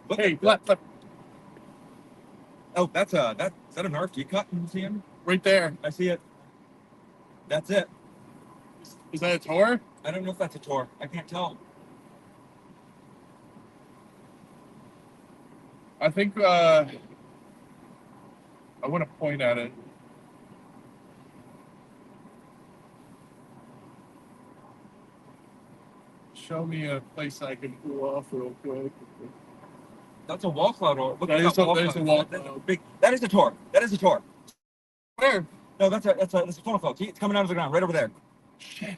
What Hey, the- left. Oh, is that an RFD cut? You see him? Right there. I see it. That's it. Is that a tour? I don't know if that's a Tor. I can't tell. I think I want to point at it. Show me a place I can pull off real quick. That's a wall cloud. Or look That at is that a- wall that is cloud. a wall That's cloud. big. That is a Tor. That is a Tor. Where? No, that's a funnel cloud. See, it's coming out of the ground right over there. Shit.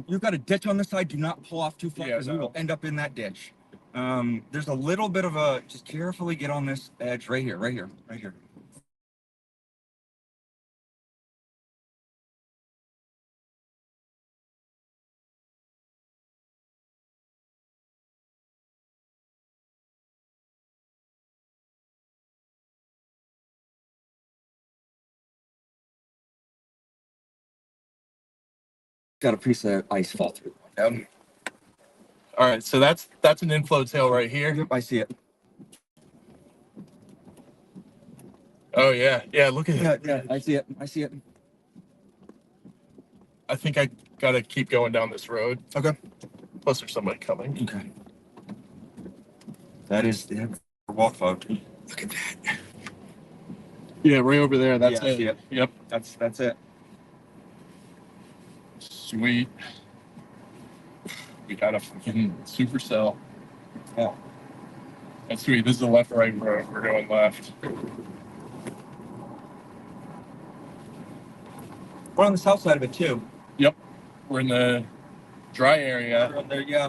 You've got a ditch on this side. Do not pull off too far Yeah, because we no. will end up in that ditch. There's a little bit of a, just carefully get on this edge right here, right here, right here. Got a piece of ice fall through. All right, so that's an inflow tail right here. Yep, I see it. Oh yeah, yeah. Look at it. Yeah, I see it. I see it. I think I gotta keep going down this road. Okay. Plus, there's somebody coming. Okay. That is the wall cloud. Look at that. Yeah, right over there. That's Yeah, I see it. Yep. That's it. Sweet. We got a fucking supercell. Yeah. That's sweet. This is the left-right road. We're going left. We're on the south side of it too. Yep. We're in the dry area. We're on there, yeah.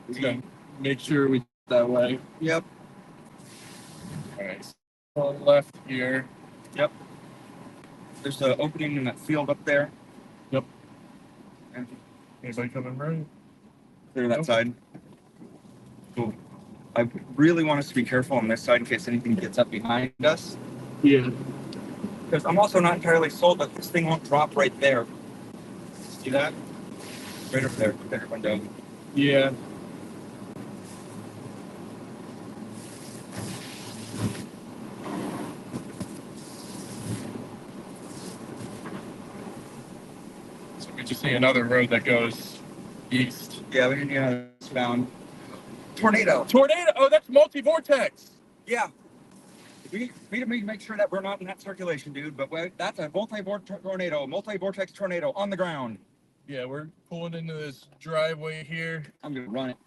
Just gotta make sure we that way. Yep. All right. So on left here. Yep. There's an opening in that field up there. Yep. And Anybody coming right? clear that Nope. side. Cool. I really want us to be careful on this side in case anything gets up behind us. Yeah. Because I'm also not entirely sold that this thing won't drop right there. See that? Right over there, bigger window. Yeah. So we just see another road that goes east. Yeah, we need to found tornado. Tornado! Oh, that's multi-vortex! Yeah. We need to make sure that we're not in that circulation, dude. But that's a multi-vortex tornado on the ground. Yeah, we're pulling into this driveway here. I'm gonna run it.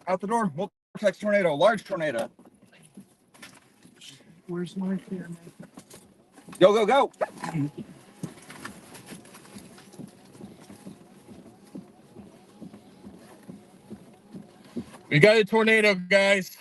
Out the door. Multi-vortex tornado, large tornado. Where's my camera? Go. We got a tornado, guys.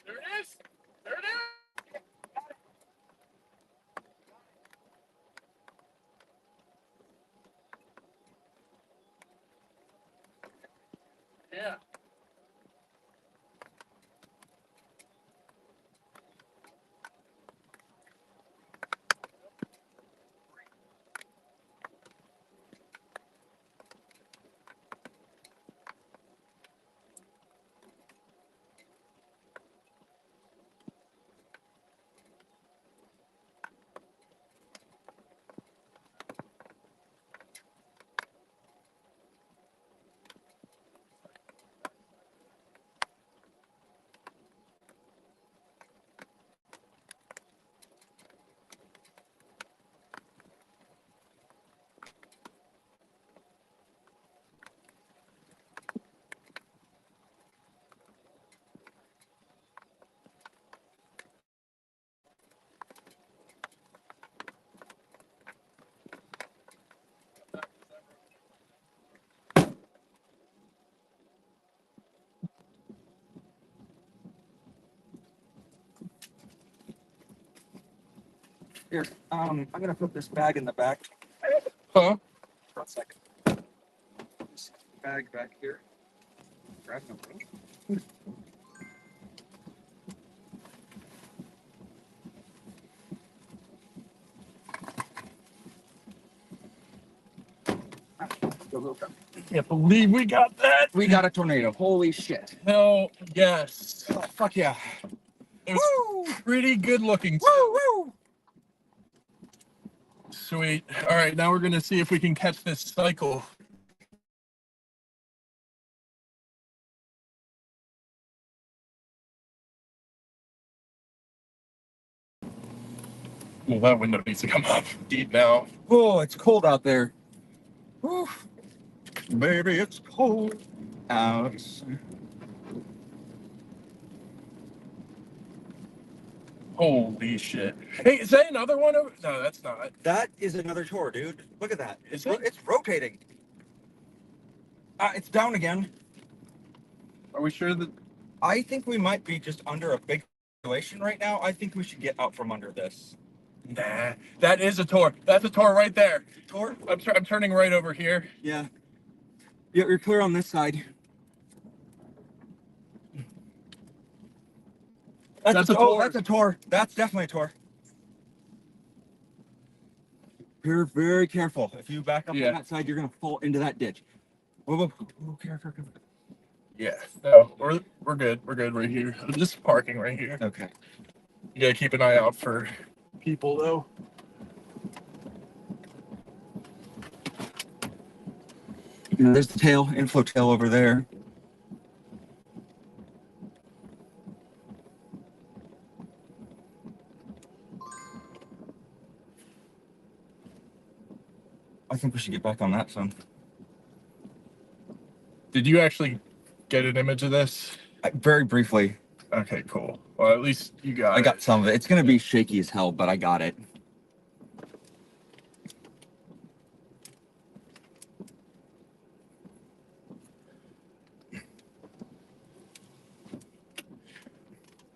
There it is. There it is. Yeah. Here, I'm gonna put this bag in the back Huh? for a second. This bag back here. Grab them. Go. Can't believe we got that. We got a tornado. Holy shit. Hell yes. Oh, fuck yeah. It was pretty good looking. Woo! Sweet. All right, now we're gonna see if we can catch this cycle. Well, that window needs to come up deep now. Oh, it's cold out there. Woo. Baby, it's cold out. Holy shit. Hey, is that another one over? No, that's not. That is another tour, dude. Look at that. Is it? It's rotating. It's down again. Are we sure that? I think we might be just under a big situation right now. I think we should get out from under this. Nah, that is a tour. That's a tour right there. Tour? I'm turning right over here. Yeah. You're clear on this side. That's a tour. That's a tour. That's definitely a tour. You're very careful. If you back up Yeah. on that side, you're gonna fall into that ditch. Whoa. Careful. Yeah. No, we're good. We're good right here. I'm just parking right here. Okay. You gotta keep an eye out for people though. You know, there's the tail, inflow tail over there. I think we should get back on that phone. Did you actually get an image of this? Very briefly. Okay, cool. Well, at least you got I got it. some of it. It's going to be shaky as hell, but I got it.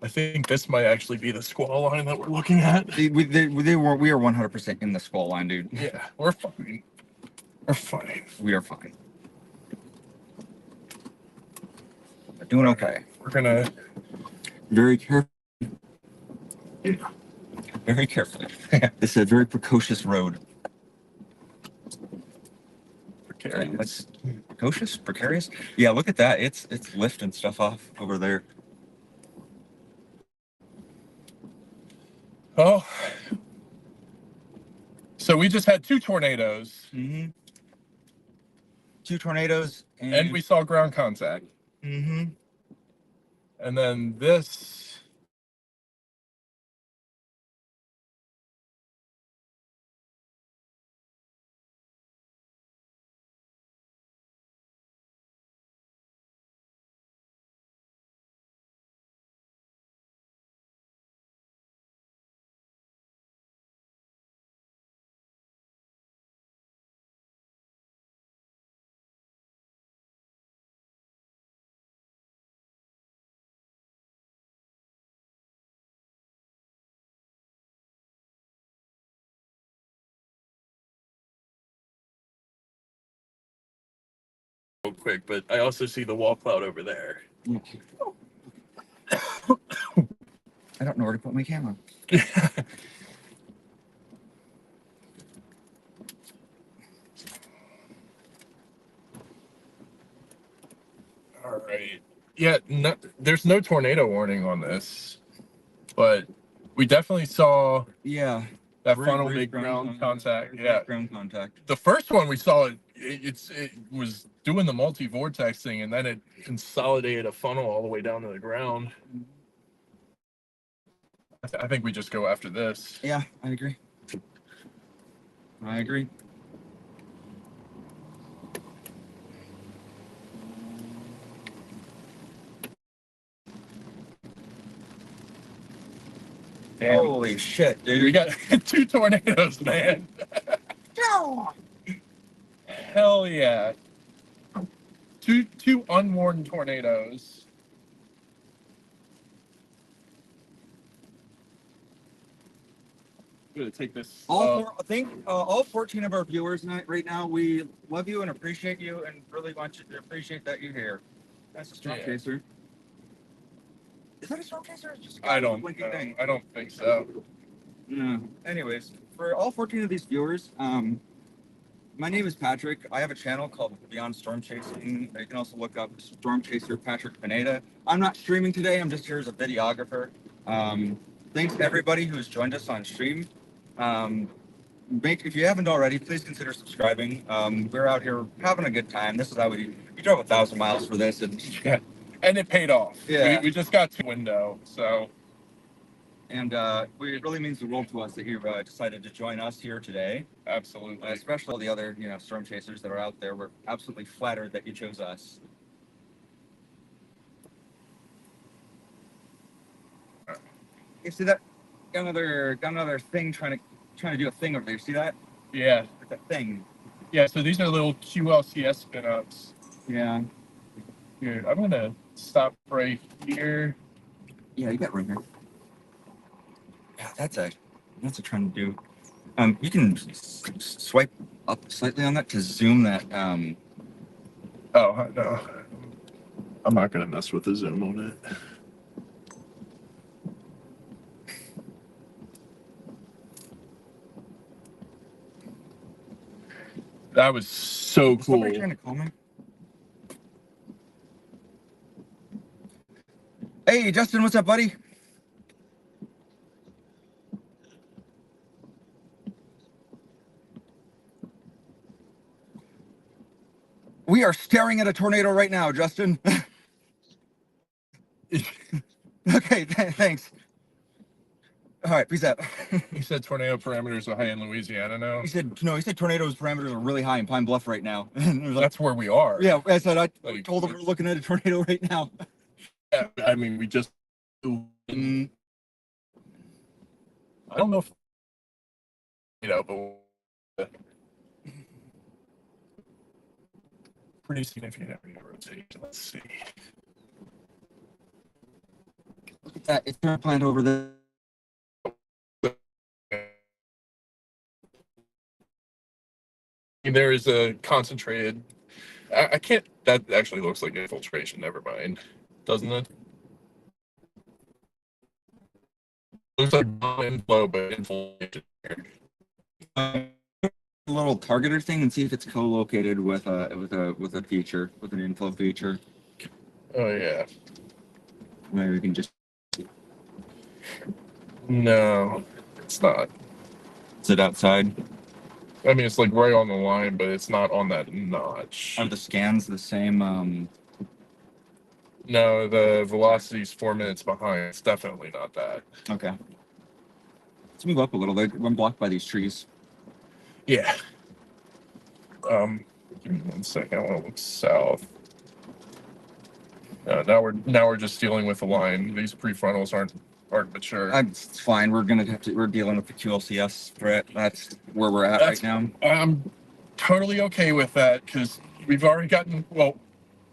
I think this might actually be the squall line that we're looking at. We are 100% in the squall line, dude. Yeah, we're fine. We're fine. We are fine. We're doing okay. We're gonna Very careful. Very carefully. This is a very precocious road. precarious. Precocious? Precarious? Yeah, look at that. It's lifting stuff off over there. Oh, so we just had 2 tornadoes, Mm-hmm. 2 tornadoes and we saw ground contact, Mm-hmm. and then this. Real quick, but I also see the wall cloud over there. I don't know where to put my camera. All right. Yeah, no, there's no tornado warning on this, but we definitely saw Yeah. that funnel make ground contact. Yeah. Ground contact. The first one we saw, it was doing the multi-vortex thing, and then it consolidated a funnel all the way down to the ground. I think we just go after this. Yeah, I agree. I agree. Damn. Holy shit, dude. We got 2 tornadoes, man. Hell yeah. Two unwarned tornadoes. I'm gonna take this. All 14 of our viewers right now, we love you and appreciate you and really want you to appreciate that you're here. That's a storm chaser. Is that a storm chaser? It's just I don't blinking know. thing. I don't think so. No. Anyways, for all 14 of these viewers, my name is Patrick. I have a channel called Beyond Storm Chasing. You can also look up Storm Chaser Patrick Pineda. I'm not streaming today. I'm just here as a videographer. Thanks to everybody who has joined us on stream. If you haven't already, please consider subscribing. We're out here having a good time. This is how we drove 1,000 miles for this, and And it paid off. Yeah. We just got to window, so. And it really means the world to us that you've decided to join us here today. Absolutely. Especially all the other, storm chasers that are out there. We're absolutely flattered that you chose us. You see that? Got another thing trying to do a thing over there. See that? Yeah. That thing. Yeah, so these are little QLCS spin-ups. Yeah. Here, I'm gonna stop right here. Yeah, you got room here. Yeah, that's a trying to do. You can swipe up slightly on that to zoom that. Oh, no. I'm not gonna mess with the zoom on it. That was so Is cool. somebody trying to call me? Hey, Justin, what's up, buddy? We are staring at a tornado right now, Justin. Okay, thanks. All right, peace out. He said tornado parameters are high in Louisiana now. He said tornadoes parameters are really high in Pine Bluff right now. And it was like, That's where we are. yeah, I said I Like, told him we're looking at a tornado right now. Yeah, I mean, we just. Mm, I don't know if but pretty significant area rotation. Let's see. look at that, it's plant over there. There is a concentrated. I can't. That actually looks like infiltration. Never mind, doesn't it? Looks like inflow, but infiltration. A little targeter thing and see if it's co-located with a feature, with an inflow feature. Oh yeah. Maybe we can just. No, it's not. Is it outside? I mean, it's like right on the line, but it's not on that notch. Are the scans the same? No, the velocity's 4 minutes behind. It's definitely not that. Okay. Let's move up a little. I'm blocked by these trees. Yeah. Give me 1 second. I want to look south. Now we're just dealing with the line. These prefrontals aren't mature. It's fine. We're dealing with the QLCS threat. That's where we're at right now. I'm totally okay with that because we've already gotten. Well,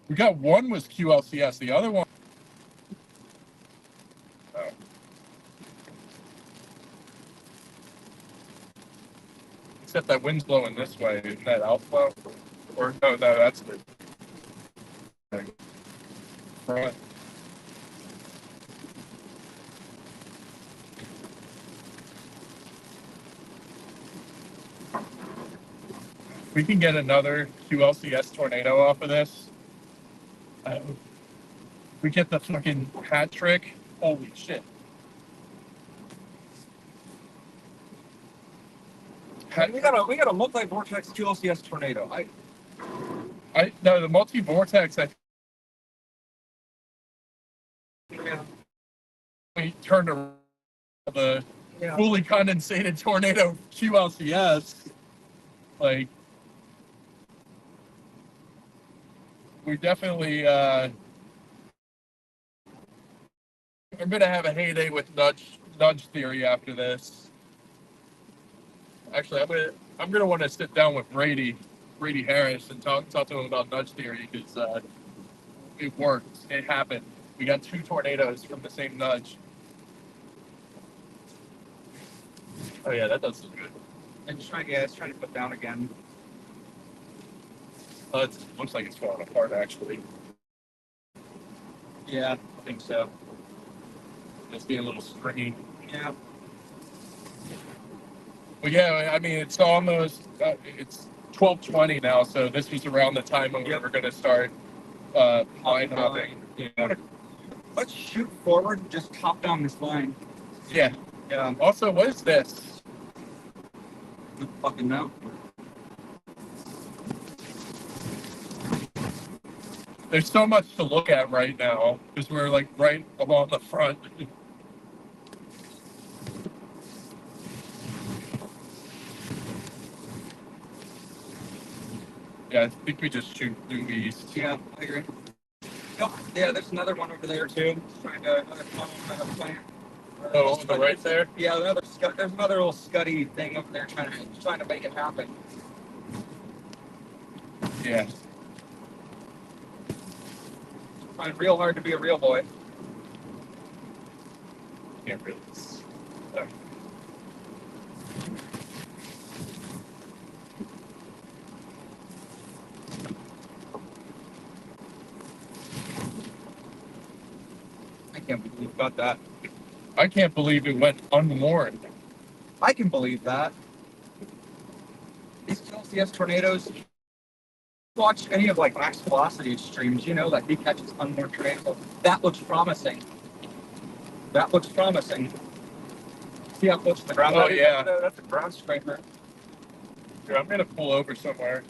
we got one was QLCS. The other one. Oh. Except that wind's blowing this way. Isn't that outflow? Or no, that's the front. We can get another QLCS tornado off of this. We get the fucking hat trick. Holy shit. We got a multi-vortex QLCS tornado. No, the multi-vortex, we turned around the fully condensated tornado QLCS. Like, we definitely, I'm gonna have a heyday with nudge theory after this. Actually, I'm gonna want to sit down with Brady Harris and talk to him about nudge theory because it worked. It happened. We got 2 tornadoes from the same nudge. Oh yeah, that does look good. It's trying to put down again. It looks like it's falling apart actually. Yeah, I think so. It's being a little stringy. Yeah. Well, yeah, I mean, it's almost, it's 12:20 now, so this was around the time when we were going to start line hopping. Yeah. Let's shoot forward and just hop down this line. Yeah. Yeah. Also, what is this? I don't fucking know. There's so much to look at right now because we're like right along the front. Yeah, I think we just shoot due east. Yeah, I agree. Yep. Yeah, there's another one over there too. Trying to another plant. Oh, on the right there? Yeah, there's another little scuddy thing over there trying to make it happen. Yeah. Trying real hard to be a real boy. Can't really. Oh. I can't believe we've got that. I can't believe it went unwarned. I can believe that. These LCS tornadoes, watch any of like max velocity streams, you know, that he catches unwarned tornadoes. That looks promising. That looks promising. See how close to the ground? Oh, yeah. That's a ground scraper. Here, I'm gonna pull over somewhere.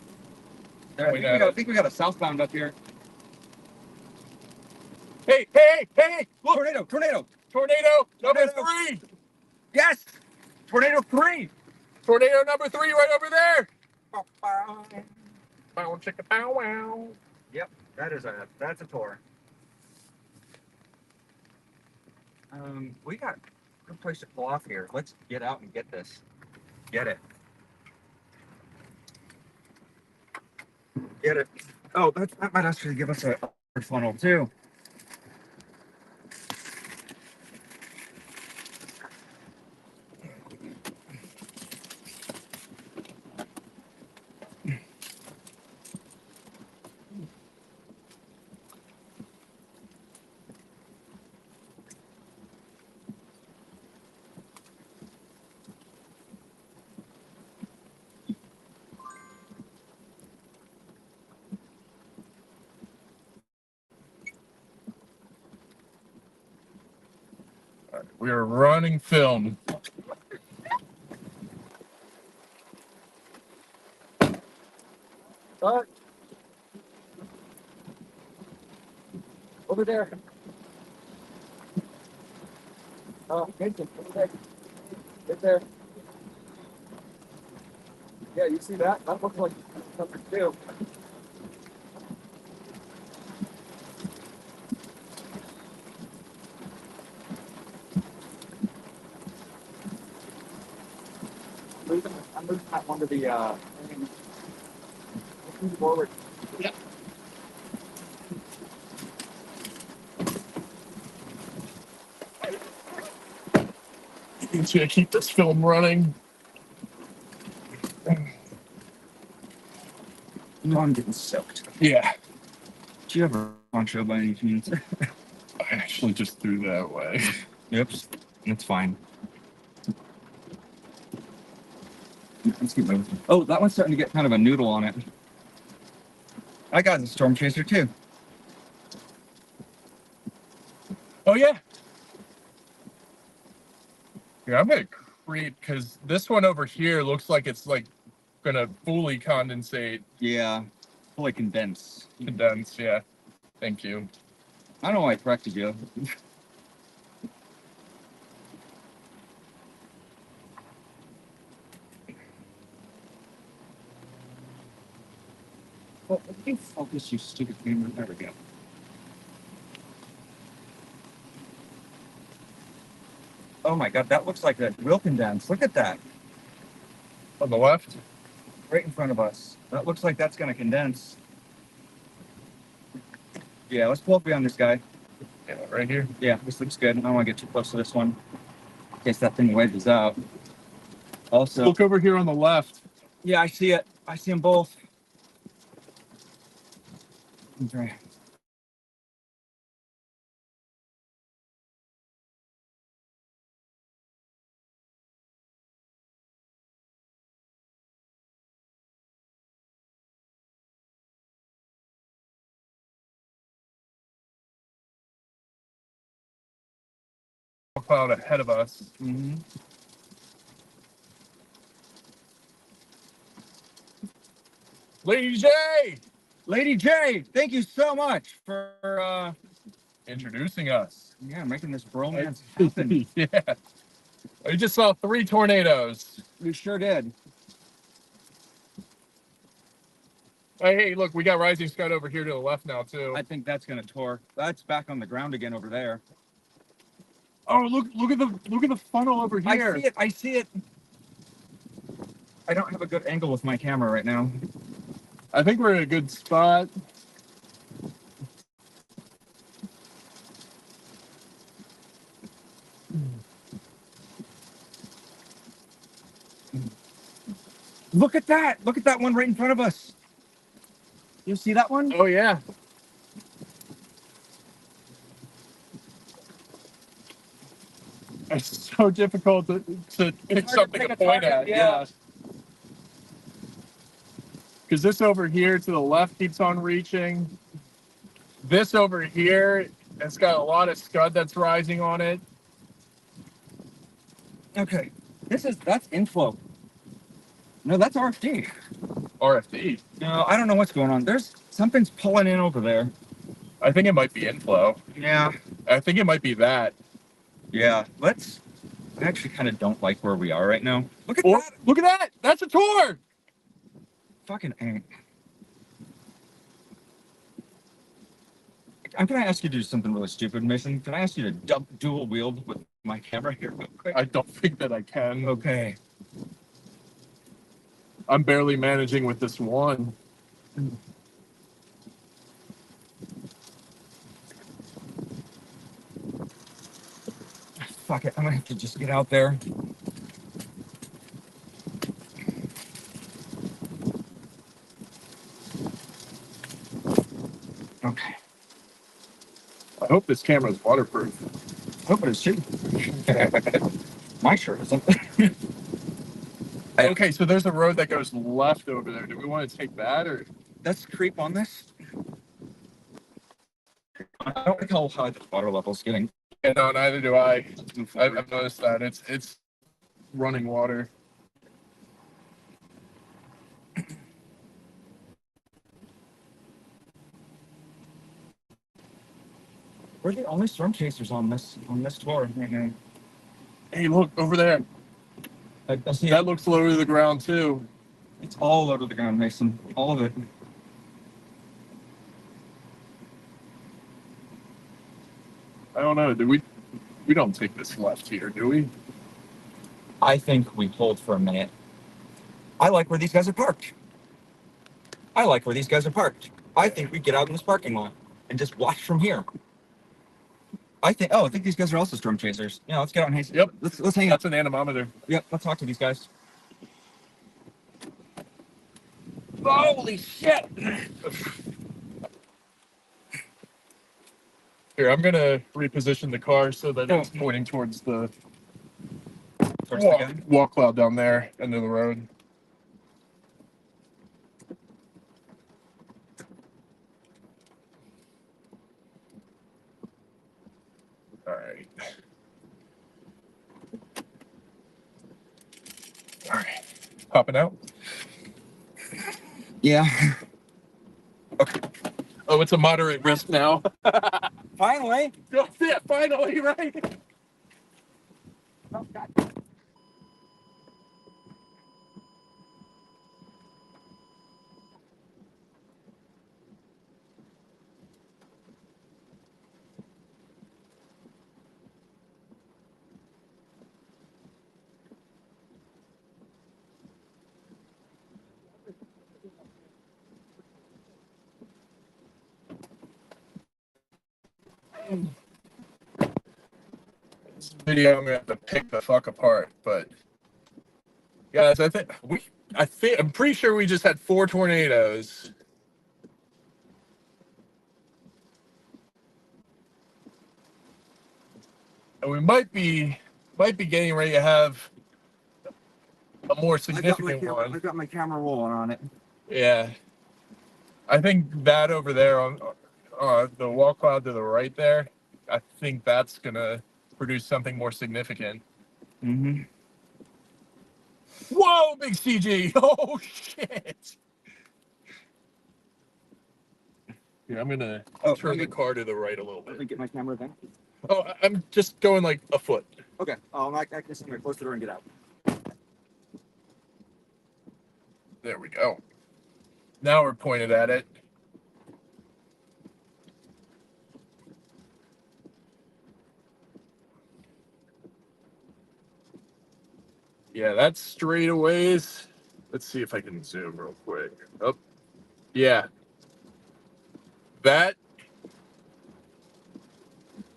There, I think we got a southbound up here. Hey! Look! Tornado! Tornado number Tornado. 3! Yes! Tornado 3! Tornado number 3 right over there! Bow, chicka, bow, wow. Yep, that's a tour. We got a good place to pull off here. Let's get out and get this. Get it. Get it. Oh, that might actually give us a funnel too. We are running film. What? Over there. Oh, Vincent, over there. Right there. Yeah, you see that? That looks like number 2. I'm moving that one to the forward. Yeah. It's gonna keep this film running. No, I'm getting soaked. Yeah. Do you have a poncho by any chance? I actually just threw that way. Oops. That's fine. Let's keep moving. Oh, that one's starting to get kind of a noodle on it. I got the storm chaser too. Oh yeah. Yeah, I'm gonna creep because this one over here looks like it's like gonna fully condensate. Yeah. Fully condense. Condense, yeah. Thank you. I don't know why I corrected you. Well, let me focus, you stupid camera. There we go. Oh my god, that looks like that will condense. Look at that. On the left? Right in front of us. That looks like that's going to condense. Yeah, let's pull up behind this guy. Yeah, right here. Yeah, this looks good. I don't want to get too close to this one in case that thing wedges out. Also, Look over here on the left. yeah, I see it. I see them both. Okay. Cloud ahead of us. Mm-hmm. Lady J! Lady J, thank you so much for Introducing us. yeah, making this bromance happen. Yeah. We just saw 3 tornadoes. We sure did. Hey, look, we got Rising Scud over here to the left now, too. I think that's gonna torque. That's back on the ground again over there. Oh, look at the funnel over here. I see it. I don't have a good angle with my camera right now. I think we're in a good spot. Look at that! Look at that one right in front of us. You see that one? Oh, yeah. It's so difficult to pick something to point at. Yeah. Because this over here to the left keeps on reaching. This over here, it's got a lot of scud that's rising on it. Okay. That's inflow. No, that's RFD. RFD. No, I don't know what's going on. There's something's pulling in over there. I think it might be inflow. Yeah. I think it might be that. Yeah. I actually kind of don't like where we are right now. Look at Or, that. look at that! That's a tour! Fucking ain't. I'm gonna ask you to do something really stupid, Mason. Can I ask you to dual wield with my camera here real quick? I don't think that I can. Okay. I'm barely managing with this one. Fuck it. I'm gonna have to just get out there. Okay. I hope this camera is waterproof. Hope it is too. My shirt isn't. Okay, so there's a road that goes left over there. Do we want to take that or? That's creep on this. I don't like how high the water level's getting. Yeah, no, neither do I. I've noticed that it's running water. We're the only storm chasers on this tour. Hey, look over there. I see That looks lower to the ground too. it's all low to the ground, Mason. All of it. I don't know. We don't take this left here, do we? I think we hold for a minute. I like where these guys are parked. I think we get out in this parking lot and just watch from here. I think these guys are also storm chasers. Yeah, let's get out and hang. Yep. Let's hang out. That's an anemometer. Yep, let's talk to these guys. Holy shit! Here, I'm gonna reposition the car so that it's pointing towards the wall cloud down there, end of the road. All right. All right. Popping out. Yeah. Oh, it's a moderate risk now. Finally. That's it. Finally, right? Oh, God. This video, I'm gonna have to pick the fuck apart, but guys, I'm pretty sure we just had 4 tornadoes. And we might be getting ready to have a more significant one. I've got my camera rolling on it. Yeah. I think that over there on the wall cloud to the right there, I think that's gonna produce something more significant. Mm-hmm. Whoa, big CG! Oh shit! Yeah, I'm gonna turn the car to the right a little Let me bit. get my camera then. Oh, I'm just going like a foot. Okay. I guess I'm gonna close the door and get out. There we go. Now we're pointed at it. Yeah, that's straightaways. Let's see if I can zoom real quick. Oh, yeah. That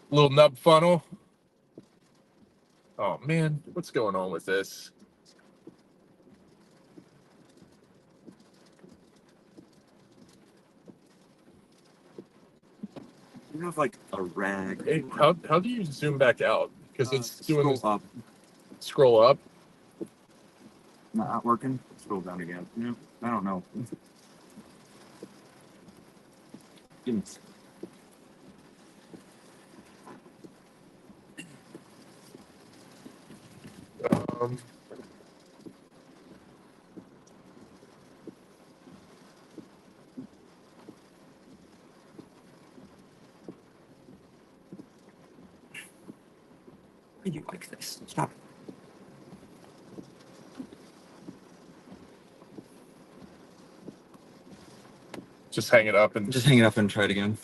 little nub funnel. Oh man, what's going on with this? You have like a rag. Hey, how do you zoom back out? Because it's doing scroll this. up. Scroll up. Not working. Scroll down again. No, I don't know. Give me. are you like this? Stop. Just hang it up and Just hang it up and try it again.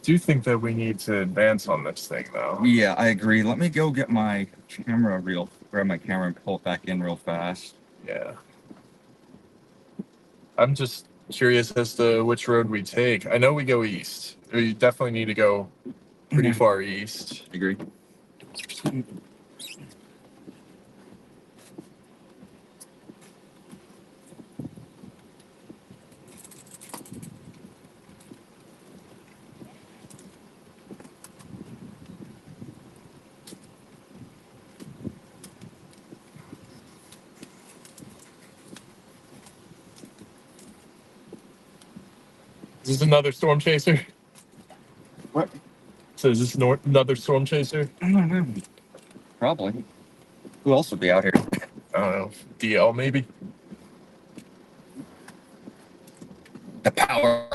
do think that we need to advance on this thing, though. Yeah, I agree. Let me go get my camera grab my camera and pull it back in real fast. Yeah. I'm just curious as to which road we take. I know we go east. We definitely need to go pretty far east. I agree. Is this another storm chaser? What? So is this another storm chaser? I don't know. Probably. Who else would be out here? I don't know. DL maybe? The power.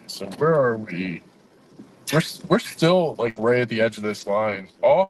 So where are we? We're still like right at the edge of this line. Oh,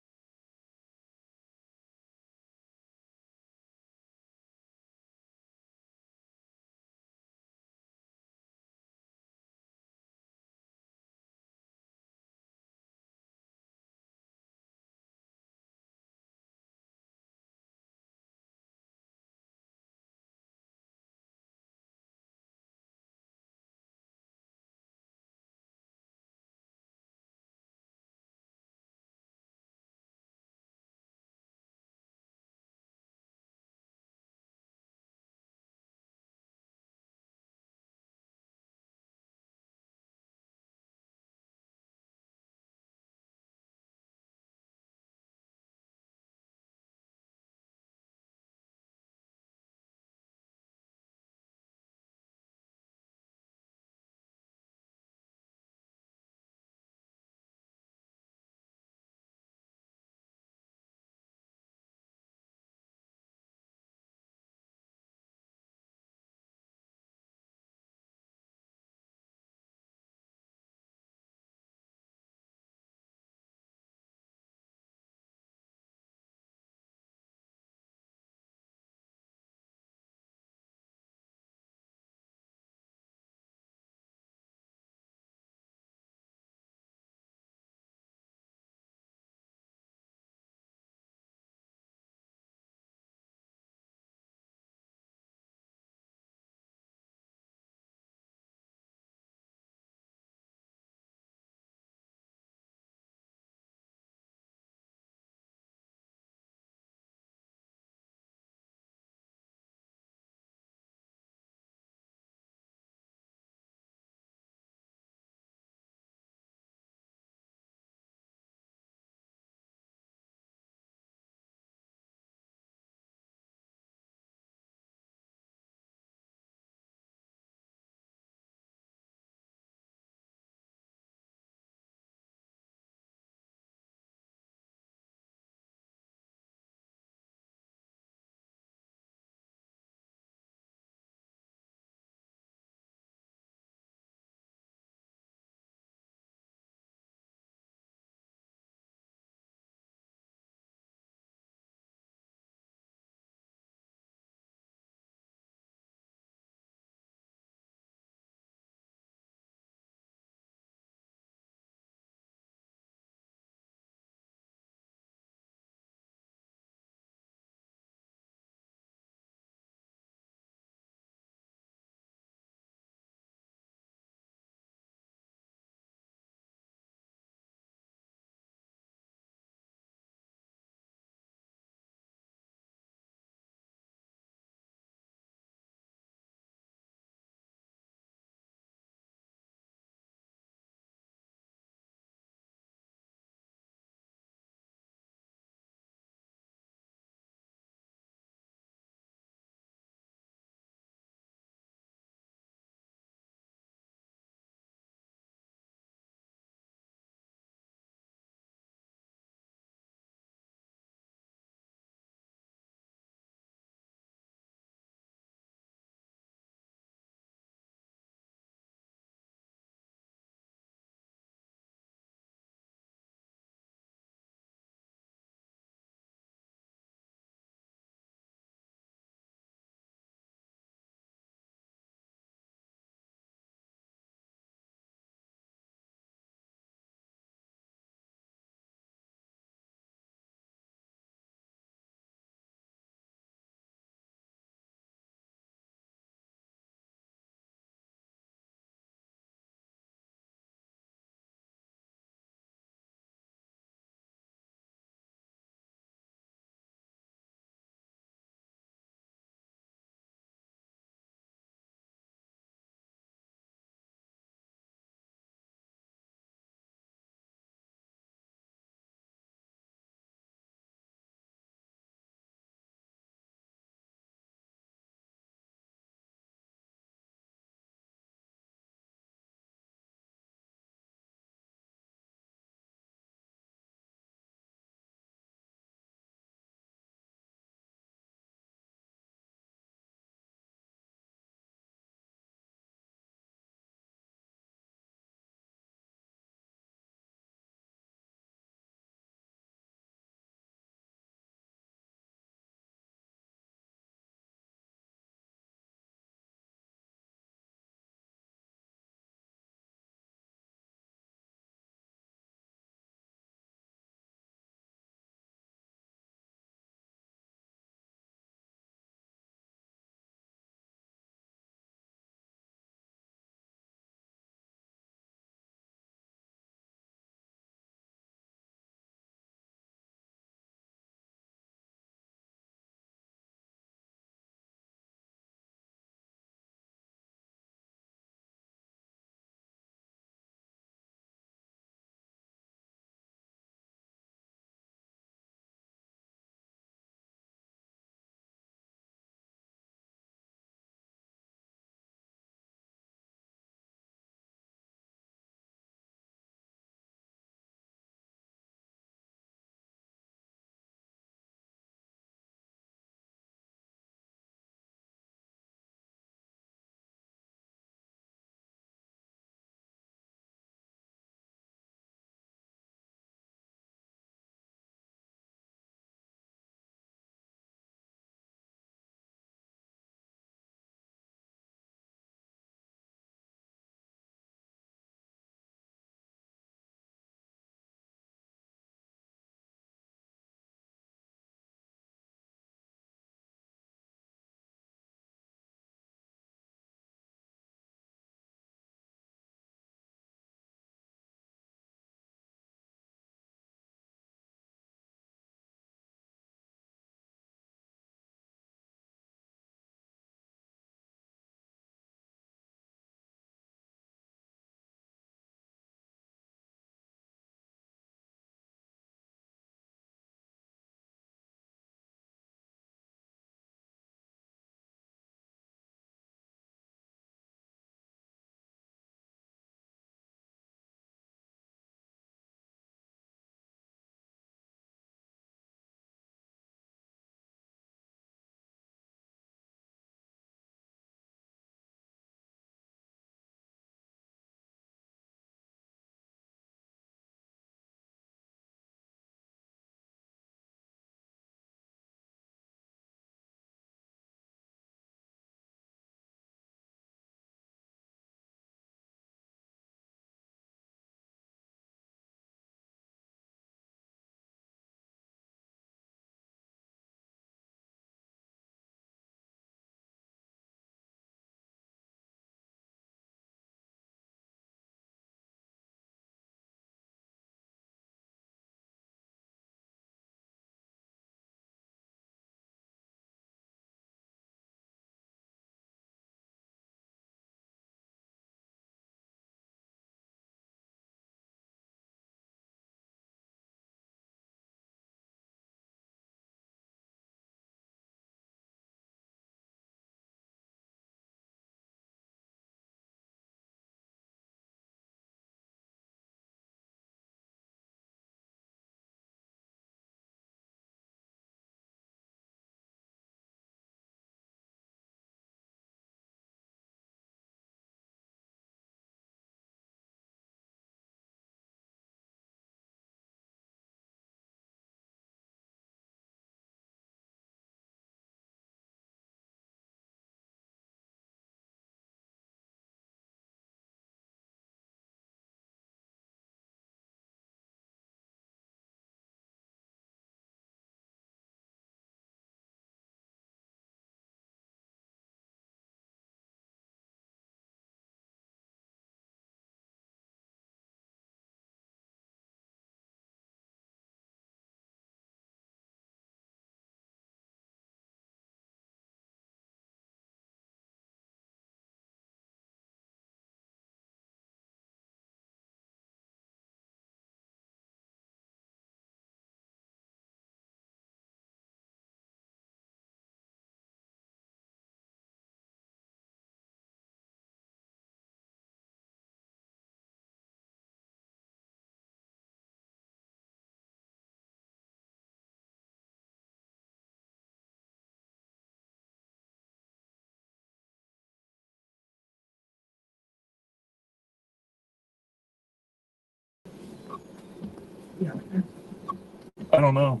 I don't know.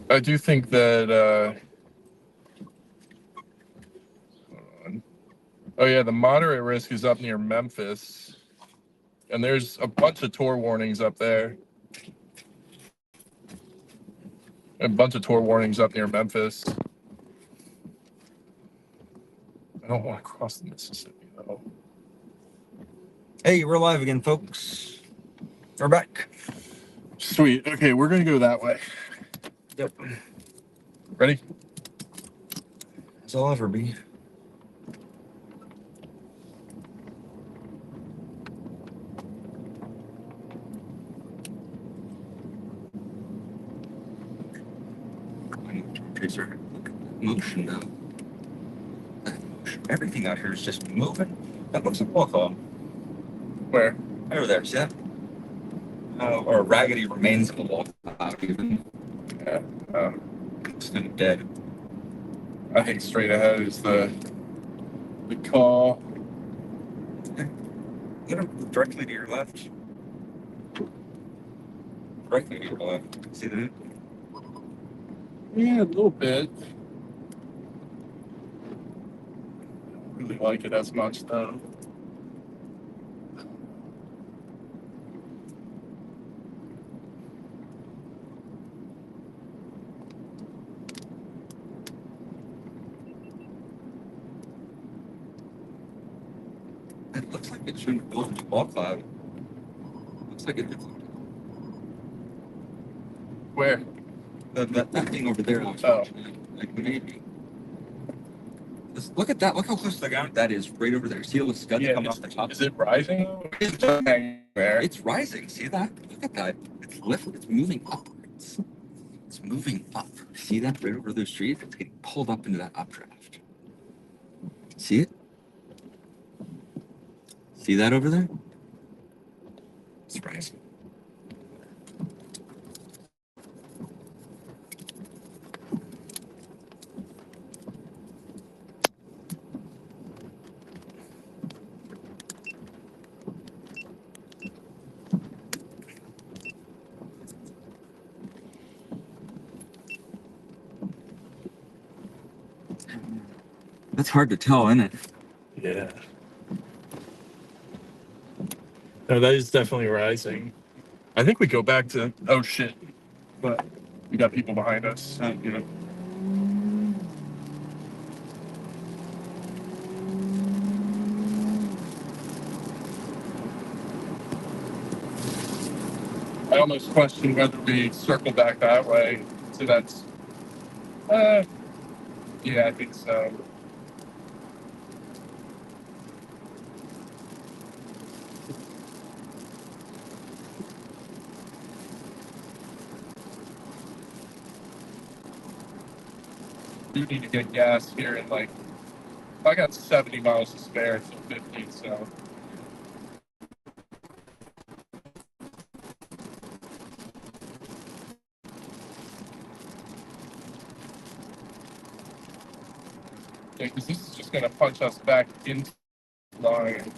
I do think that, hold on. Oh yeah, the moderate risk is up near Memphis. And there's a bunch of tour warnings up there. A bunch of tour warnings up near Memphis. I don't want to cross the Mississippi though. Hey, we're live again, folks. We're back. Sweet. Okay, we're gonna go that way. Yep. Ready? As I'll ever be. Tracer, look at that motion though. That motion. Everything out here is just moving. That looks like a wall column. Where? Over there, see that? Or raggedy remains of a wall cloud, even. Yeah. It's kind of dead. I think straight ahead is the call. Directly to your left. Directly to your left. See that? Yeah, a little bit. Really like it as much though. It looks like it shouldn't go into wall cloud. Looks like it's Where? that thing over there. I was watching, like maybe. Look at that. Look how close to the ground that is right over there. See all the scuds coming off the top? Is it rising? It's just hanging there. It's rising. See that? Look at that. It's lifted. It's moving upwards. It's moving up. See that right over those trees? It's getting pulled up into that updraft. See it? See that over there? It's rising. That's hard to tell, isn't it? Yeah. No, that is definitely rising. I think we go back to, oh shit, but we got people behind us. You know. I almost question whether we circle back that way. So that's, yeah, I think so. Do need to get gas here in like, I got 70 miles to spare until 50, so. Yeah, because this is just going to punch us back into the line.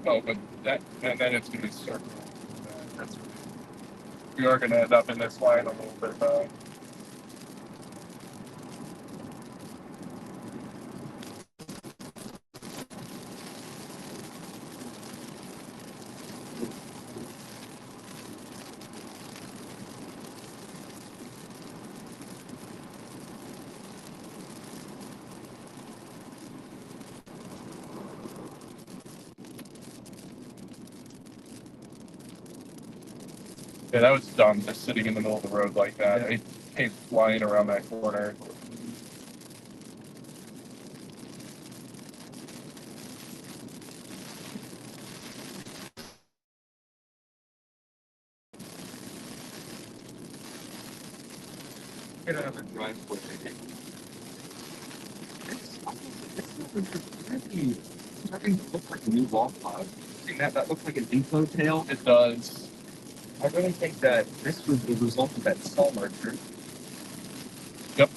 Oh, but that, and then it's going to circle. That's, we are going to end up in this line a little bit, though. Yeah, that was dumb, just sitting in the middle of the road like that. I came flying around that corner. get another driveway. It's starting to look like a new wall cloud. See that looks like an info tail. It does. I really think that this was the result of that cell merger. Yep.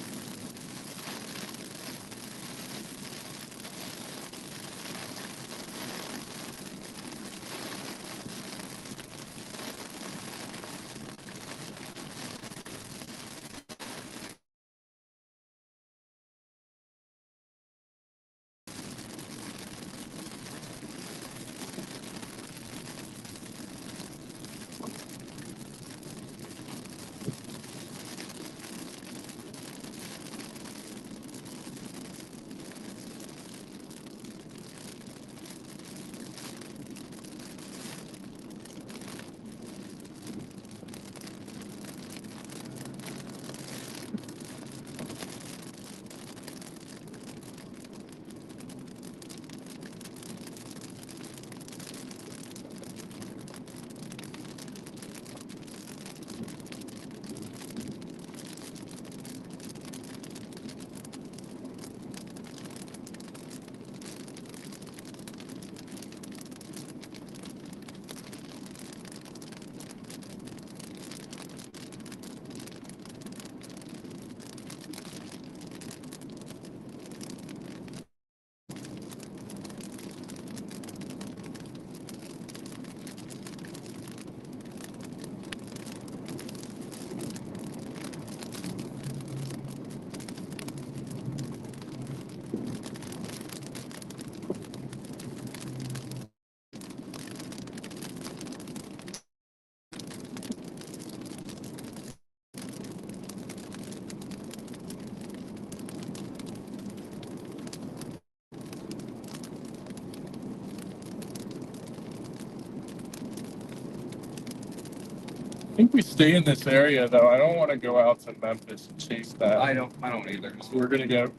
I think we stay in this area though. I don't want to go out to Memphis and chase that. I don't either. So we're gonna go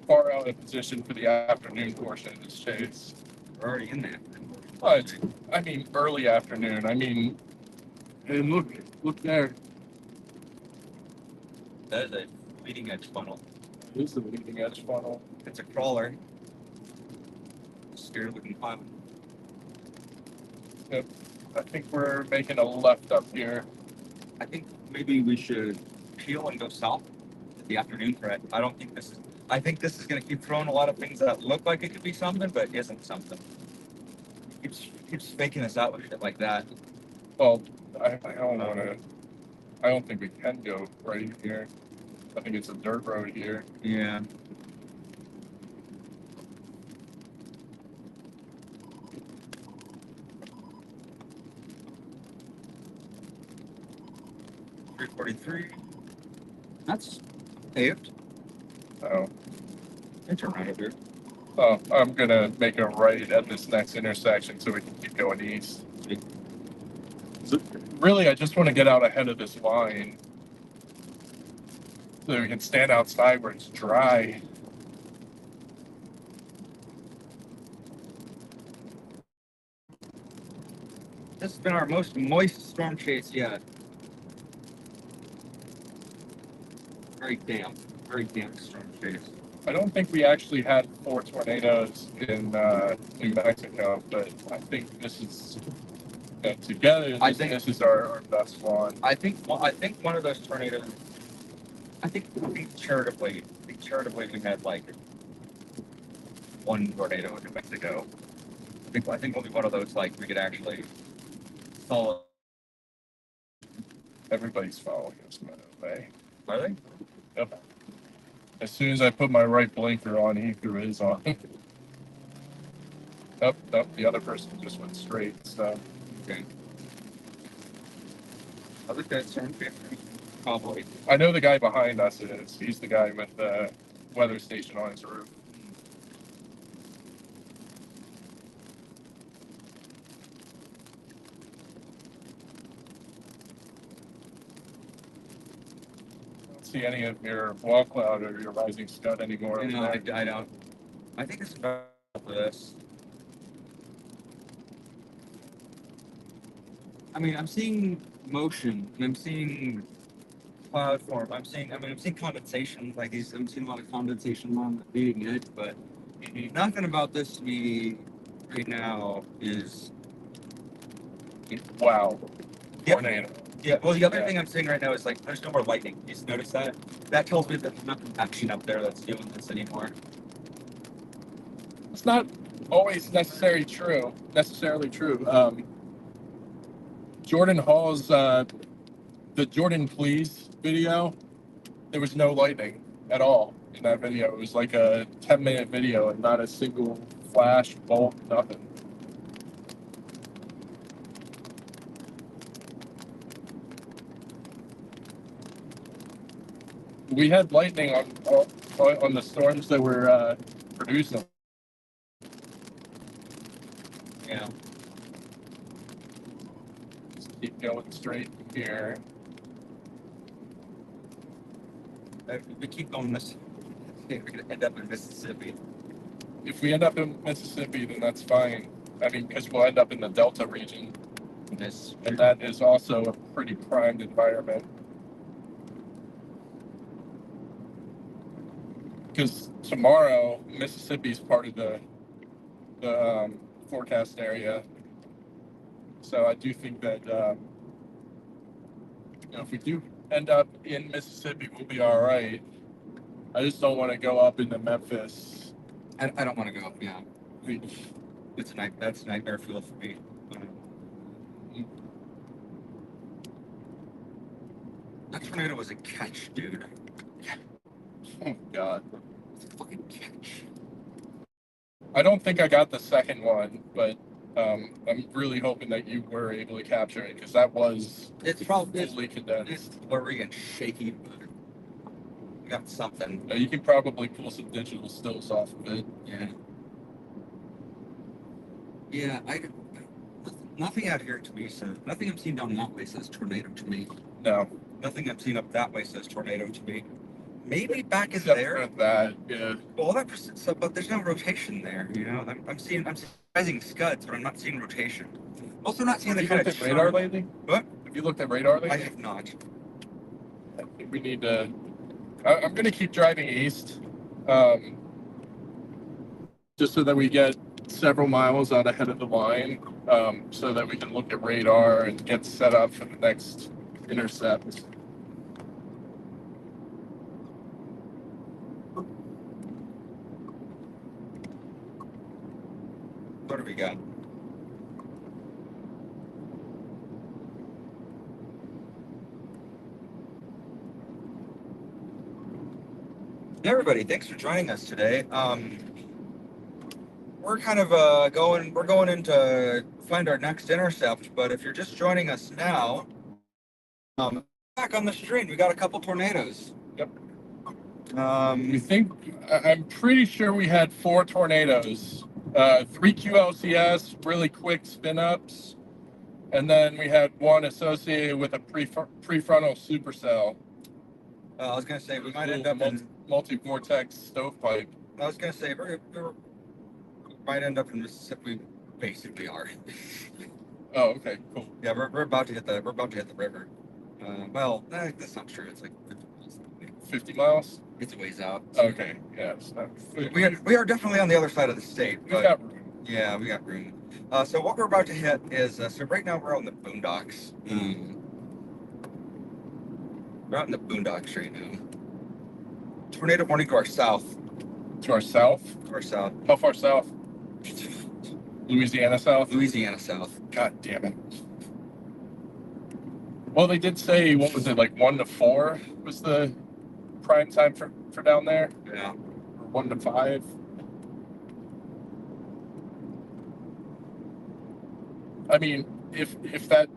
far out of position for the afternoon portion of this chase. We're already in there. But I mean early afternoon. I mean, and look there. That is a leading edge funnel. This is the leading edge funnel. It's a crawler. Scary looking pilot. Yep. I think we're making a left up here. I think maybe we should peel and go south at the afternoon threat. I think this is going to keep throwing a lot of things that look like it could be something, but isn't something. Keeps faking us out with shit like that. Well, I don't want to. I don't think we can go right here. I think it's a dirt road here. Yeah. .343. That's paved. Oh. And turn right up here. Oh, I'm gonna make a right at this next intersection so we can keep going east. So really, I just want to get out ahead of this line so we can stand outside where it's dry. This has been our most moist storm chase yet. Very damp storm chase. I don't think we actually had 4 tornadoes in New Mexico, but I think this is together. This is our best one. I think one of those tornadoes. I think charitably we had like one tornado in New Mexico. I think only one of those like we could actually follow. Everybody's following us, Monroe. Are they? Yep. As soon as I put my right blinker on, he threw his on. Nope, the other person just went straight, so. Okay. I looked at storm chase. Probably. I know the guy behind us is. He's the guy with the weather station on his roof. I don't see any of your wall cloud or your rising scud anymore. No, I don't. I think it's about for this. I mean, I'm seeing motion, and I'm seeing cloud form. I'm seeing condensation, like these. I'm seeing a lot of condensation along the leading edge, but nothing about this to me right now is. Wow. Yep. Tornado. Yeah. Well, the other thing I'm seeing right now is like there's no more lightning. You just notice that? That tells me that there's nothing action up there that's doing this anymore. It's not always necessarily true. Jordan Hall's the Jordan Please video, there was no lightning at all in that video. It was like a 10-minute video and not a single flash, bolt, nothing. We had lightning on the storms that were producing. Yeah. Just keep going straight here. We keep going this. We're gonna end up in Mississippi. If we end up in Mississippi, then that's fine. I mean, because we'll end up in the Delta region, and that is also a pretty primed environment. Because tomorrow, Mississippi is part of the forecast area. So I do think that if we do end up in Mississippi, we'll be all right. I just don't want to go up into Memphis. I don't want to go. Yeah. It's that's nightmare fuel for me. That tornado was a catch, dude. Oh God. It's a fucking catch. I don't think I got the second one, but I'm really hoping that you were able to capture it because that was fully condensed. It's blurry and shaky, but we got something. You can probably pull some digital stills off of it. Yeah. Yeah, nothing out here to me says, nothing I'm seeing down that way says tornado to me. No. Nothing I'm seeing up that way says tornado to me. Maybe back in Except there. for that, yeah. Well, so, but there's no rotation there. You know, I'm seeing rising scuds, but I'm not seeing rotation. Also, not seeing the kind of Have you looked at radar lately? What? Have you looked at radar lately? I have not. I think we need to. I'm going to keep driving east, just so that we get several miles out ahead of the line, so that we can look at radar and get set up for the next intercept. What do we got? Hey everybody, thanks for joining us today. We're kind of we're going in to find our next intercept, but if you're just joining us now, back on the stream, we got a couple tornadoes. Yep. I'm pretty sure we had 4 tornadoes. 3 QLCS, really quick spin-ups, and then we had one associated with a prefrontal supercell. I was gonna say we might end up in multi-vortex stovepipe. I was gonna say we might end up in Mississippi. Basically, are. Oh, okay, cool. Yeah, we're about to hit the river. Well, that's not true. It's like 50 miles. 50 miles? It's a ways out. Okay, yeah. It's not, We are definitely on the other side of the state. We've got room. Yeah, we got room. So what we're about to hit is so right now we're on the boondocks. We're out in the boondocks right now. Tornado warning to our south. To our south? To our south. How far south? Louisiana south? Louisiana south. God damn it. Well, they did say, what was it, like 1 to 4 was the prime time for down there? Yeah. Or 1 to 5? I mean, if that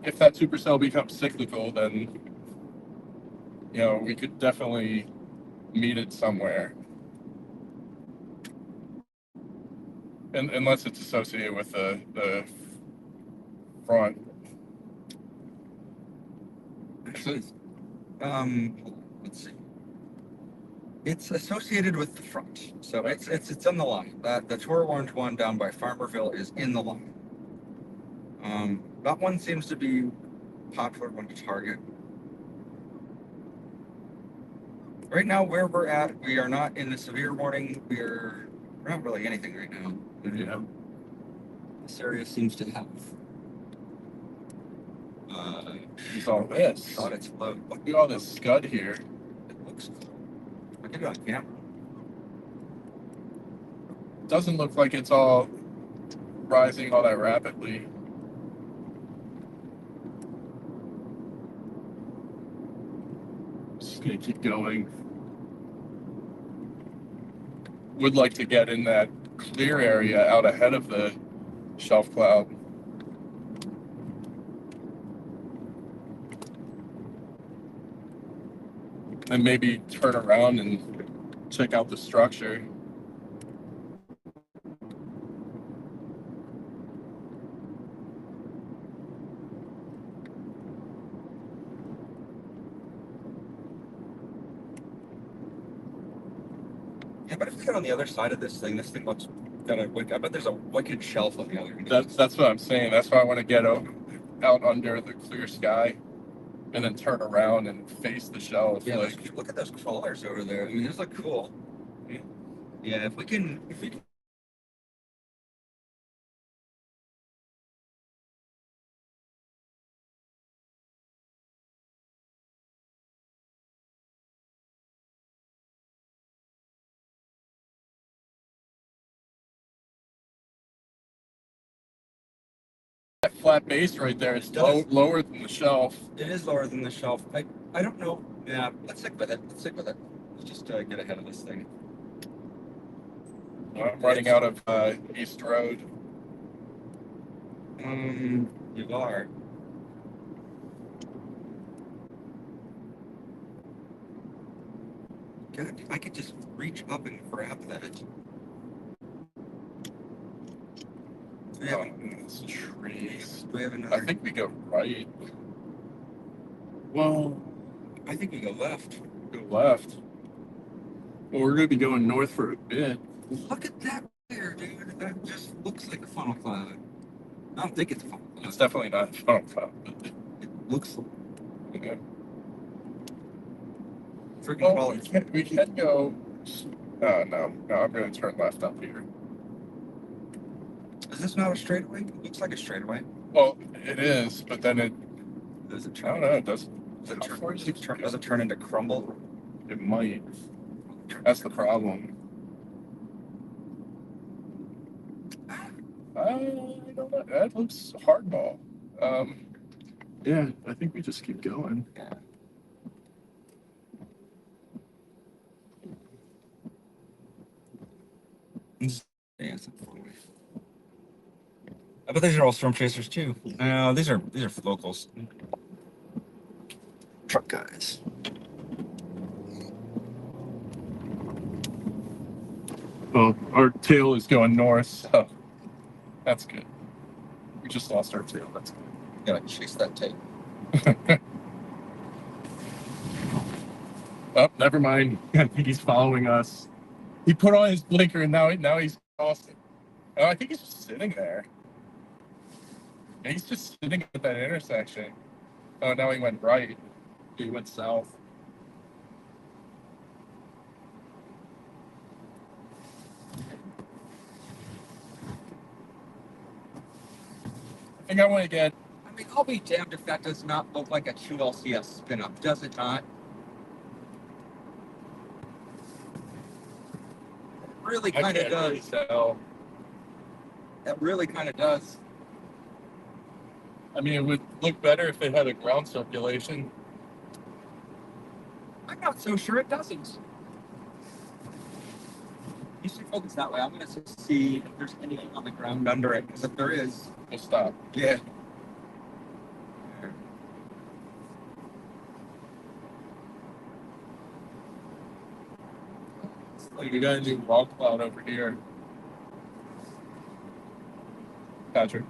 supercell becomes cyclical, then we could definitely meet it somewhere. And unless it's associated with the front. Actually, let's see. It's associated with the front, so it's on the line. The Tor Orange one down by Farmerville is in the line. That one seems to be a popular one to target. Right now, where we're at, we are not in the severe warning. We're not really anything right now. Yeah. This area seems to have. It's all this. Thought it's low. Look at all this scud here. It looks cool. I get it on camera. Doesn't look like it's all rising all that rapidly. Just gonna keep going. Would like to get in that clear area out ahead of the shelf cloud. And maybe turn around and check out the structure. Yeah, but if we get on the other side of this thing looks kind of wicked. I bet there's a wicked shelf on the other end. That's what I'm saying. That's why I want to get out under the clear sky and then turn around and face the shelf. Yeah, Like, look at those crawlers over there. I mean, those look cool. Yeah, if we can that flat base right there is lower than the shelf. It is lower than the shelf. I don't know. Yeah, let's stick with it. Let's just get ahead of this thing. I'm running out of East Road. You are. God, I could just reach up and grab that. It's trees. Do we have I another? think we go right. Well, I think we go left. go left. Well, we're going to be going north for a bit. Look at that there, dude. That just looks like a funnel cloud. I don't think it's a funnel cloud. It's definitely not a funnel cloud. It looks Okay. freaking Well, crawler. we can go. No, I'm going to turn left up here. Is this not a straightaway? It looks like a straightaway. Well, it is, but then Does it I turn? don't know. It does. Does it turn into crumble? It might. That's the problem. I don't know. That looks hardball. Yeah, I think we just keep going. Yeah. Yeah, it's a four-way. But these are all storm chasers too. No, these are locals. Truck guys. Well, our tail is going north, so that's good. We just lost our tail. That's good. Gotta chase that tape. Oh, never mind. I think he's following us. He put on his blinker and now he's crossing. Oh, I think he's just sitting there. Yeah, he's just sitting at that intersection. Oh, now he went right. He went south. I think I want to get. I mean, I'll be damned if that does not look like a QLCS spin-up, does it not? It really I kind of can't really does. tell. That really kind of does. I mean, it would look better if it had a ground circulation. I'm not so sure it doesn't. You should focus that way. I'm going to see if there's anything on the ground under it, because if there is, We'll stop. yeah. Like, we got a new wall cloud over here. Patrick.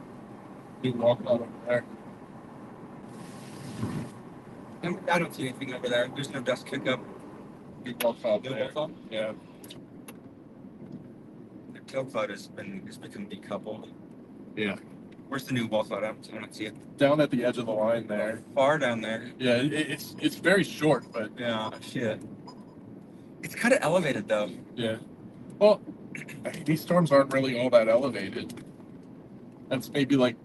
New wall cloud over there. I don't see anything over there. There's no dust kick-up. New wall cloud No there. wall cloud? Yeah. The tail cloud has become decoupled. Yeah. Where's the new wall cloud? I don't see it. Down at the edge of the line there. Far down there. Yeah, it's very short, but Yeah, shit. kind of elevated though. Yeah. Well, these storms aren't really all that elevated. That's maybe like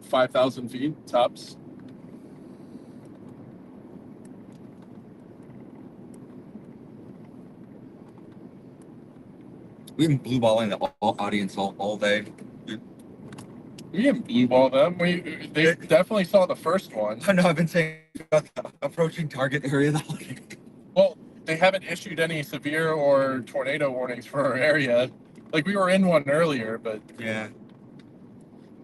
5,000 feet tops. We've been blue balling the audience all day. We didn't blue ball them. They definitely saw the first one. I know I've been saying about the approaching target area. Well, they haven't issued any severe or tornado warnings for our area. Like we were in one earlier, but Yeah.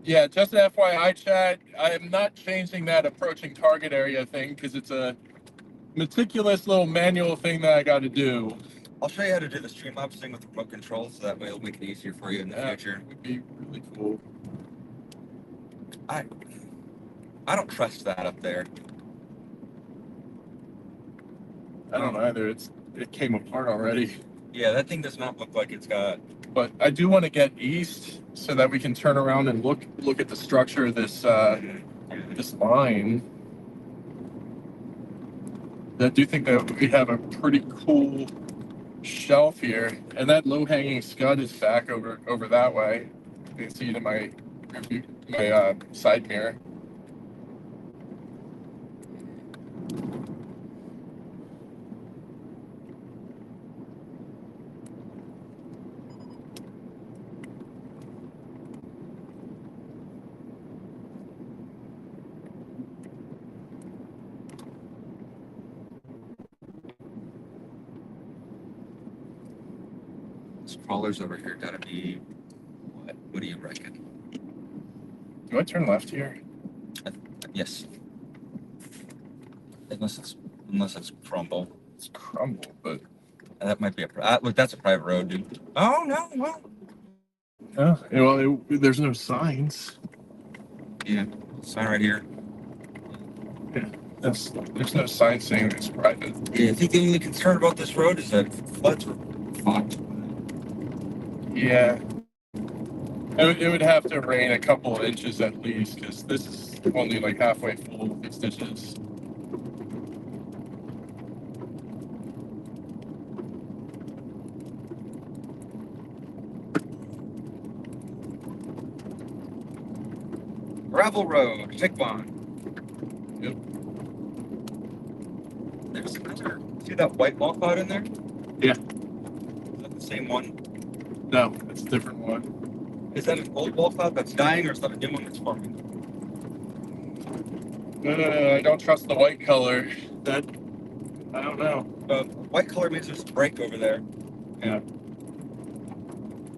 yeah, just an FYI chat, I am not changing that approaching target area thing because it's a meticulous little manual thing that I got to do. I'll show you how to do the Streamlabs thing with remote control, so that way it'll make it easier for you in the future. It would be really cool. I don't trust that up there. I don't either. It came apart already. Yeah, that thing does not look like it's got. But I do want to get east so that we can turn around and look at the structure of this this line. I do think that we have a pretty cool shelf here, and that low-hanging scud is back over that way. You can see it in my side mirror. This crawler's over here gotta be. What do you reckon? Do I turn left here? Yes. Unless it's crumble. It's crumble, but That might be a. Look, that's a private road, dude. Oh no, well. well, there's no signs. Yeah, sign right here. Yeah, there's no sign saying it's private. Yeah, I think the only concern about this road is that floods were fucked. Yeah. It would have to rain a couple of inches at least, because this is only like halfway full of these ditches. Gravel road, Tick Bond. Yep. There's another. See that white wall cloud in there? Yeah. Is that the same one? No, it's a different one. Is that an old wall cloud that's dying, or is that a new one that's forming? I don't trust the white color. I don't know. White color means there's a break over there. Yeah.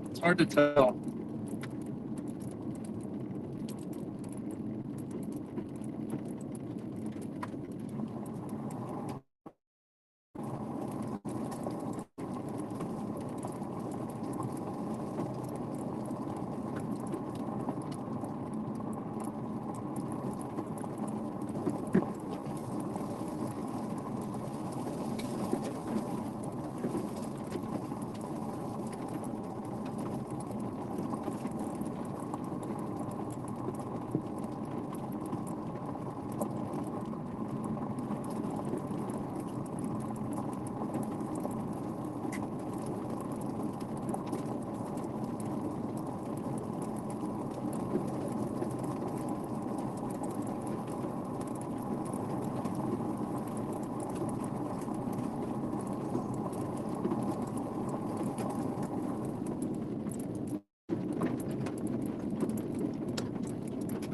It's hard to tell.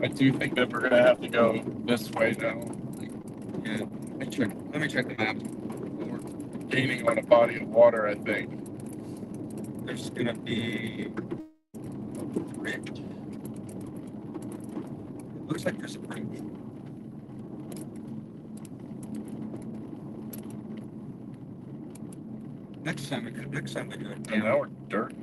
I do think that we're gonna have to go this way now. Yeah. Let me check the map. We're gaining on a body of water, I think. There's gonna be a bridge. Looks like there's a bridge. Next time we do it. And now we're dirt.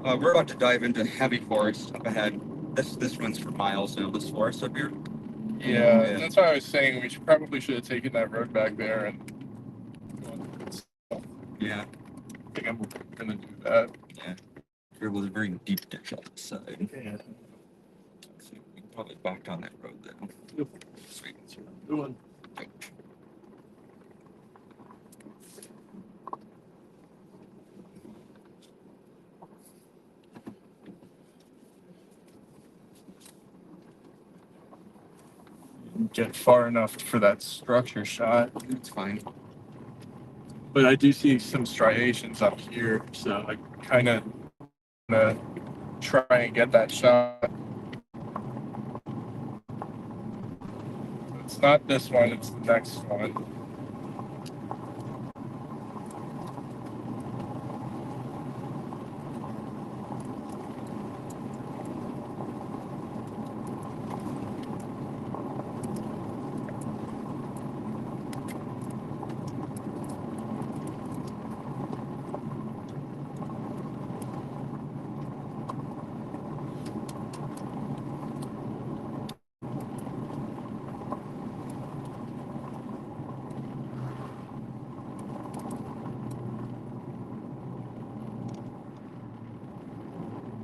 We're about to dive into heavy forest up ahead. This runs for miles now, this forest up here. Yeah, that's why I was saying we should have taken that road back there and Yeah. I think I'm gonna do that. Yeah. There was a very deep ditch on this side. Yeah. So we can probably back down that road then. Yep. Sweet. Good one. Get far enough for that structure shot. It's fine. But I do see some striations up here, so I kind of gonna try and get that shot. It's not this one, it's the next one.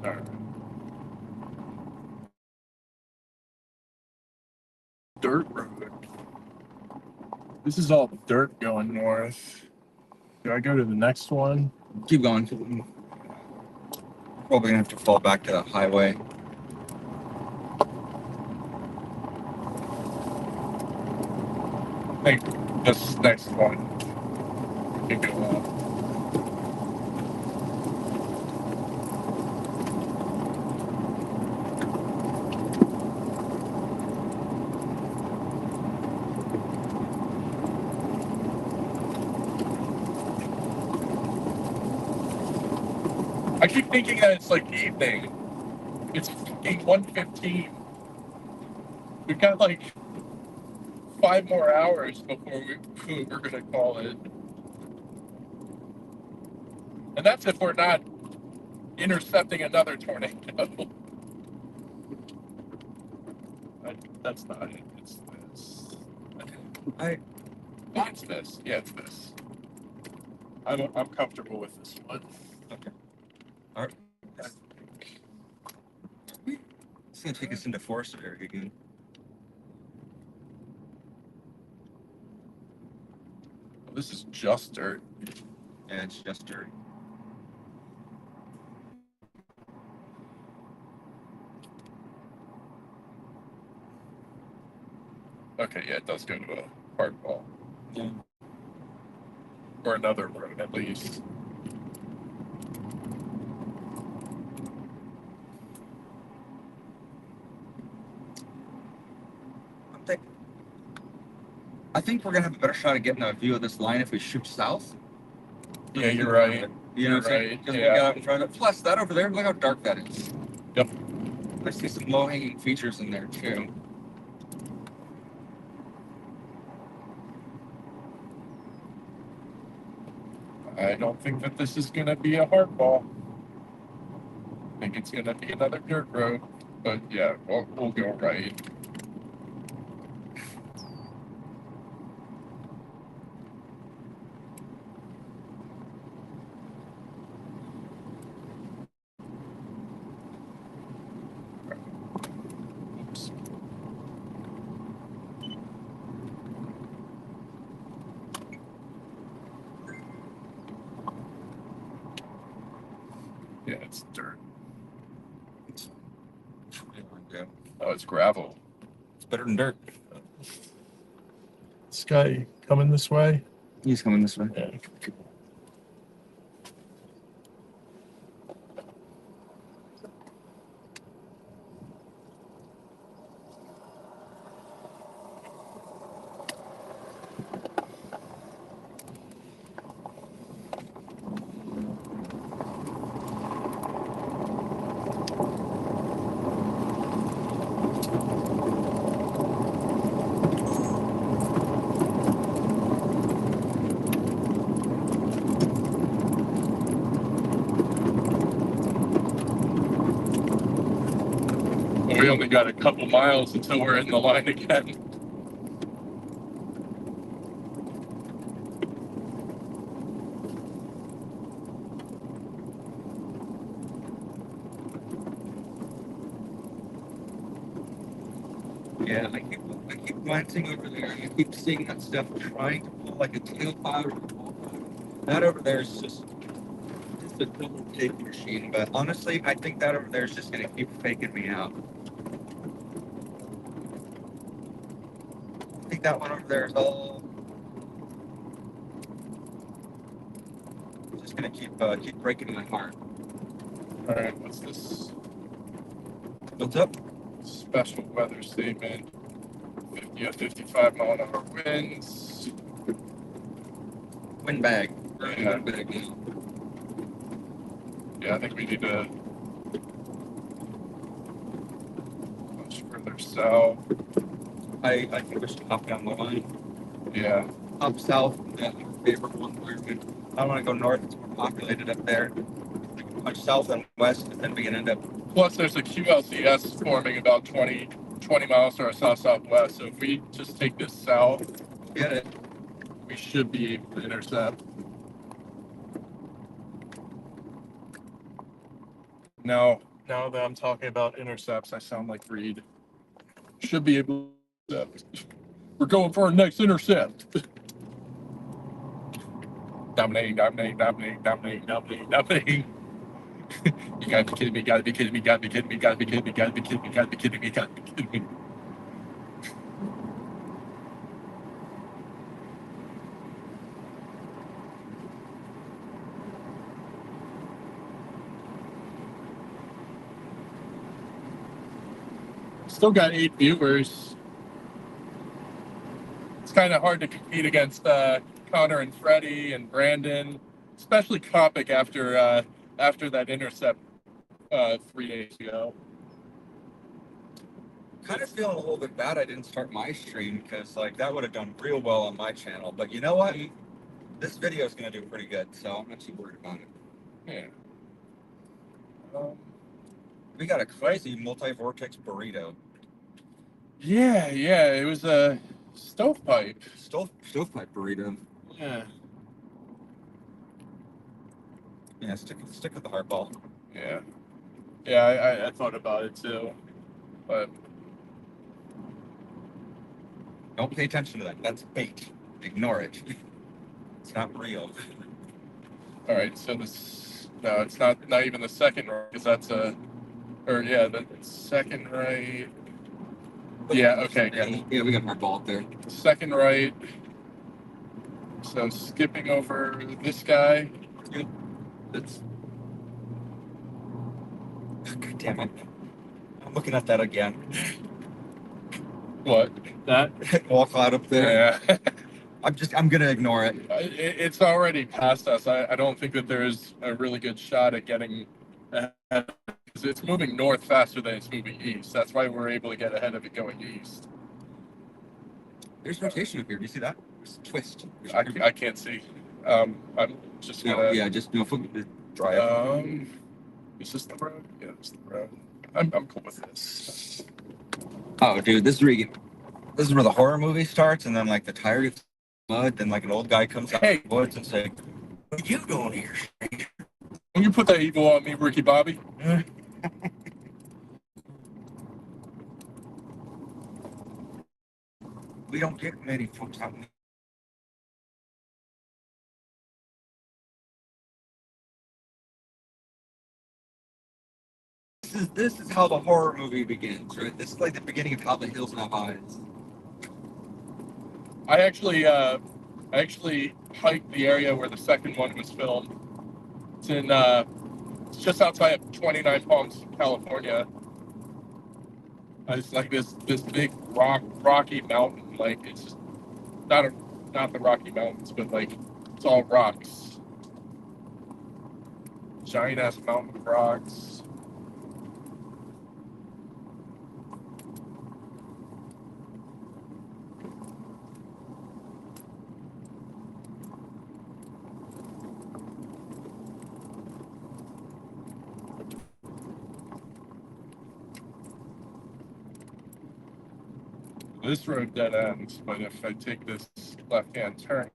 All right. Dirt road. This is all dirt going north. Do I go to the next one? Keep going. Probably gonna have to fall back to the highway. I think this next one can go on. I keep thinking that it's like evening. It's fucking 1:15. We've got like 5 more hours before we're gonna call it. And that's if we're not intercepting another tornado. That's not it. It's this. It's this. Yeah, it's this. I'm comfortable with this one. Okay. All right. It's gonna take us into forest area again. This is just dirt. Yeah, it's just dirt. Okay, yeah, it does go to a hard ball. Yeah. Or another road, at least. I think we're gonna have a better shot at getting a view of this line if we shoot south. Yeah, you're right. You know what I'm saying? Because we got out in front of. Plus, that over there, look how dark that is. Yep. I see some low-hanging features in there too. I don't think that this is gonna be a hard ball. I think it's gonna be another dirt road. But yeah, we'll go right. Oops. Yeah, it's dirt. Oh, it's gravel. It's better than dirt. This guy coming this way? He's coming this way. Yeah. we only got a couple miles until we're in the line again. Yeah, I keep glancing over there and I keep seeing that stuff trying to pull like a tail cloud or a ball cloud. That over there is just a double take machine, but honestly, I think that over there is just gonna keep faking me out. I think that one over there is all just gonna keep breaking my heart. All right, what's this? What's up? Special weather statement. 50 to 55 mile an hour winds. Windbag. Yeah. Windbag now. Yeah, I think we need to much further south. I think we should hop down the line. Yeah. Up south, that more favorable environment. I don't want to go north, it's more populated up there. Much south and west, but then we can end up. Plus, there's a QLCS forming about 20 miles to our south-southwest. So if we just take this south, Get it. we should be able to intercept. Now that I'm talking about intercepts, I sound like Reed. Should be able to intercept. We're going for our next intercept. Dominating. You gotta be kidding me, gotta be kidding me. Still got 8 viewers. It's kind of hard to compete against Connor and Freddie and Brandon, especially Kopic after that intercept 3 days ago. Kind of feeling a little bit bad I didn't start my stream because like that would have done real well on my channel. But you know what? This video is gonna do pretty good, so I'm not too worried about it. Yeah. We got a crazy multi-vortex burrito. Yeah, it was a stovepipe. Stovepipe burrito. Yeah. Yeah, stick with the hardball. Yeah. Yeah, I thought about it too. But Don't pay attention to that. That's bait. Ignore it. It's not real. all right, so no, it's not even the second right, because that's the second right. Yeah, okay, good. Yeah, we got hardball up there. Second right. So skipping over this guy. Yep. That's. God damn it. I'm looking at that again. What? That? Wall cloud up there. Yeah. I'm gonna ignore it. It's already past us. I don't think that there's a really good shot at getting ahead. It's moving north faster than it's moving east. That's why we're able to get ahead of it going east. There's rotation up here. Do you see that? There's a twist. I can't see. I'm just gonna. No, yeah, just dry up. Is this the road? Yeah, this is the road. I'm cool with this. Oh, dude, this is where the horror movie starts, and then like the tire gets mud, then like an old guy comes out of the woods and say, "What are you doing here, stranger?" Can you put that evil on me, Ricky Bobby? We don't get many folks out. This is how the horror movie begins, right? This is like the beginning of How the Hills Have Eyes. I actually hiked the area where the second one was filmed. It's just outside of 29 Palms, California. It's like this big rocky mountain. Like it's just not the Rocky Mountains, but like it's all rocks. Giant ass mountain of rocks. This road dead ends, but if I take this left-hand turn,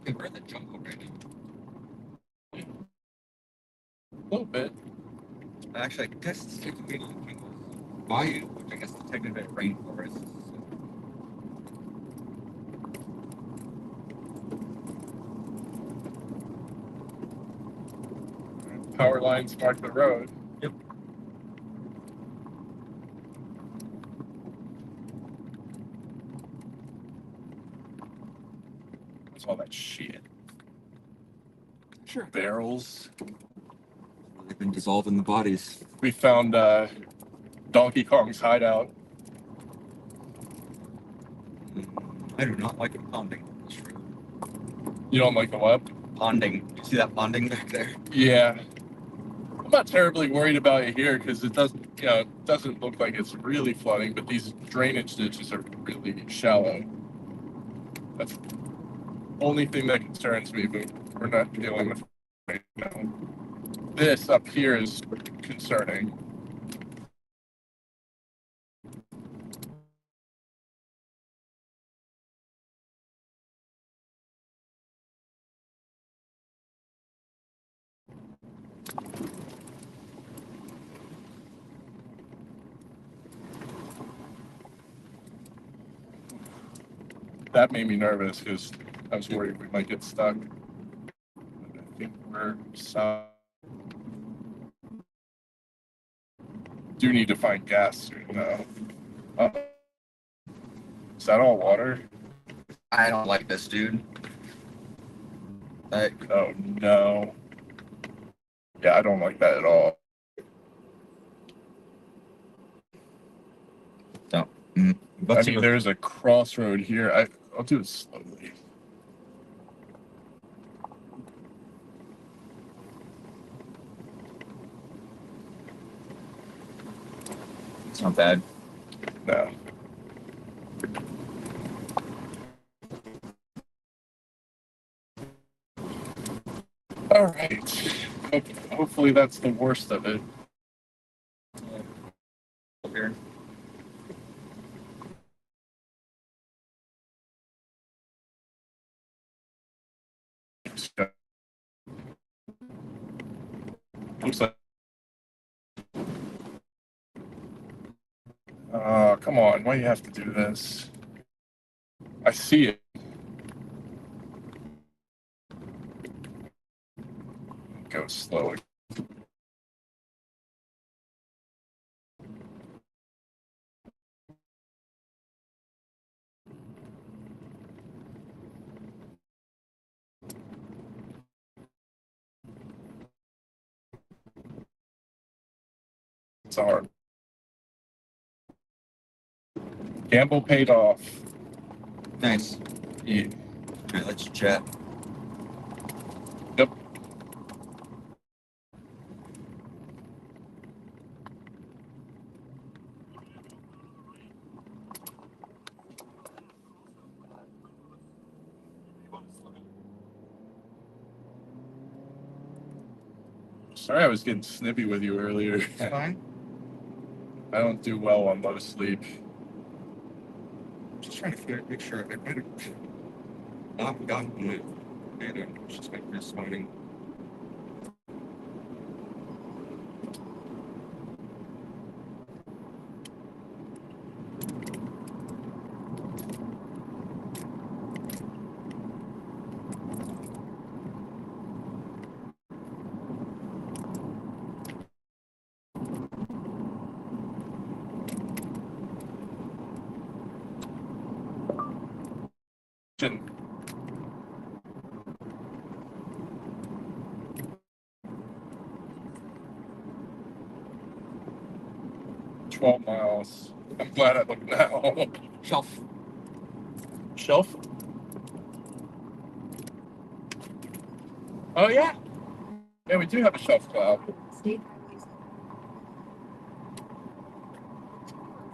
We're in the jungle right now. a little bit. Actually, I guess it's technically not jungle. Bayou, which I guess is technically a rainforest. Power lines mark the road. Yep. What's all that shit? Sure. Barrels. They've been dissolving the bodies. We found Donkey Kong's hideout. I do not like it ponding on this road. You don't like the what? Ponding. You see that ponding back there? Yeah. I'm not terribly worried about it here because it doesn't, it doesn't look like it's really flooding, but these drainage ditches are really shallow. That's the only thing that concerns me, but we're not dealing with it right now. This up here is concerning. That made me nervous because I was worried we might get stuck. But I think we're south. Do need to find gas soon though. Is that all water? I don't like this, dude. Oh no. Yeah, I don't like that at all. No. I mean, there's a crossroad here. I'll do it slowly. It's not bad. No. All right. Hopefully that's the worst of it. Here. Looks like. Come on. Why do you have to do this? I see it. Go slow. It's hard. Gamble paid off. Nice. Yeah. Okay, let's chat. Yep. Sorry I was getting snippy with you earlier. It's fine. I don't do well on low sleep. Just trying to make sure I might have not gotten it. And it's just like responding. Shouldn't. 12 miles. I'm glad I looked now. Shelf. Shelf? Oh, yeah. Yeah, we do have a shelf cloud. State highways.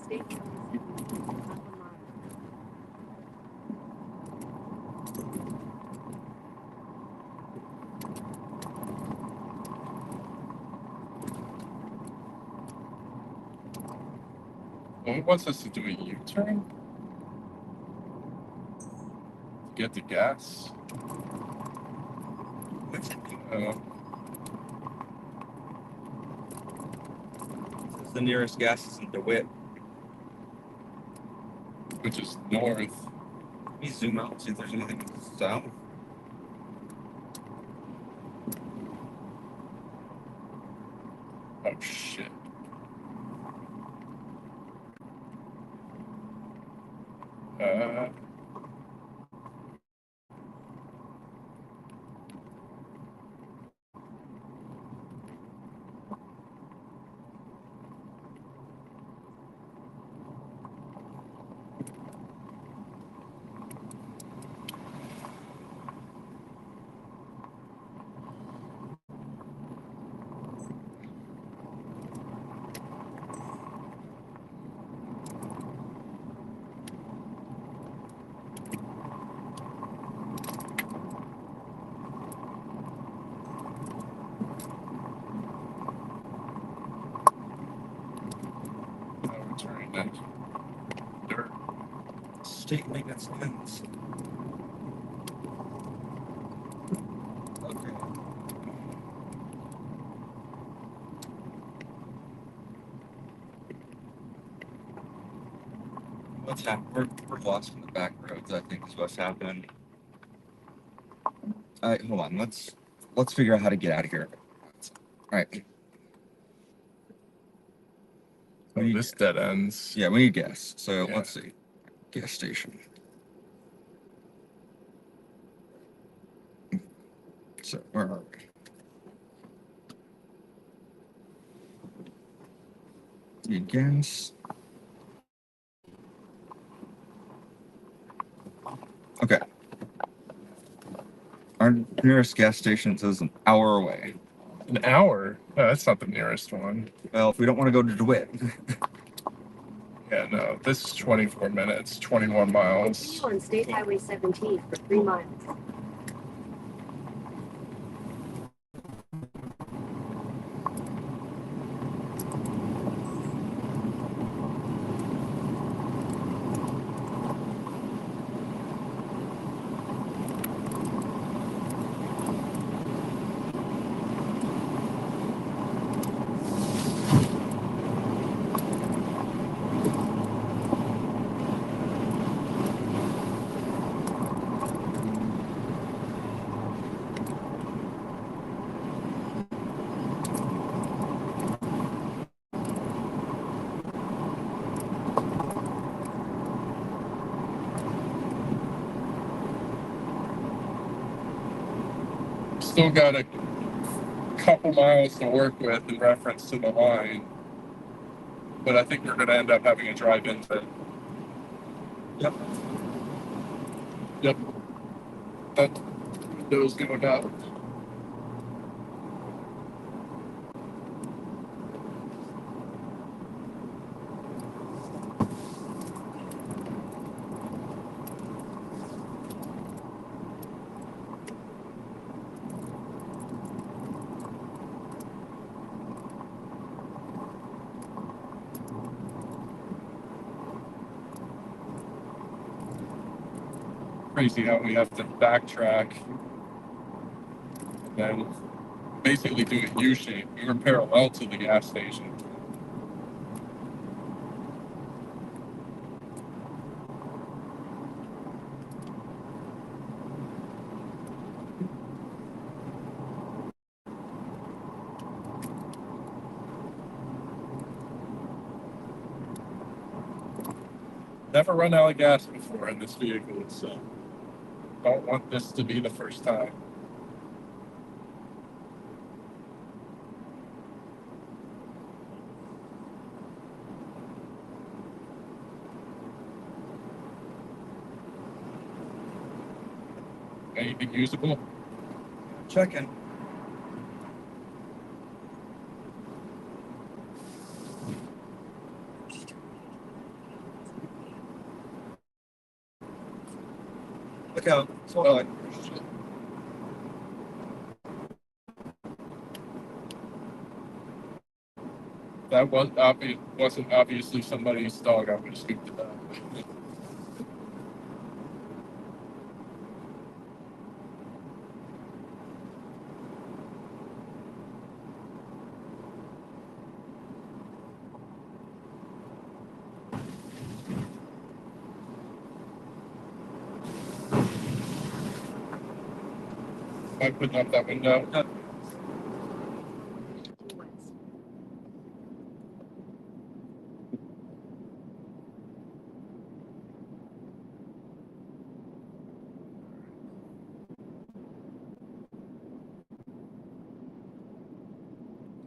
State highways. Well, it wants us to do a U-turn to get the gas. The nearest gas is in DeWitt. Which is north. Let me zoom out and see if there's anything south. Oh shit. We're turning that dirt. State maintenance lines. Okay. What's happened? We're lost in the back roads, I think is what's happened. Alright, hold on. Let's figure out how to get out of here. Alright. Oh, this dead ends. Yeah, we need gas. So Yeah. let's see. Gas station. So where are we? Need gas. Okay. Our nearest gas station is an hour away. An hour? No, that's not the nearest one. Well, if we don't want to go to DeWitt. Yeah, no. This is 24 minutes, 21 miles. Continue on State Highway 17 for 3 miles. Still got a couple miles to work with in reference to the line. But I think we're going to end up having a drive into. Yep. Yep. That window's going up. Crazy how we have to backtrack and then basically do a U-shape. We were parallel to the gas station. Never run out of gas before in this vehicle, so don't want this to be the first time. Anything usable? Checking. Look out. Hold on. That wasn't obviously somebody's dog. I'm going to speak to that. Am I putting up that window? West.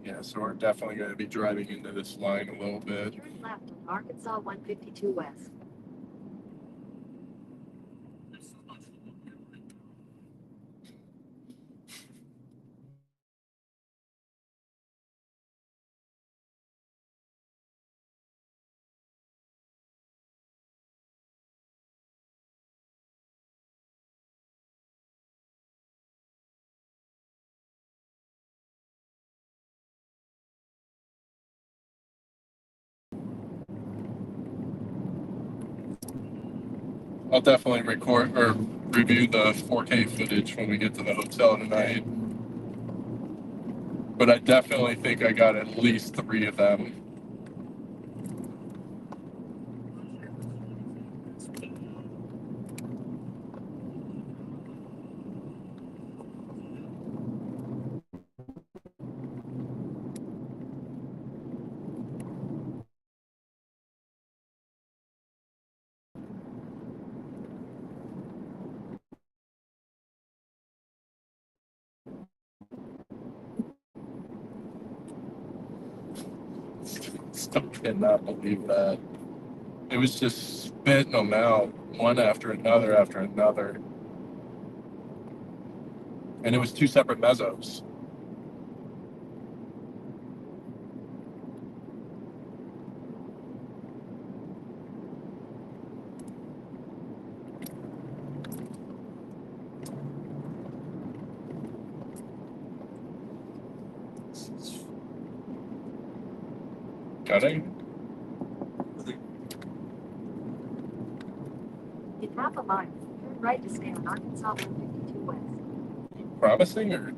Yeah, so we're definitely going to be driving into this line a little bit. Turn left on Arkansas 152 West. I'll definitely record or review the 4K footage when we get to the hotel tonight. But I definitely think I got at least 3 of them. Still cannot believe that. It was just spitting them out, one after another after another. And it was 2 separate mesos. Cutting? In half a mile, turn right to stay on Arkansas 152 West. Promising or?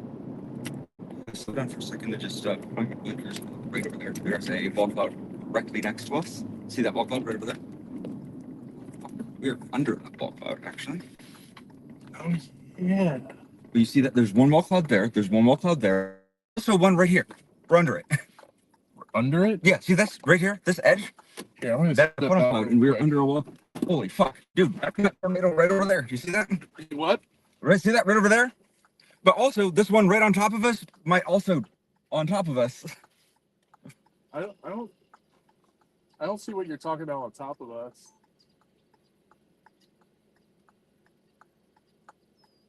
Slow down for a second to just point your blinkers right over there. There's a ball cloud directly next to us. See that ball cloud right over there? We're under that ball cloud, actually. Oh, yeah. But you see that there's one wall cloud there. There's one wall cloud there. Also one right here. We're under it. We're under it? Yeah, see that's right here. This edge. Yeah, I'm gonna That's step one out cloud, real and we're quick. under a wall. Holy fuck, dude! That's that tornado right over there. You see that? What? Right? See that right over there? But also, this one right on top of us might also on top of us. I don't see what you're talking about on top of us.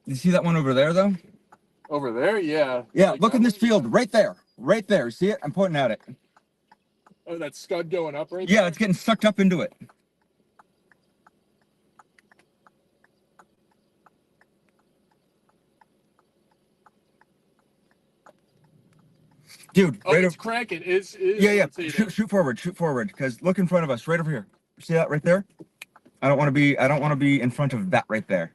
You see that one over there though? Over there? Yeah. Yeah, Like look in that this one? field right there. Right there. See it? I'm pointing at it. Oh, that scud going up right Yeah, there? it's getting sucked up into it. Dude, Oh, right it's over. cracking. Is Yeah. rotating. Shoot forward. Because look in front of us, right over here. See that right there? I don't want to be in front of that right there.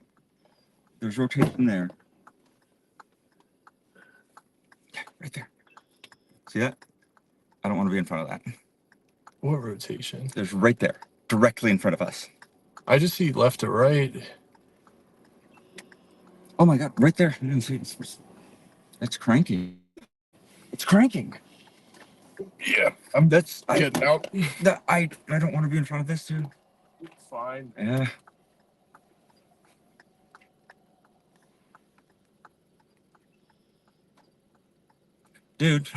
There's rotation there. Right there. See that? I don't want to be in front of that. What rotation? There's right there, directly in front of us. I just see left to right. Oh my god, right there. You see, it's cranking. It's cranking. Yeah. That's Getting out. I don't want to be in front of this, dude. Fine. Yeah. Dude.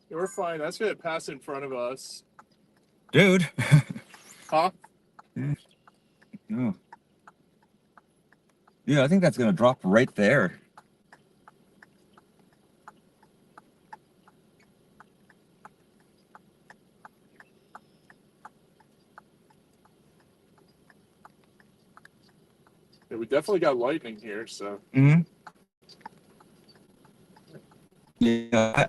We're fine. That's gonna pass in front of us. Dude. Huh? No. Yeah, I think that's gonna drop right there. Yeah, we definitely got lightning here, so. Mm-hmm. Yeah.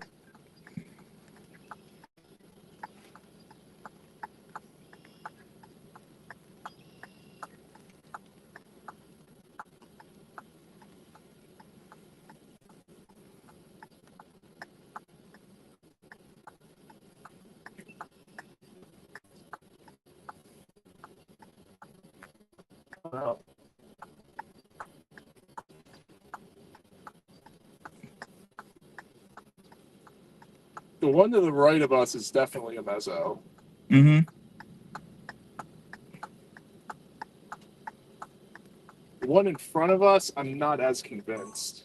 Wow. The one to the right of us is definitely a mezzo. Mm-hmm. The one in front of us, I'm not as convinced.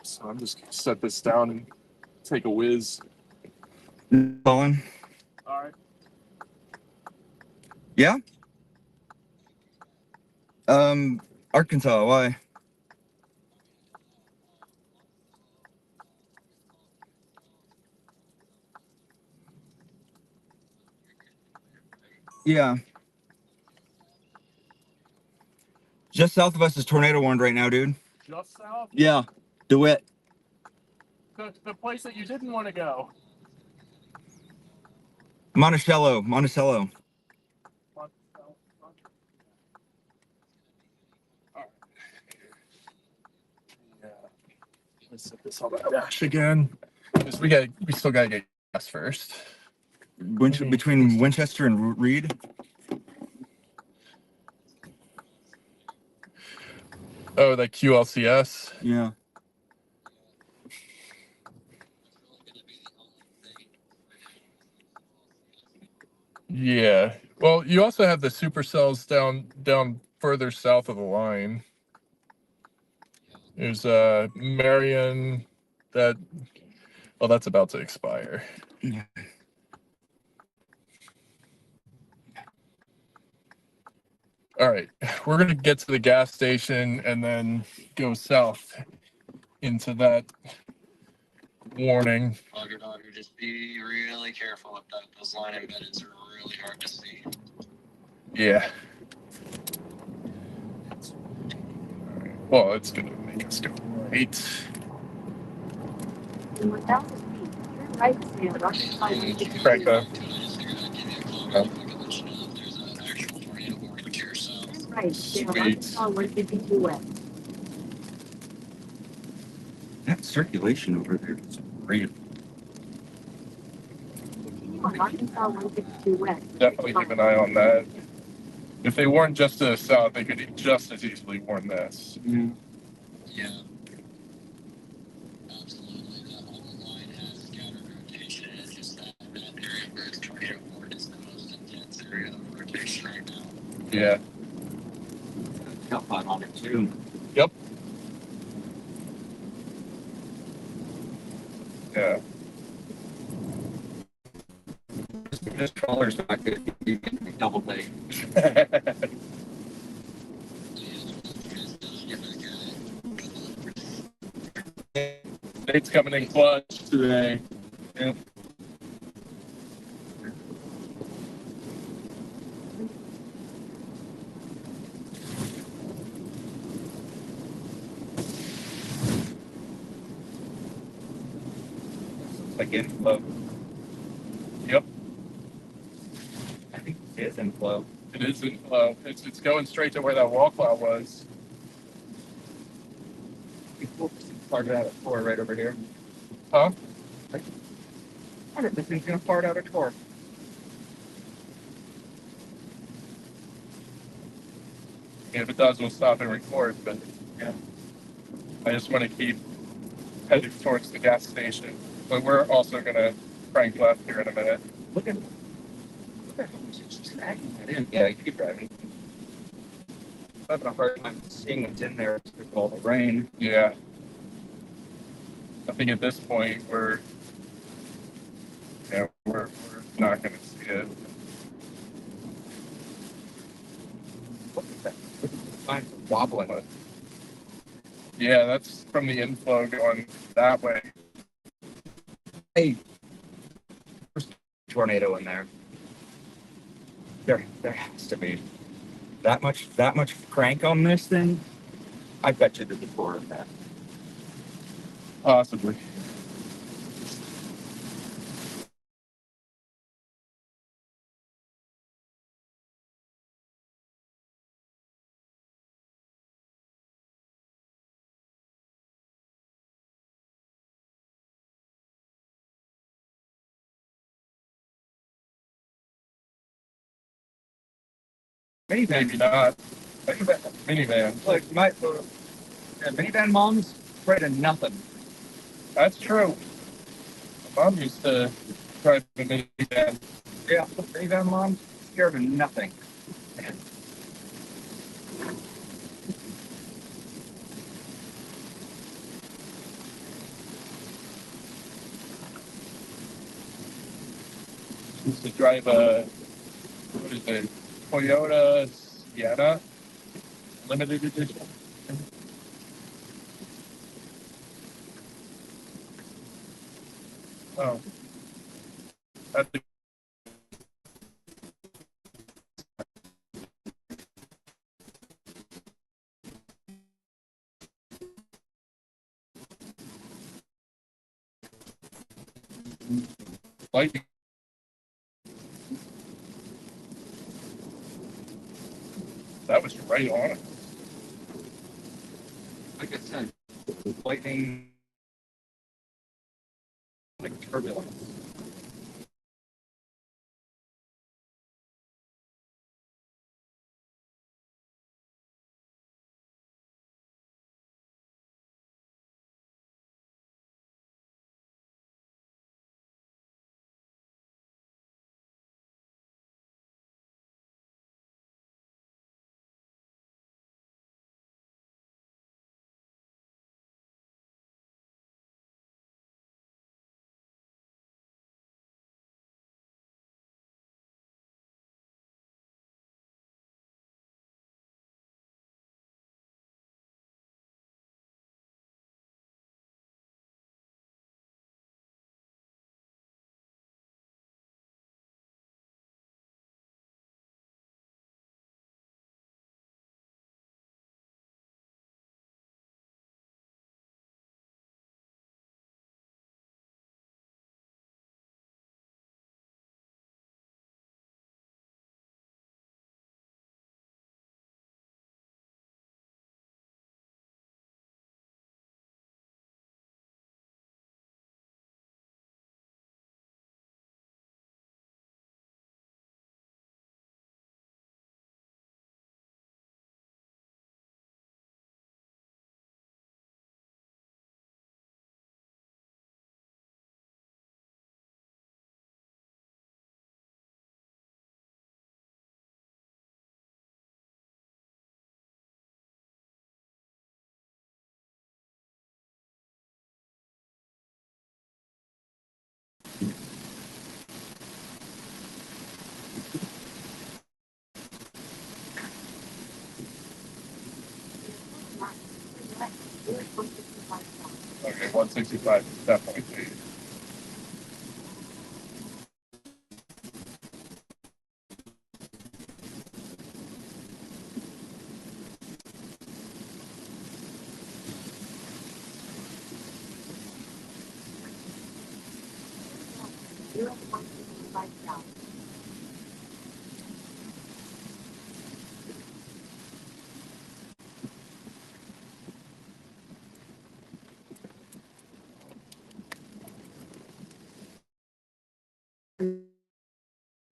So I'm just gonna set this down and take a whiz. Colin? All right. Yeah? Arkansas, why? Yeah. Just south of us is tornado warned right now, dude. Just south? Yeah. DeWitt. The place that you didn't want to go. Monticello. Yeah. Let's set this on the dash again. Because we still gotta get gas first. Between Winchester and Reed. Oh, that QLCS. Yeah. Yeah. Well, you also have the supercells down further south of the line. There's Marion that well that's about to expire. Yeah. All right. We're gonna get to the gas station and then go south into that warning. Dogger, just be really careful with that. Those line embeddeds are really hard to see. Yeah. Well, it's gonna make us go right. In 1,000 feet, turn right to stay on Arkansas 163 Crank North. that. I just figured I'd give you a call real quick and let you know if there's an actual tornado warning here. So Turn right to stay on Sweet. Arkansas 152 West. That circulation over there is real. Continue on Arkansas 152 West. Definitely keep an eye on that. If they warn just to the south, they could just as easily warn this. yeah, absolutely. That whole line has scattered rotation. It's just that area where it's tornado warning is the most intense area of rotation right now. Yeah. Got pot on it too. Yep. Yeah. This trawler's not good. You can double take. Nate's coming in clutch today. Yep. Like inflow. Yep. I think it is inflow. It is in flow. It's going straight to where that wall cloud was. Part out of core right over here. Huh? This thing's gonna fart out a core. And if it does, we'll stop and record. But Yeah. I just want to keep heading towards the gas station. But we're also gonna crank left here in a minute. Look at how much it's just dragging that in. Yeah, you keep driving. I'm having a hard time seeing what's in there with all the rain. Yeah. I think at this point we're not gonna see it. Look at that. Look at the signs wobbling. Yeah, that's from the inflow going that way. Hey, there's a tornado in there. There has to be that much crank on this thing. I bet you there's a core of that. Possibly. Maybe not. Minivan. Look, minivan moms afraid of nothing. That's true. My mom used to drive a minivan. Yeah, minivan moms scared of nothing. Used to drive a, what is it, Toyota Sienna limited edition. Oh, that's the lightning. That was right on it. Like I said, lightning, like turbulence. Okay, 165 is definitely.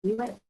US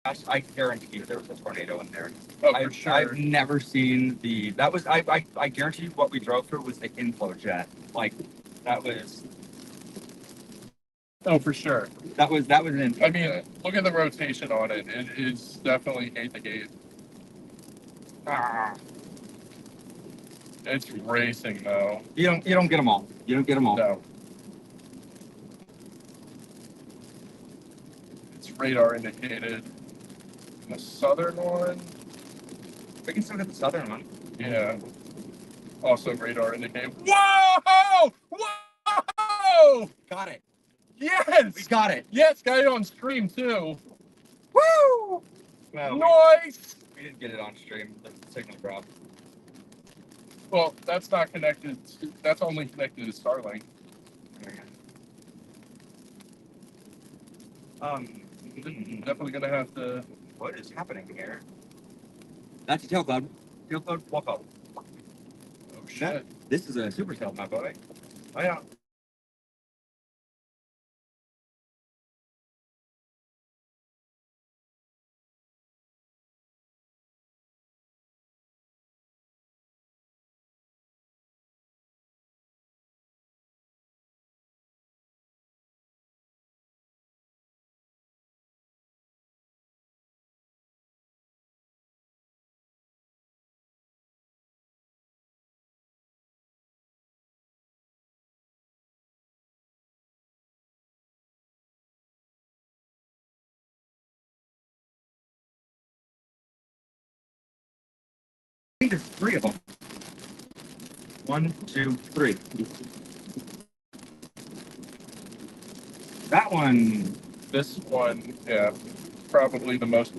I guarantee you there was a tornado in there. Oh, for I've sure. never seen the. That was I guarantee you what we drove through was the inflow jet. Like that was Oh, for sure. that was an inflow I mean, jet. look at the rotation on it. It is definitely gate to gate. Ah, It's racing though. you don't get them all. You don't get them all. No. It's radar indicated. And the southern one, We can still get the southern one. yeah. Also radar indicated. Whoa! Whoa! Got it. Yes! We got it. Yes, got it on stream too. Woo! Well, Nice! we didn't get it on stream. The signal dropped. Well, that's not connected. That's only connected to Starlink. Definitely gonna have to. What is happening here? That's a tail cloud. Tail cloud, walk out. Oh shit! This is a supercell, my boy. Oh yeah. I think there's 3 of them. 1, 2, 3. That one. This one, yeah, probably the most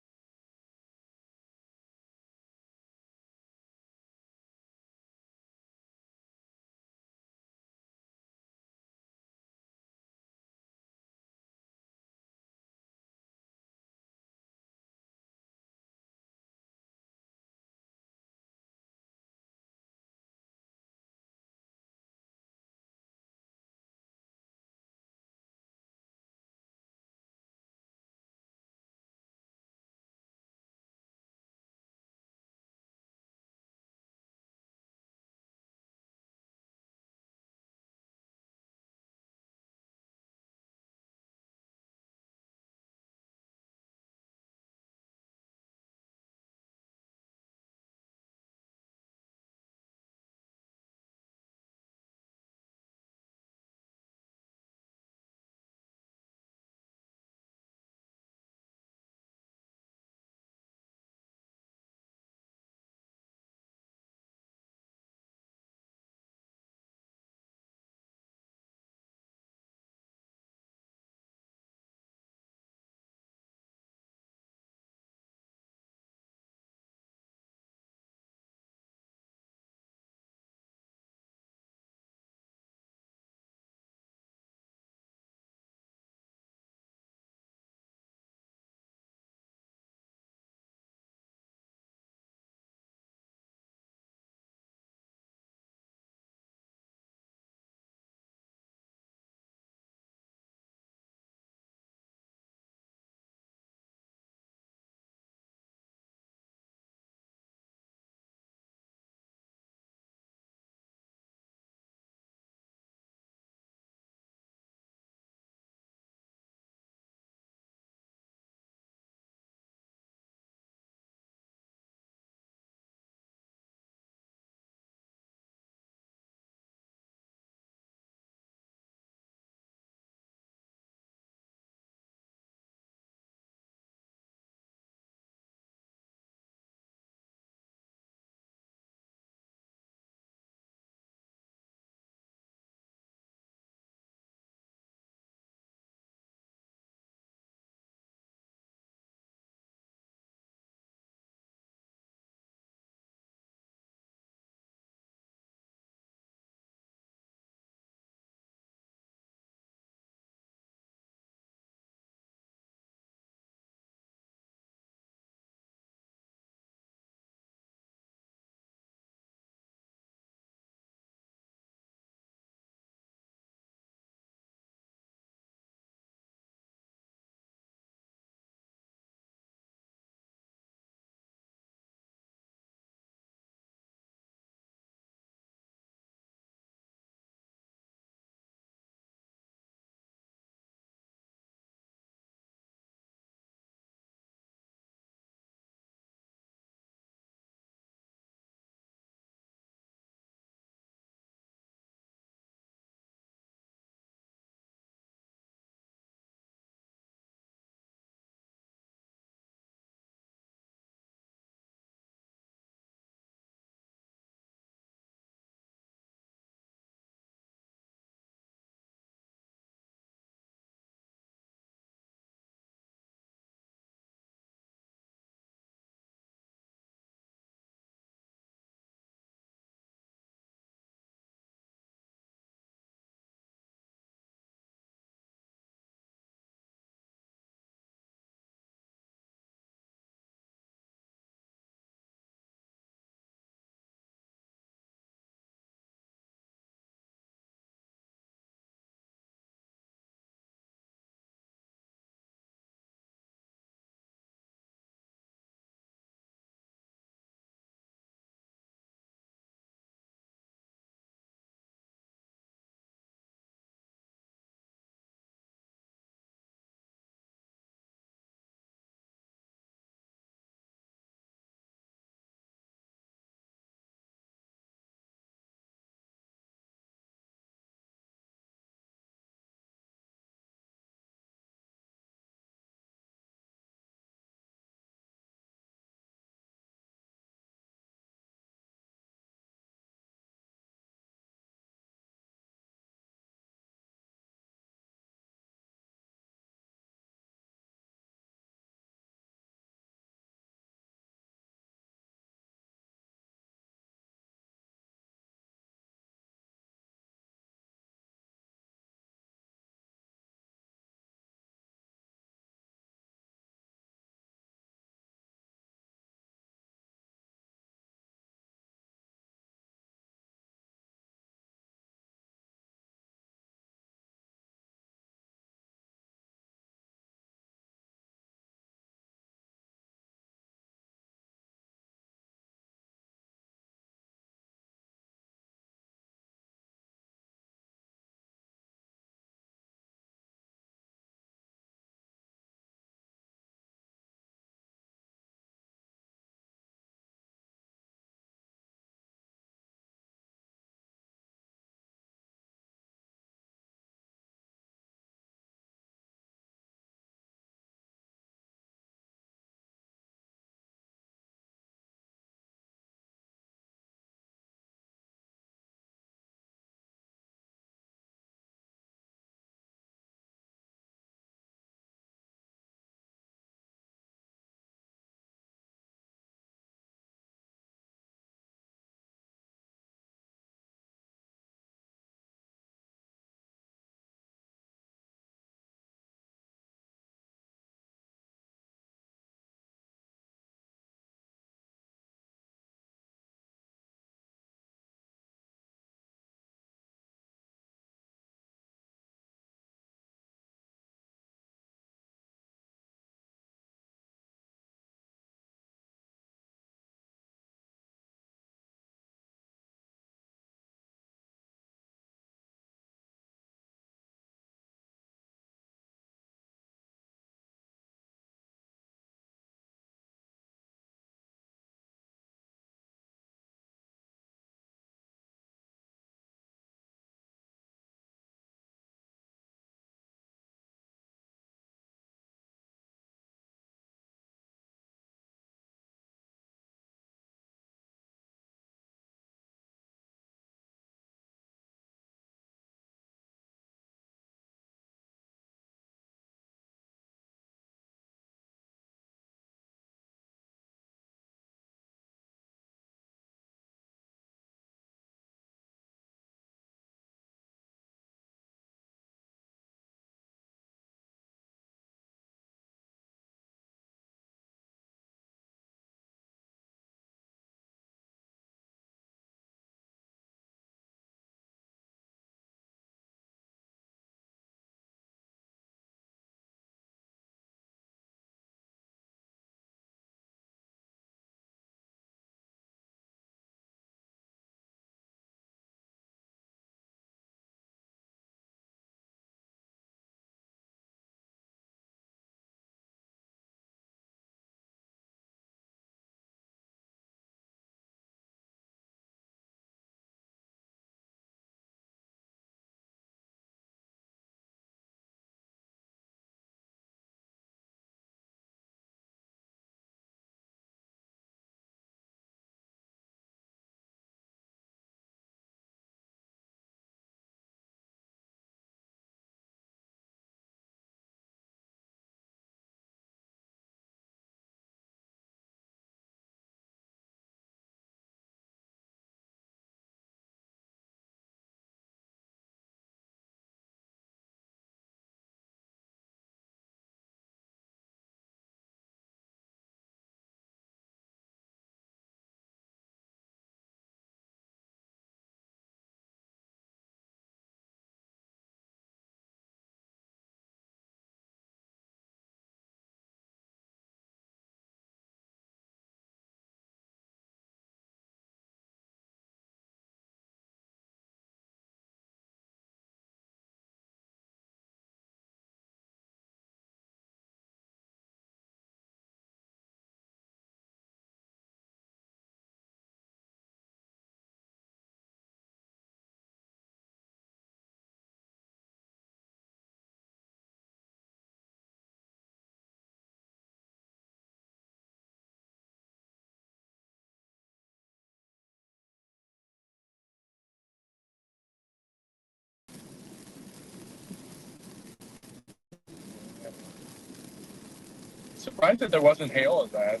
Surprised that there wasn't hail in that.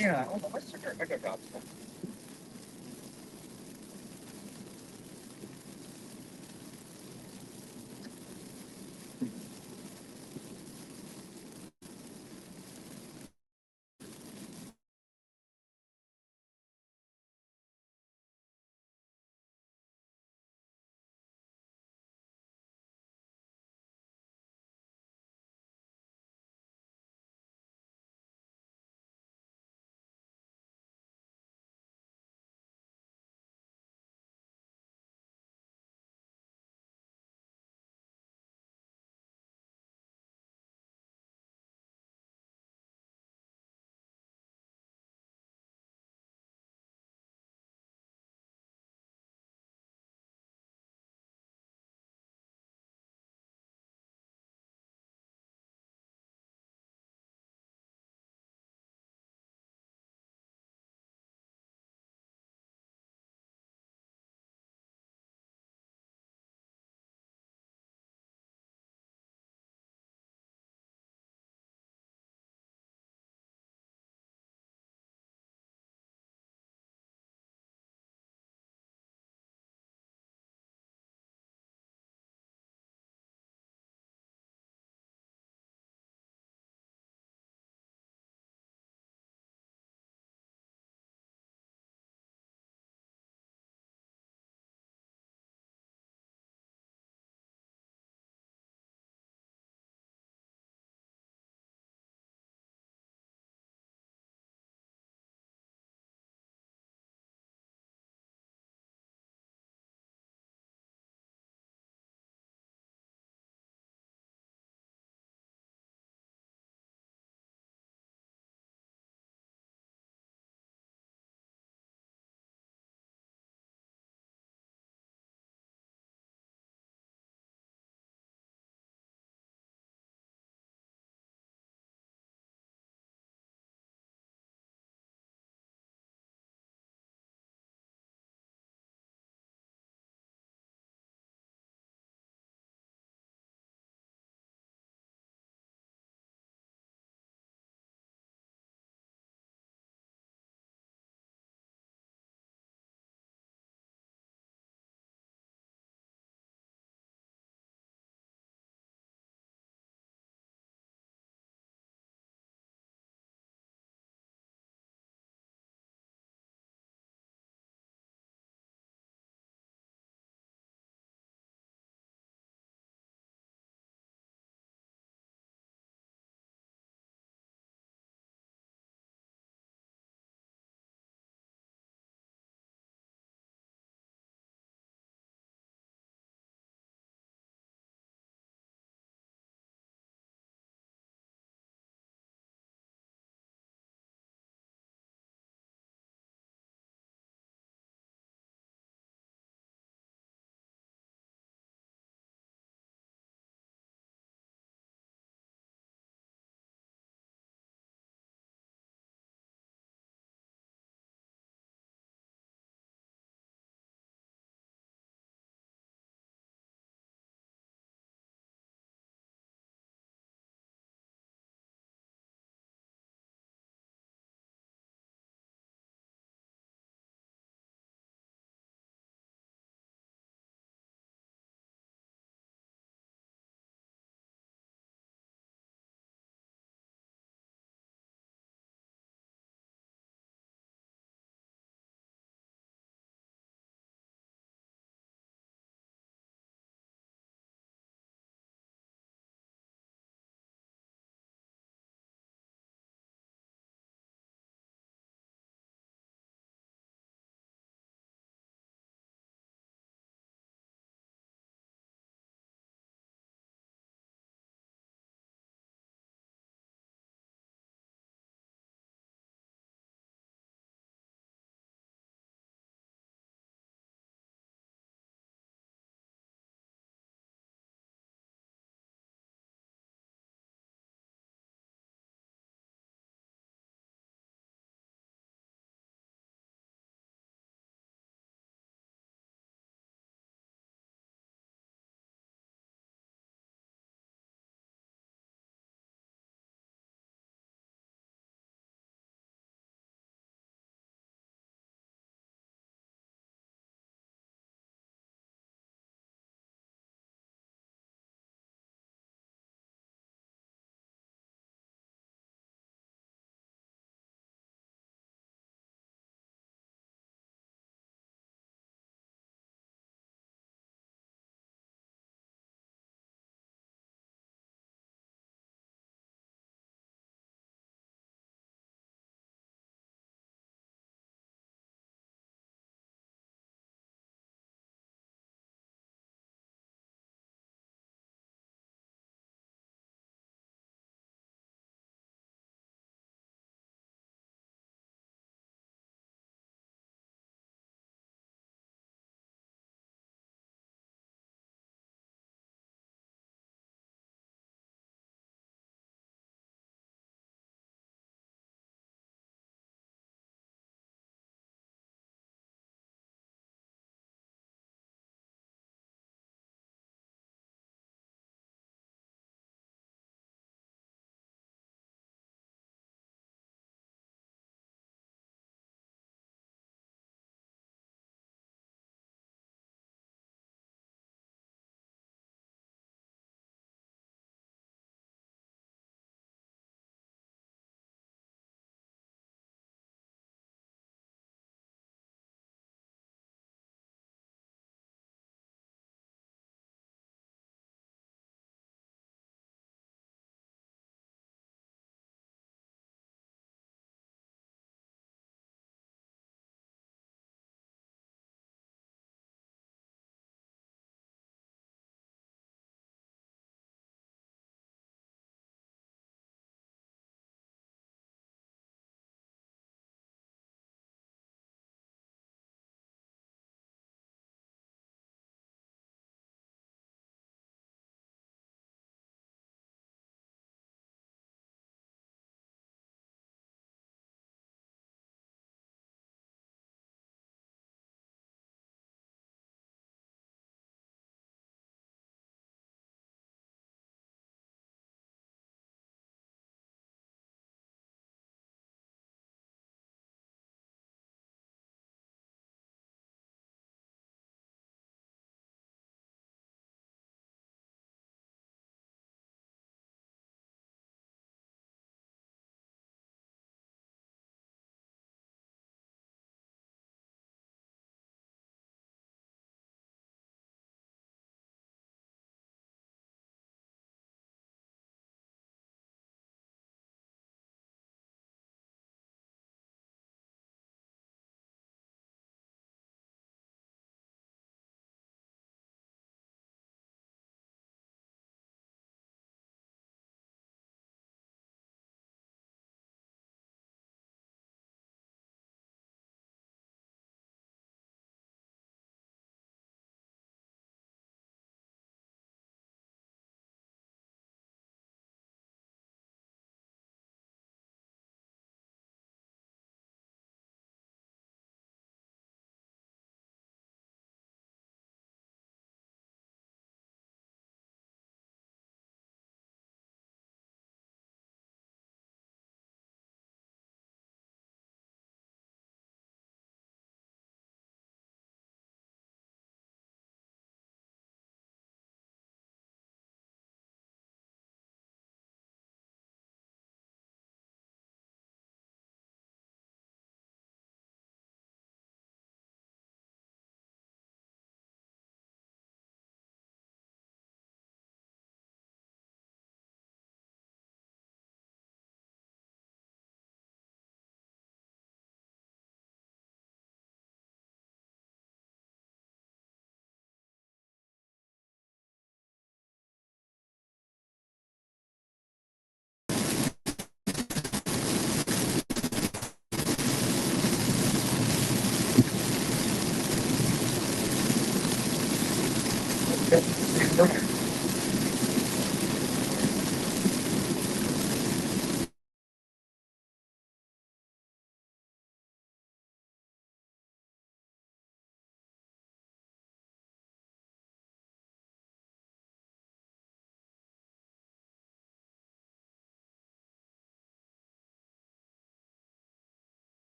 Yeah, hold on, let's check our echo drops.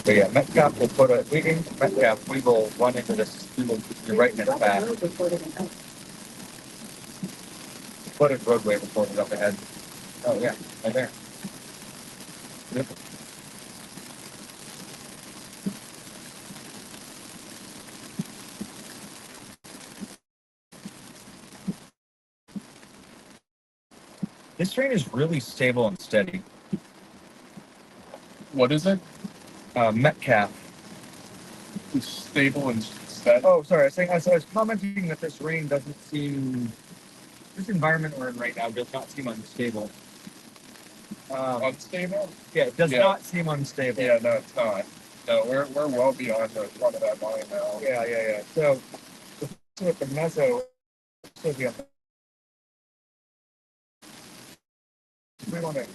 So yeah, Metcalf will put a, we in Metcalf, we will run into this, we will, you're right in its path. Put a roadway reported up ahead. Oh yeah, right there. Yep. This train is really stable and steady. What is it? Metcalf. It's stable and steady. Oh, sorry. I was commenting that this rain doesn't seem. This environment we're in right now does not seem unstable. Unstable? Yeah, it does Yeah. not seem unstable. Yeah, no, it's not. No, we're well beyond the front of that line now. Yeah. So with the meso, so yeah, we want to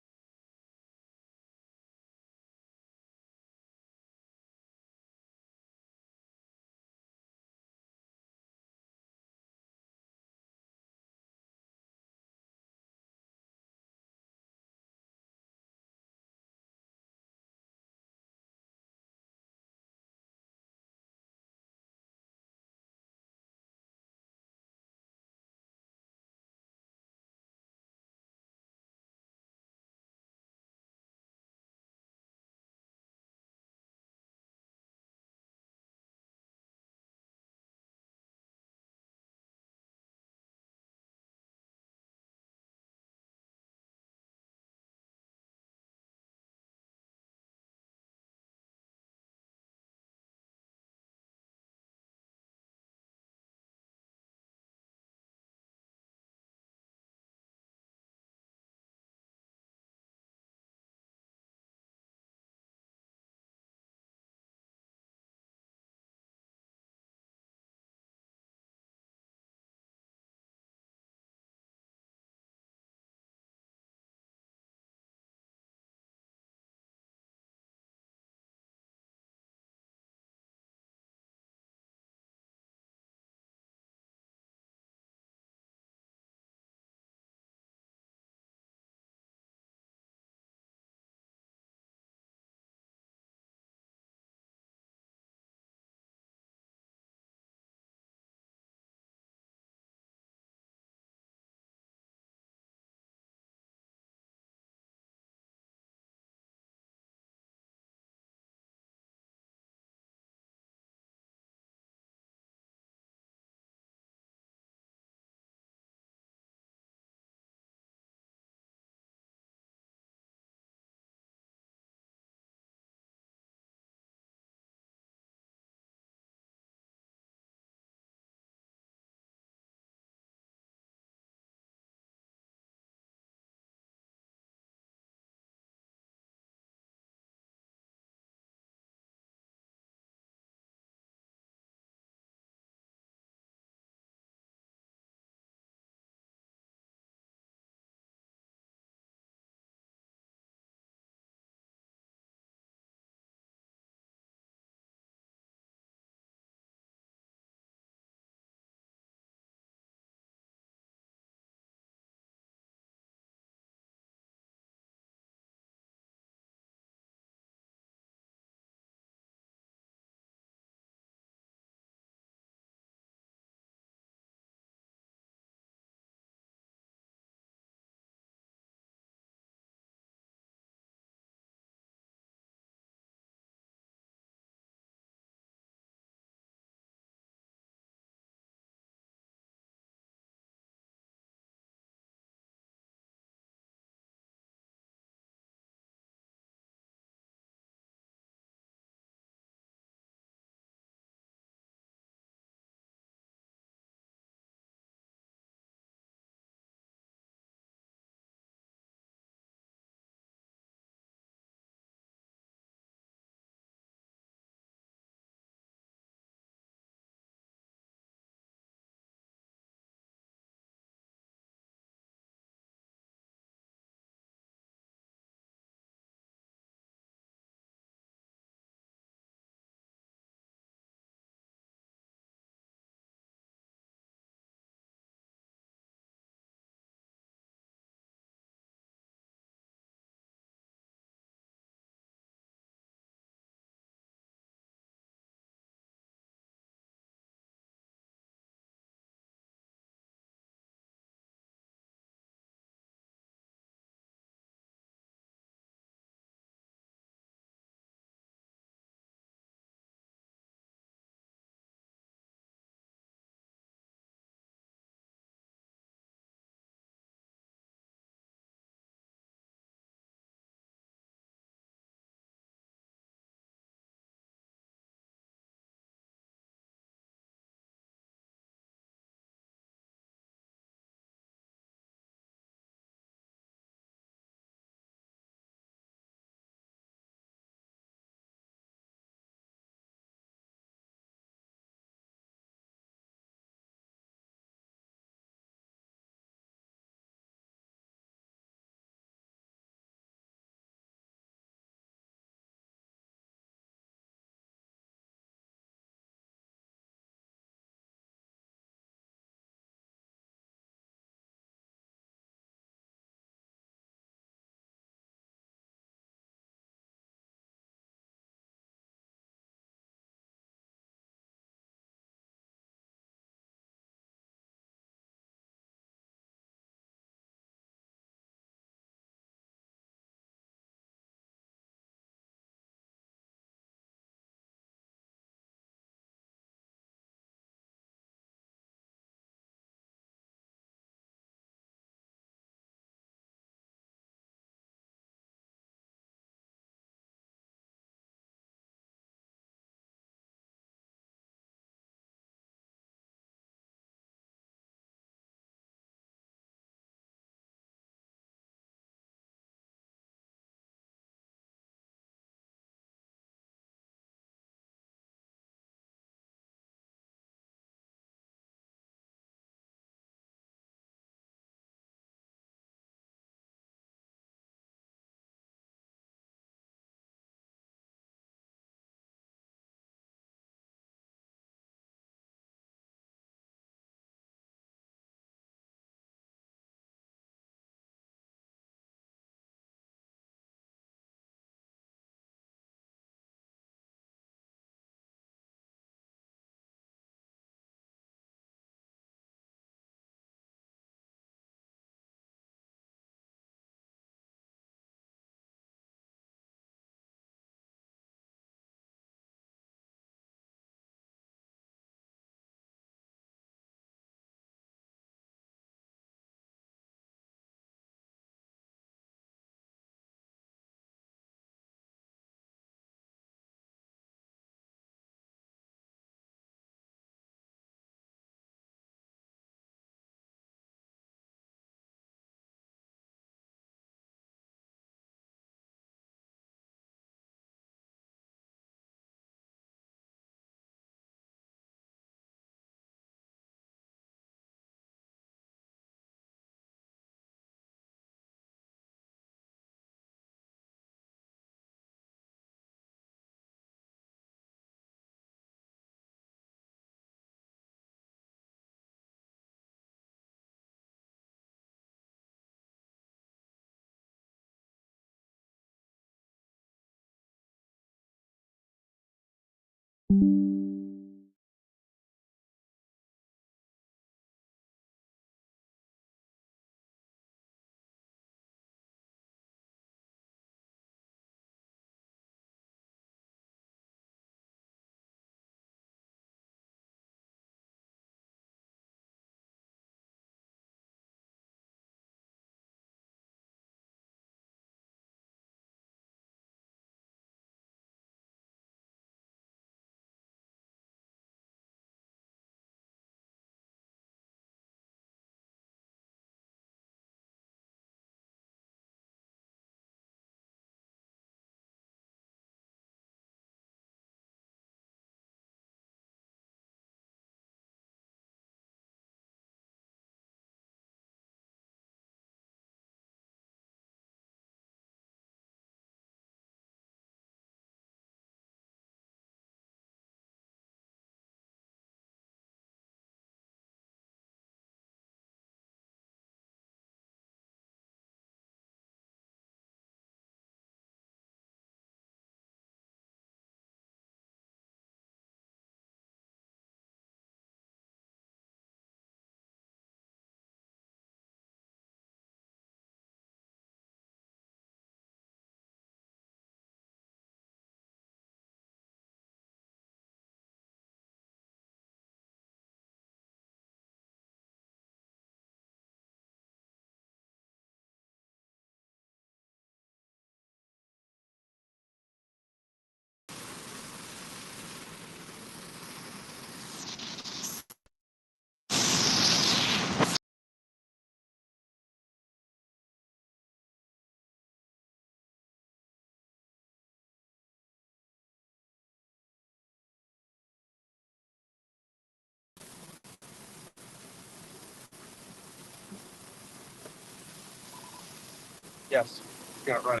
Yes. Got it right.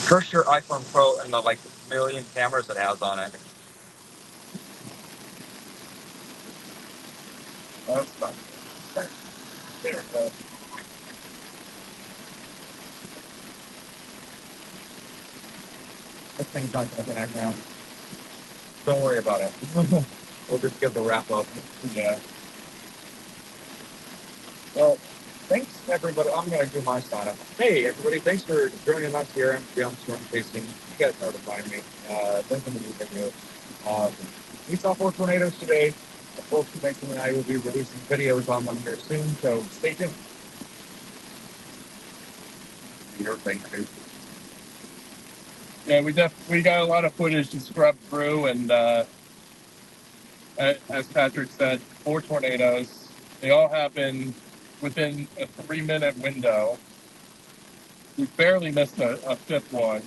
Curse your iPhone Pro and the like million cameras it has on it. That's fine. There we go. This thing's not gonna connect now. Don't worry about it. We'll just give the wrap up. Yeah. Well, thanks everybody. I'm gonna do my sign up. Hey everybody, thanks for joining us here on Beyond Storm Facing. You guys know to find me. Thanks for the new video. We saw 4 tornadoes today. Post-intercept and I will be releasing videos on them here soon, so stay tuned. Your thing too. Yeah, we got a lot of footage to scrub through, and as Patrick said, 4 tornadoes. They all happened within a 3-minute window. We barely missed a 5th one.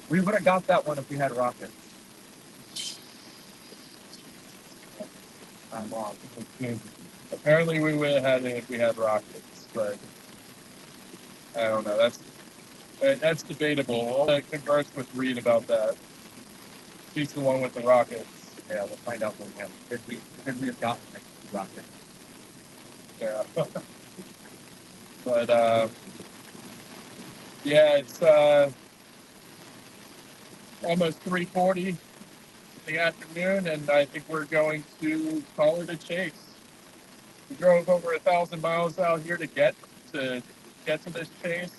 We would have got that one if we had rockets. I'm wrong. Apparently, we would have had it if we had rockets, but I don't know. That's debatable. I'll converse with Reed about that. He's the one with the rockets. Yeah, we'll find out from him. If we have gotten a rocket. Yeah. But yeah, it's almost 3:40 in the afternoon, and I think we're going to call it a chase. We drove over 1,000 miles out here to get to this chase,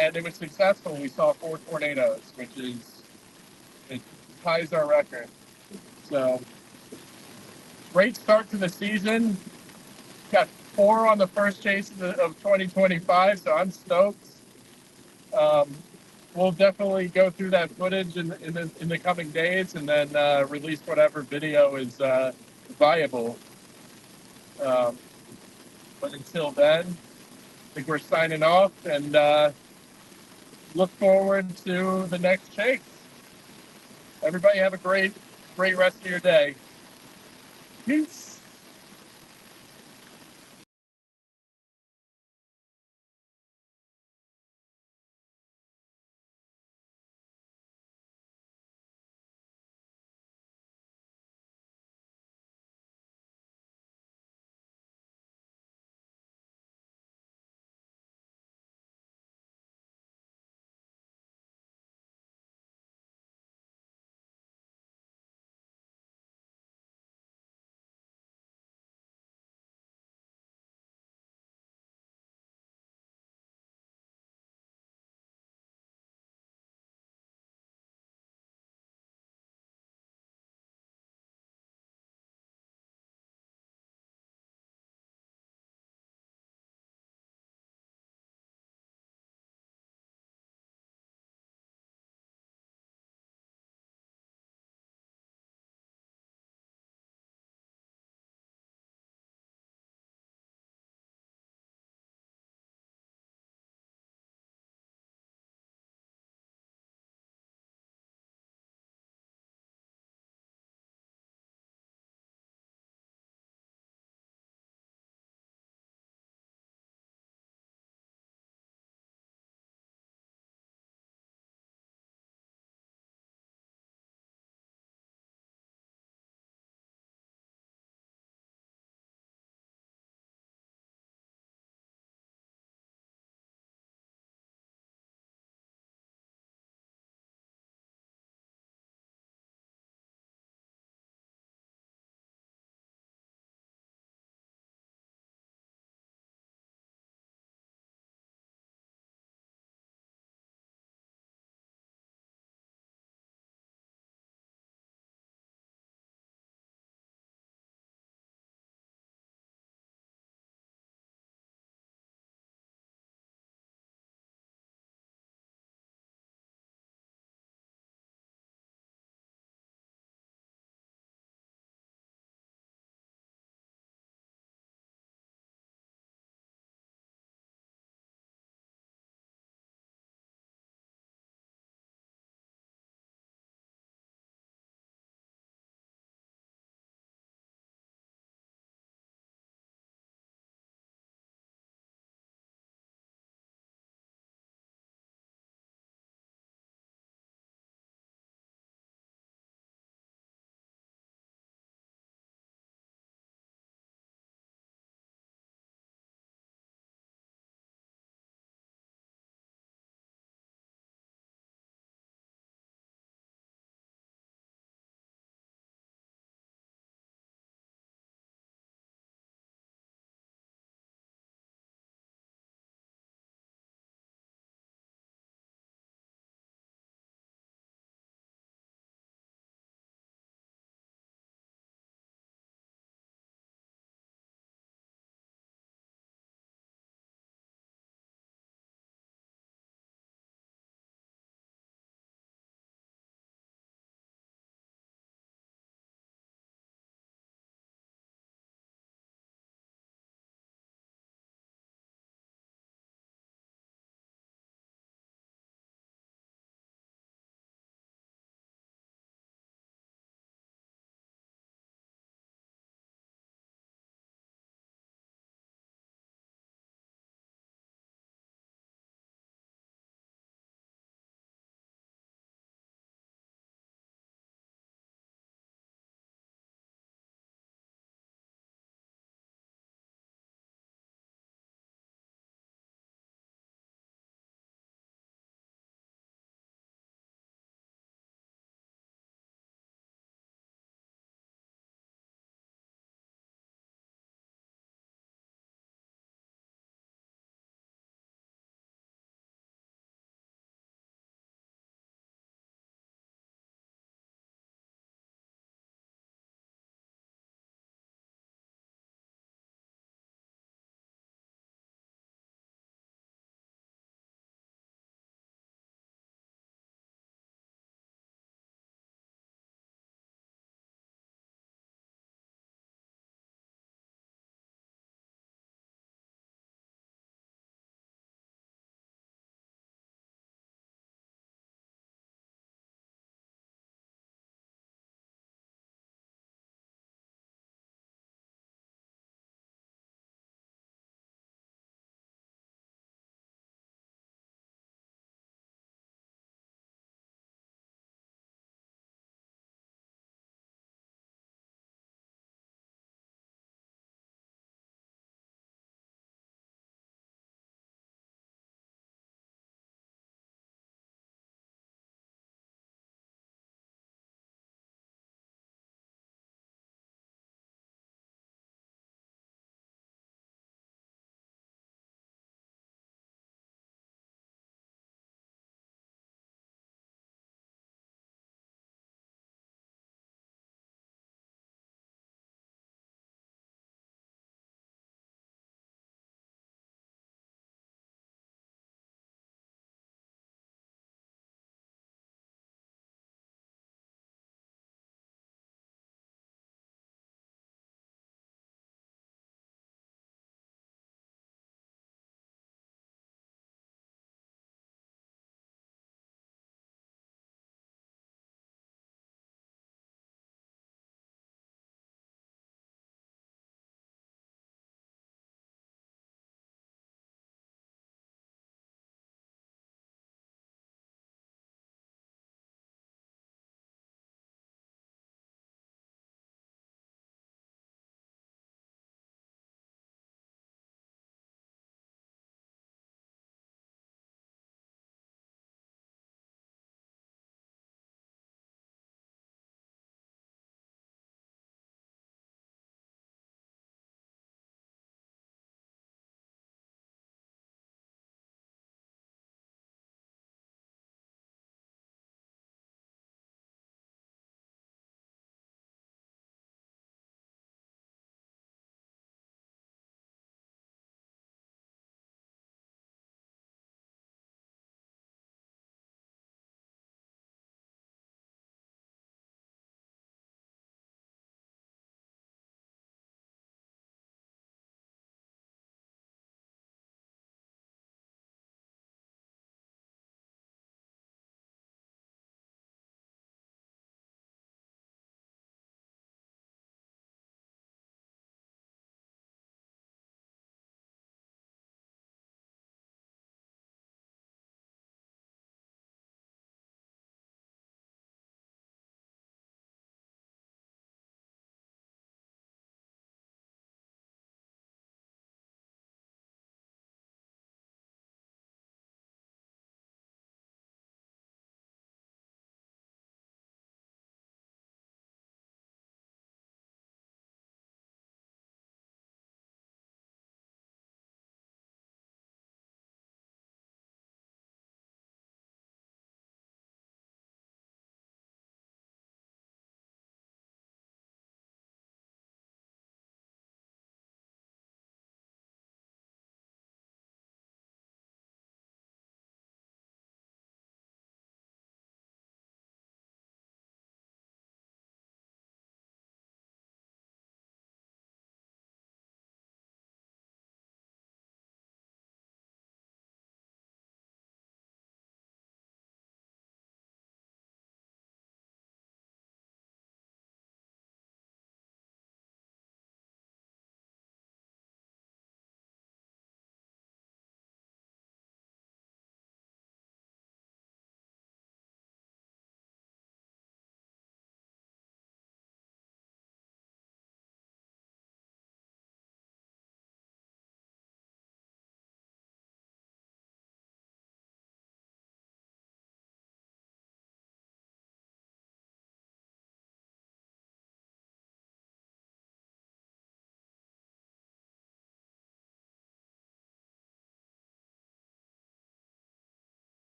and it was successful. We saw 4 tornadoes, which it ties our record. So great start to the season. Got 4 on the first chase of 2025, so I'm stoked. We'll definitely go through that footage in the coming days, and then release whatever video is viable. But until then, I think we're signing off, and look forward to the next chase. Everybody have a great rest of your day. Peace.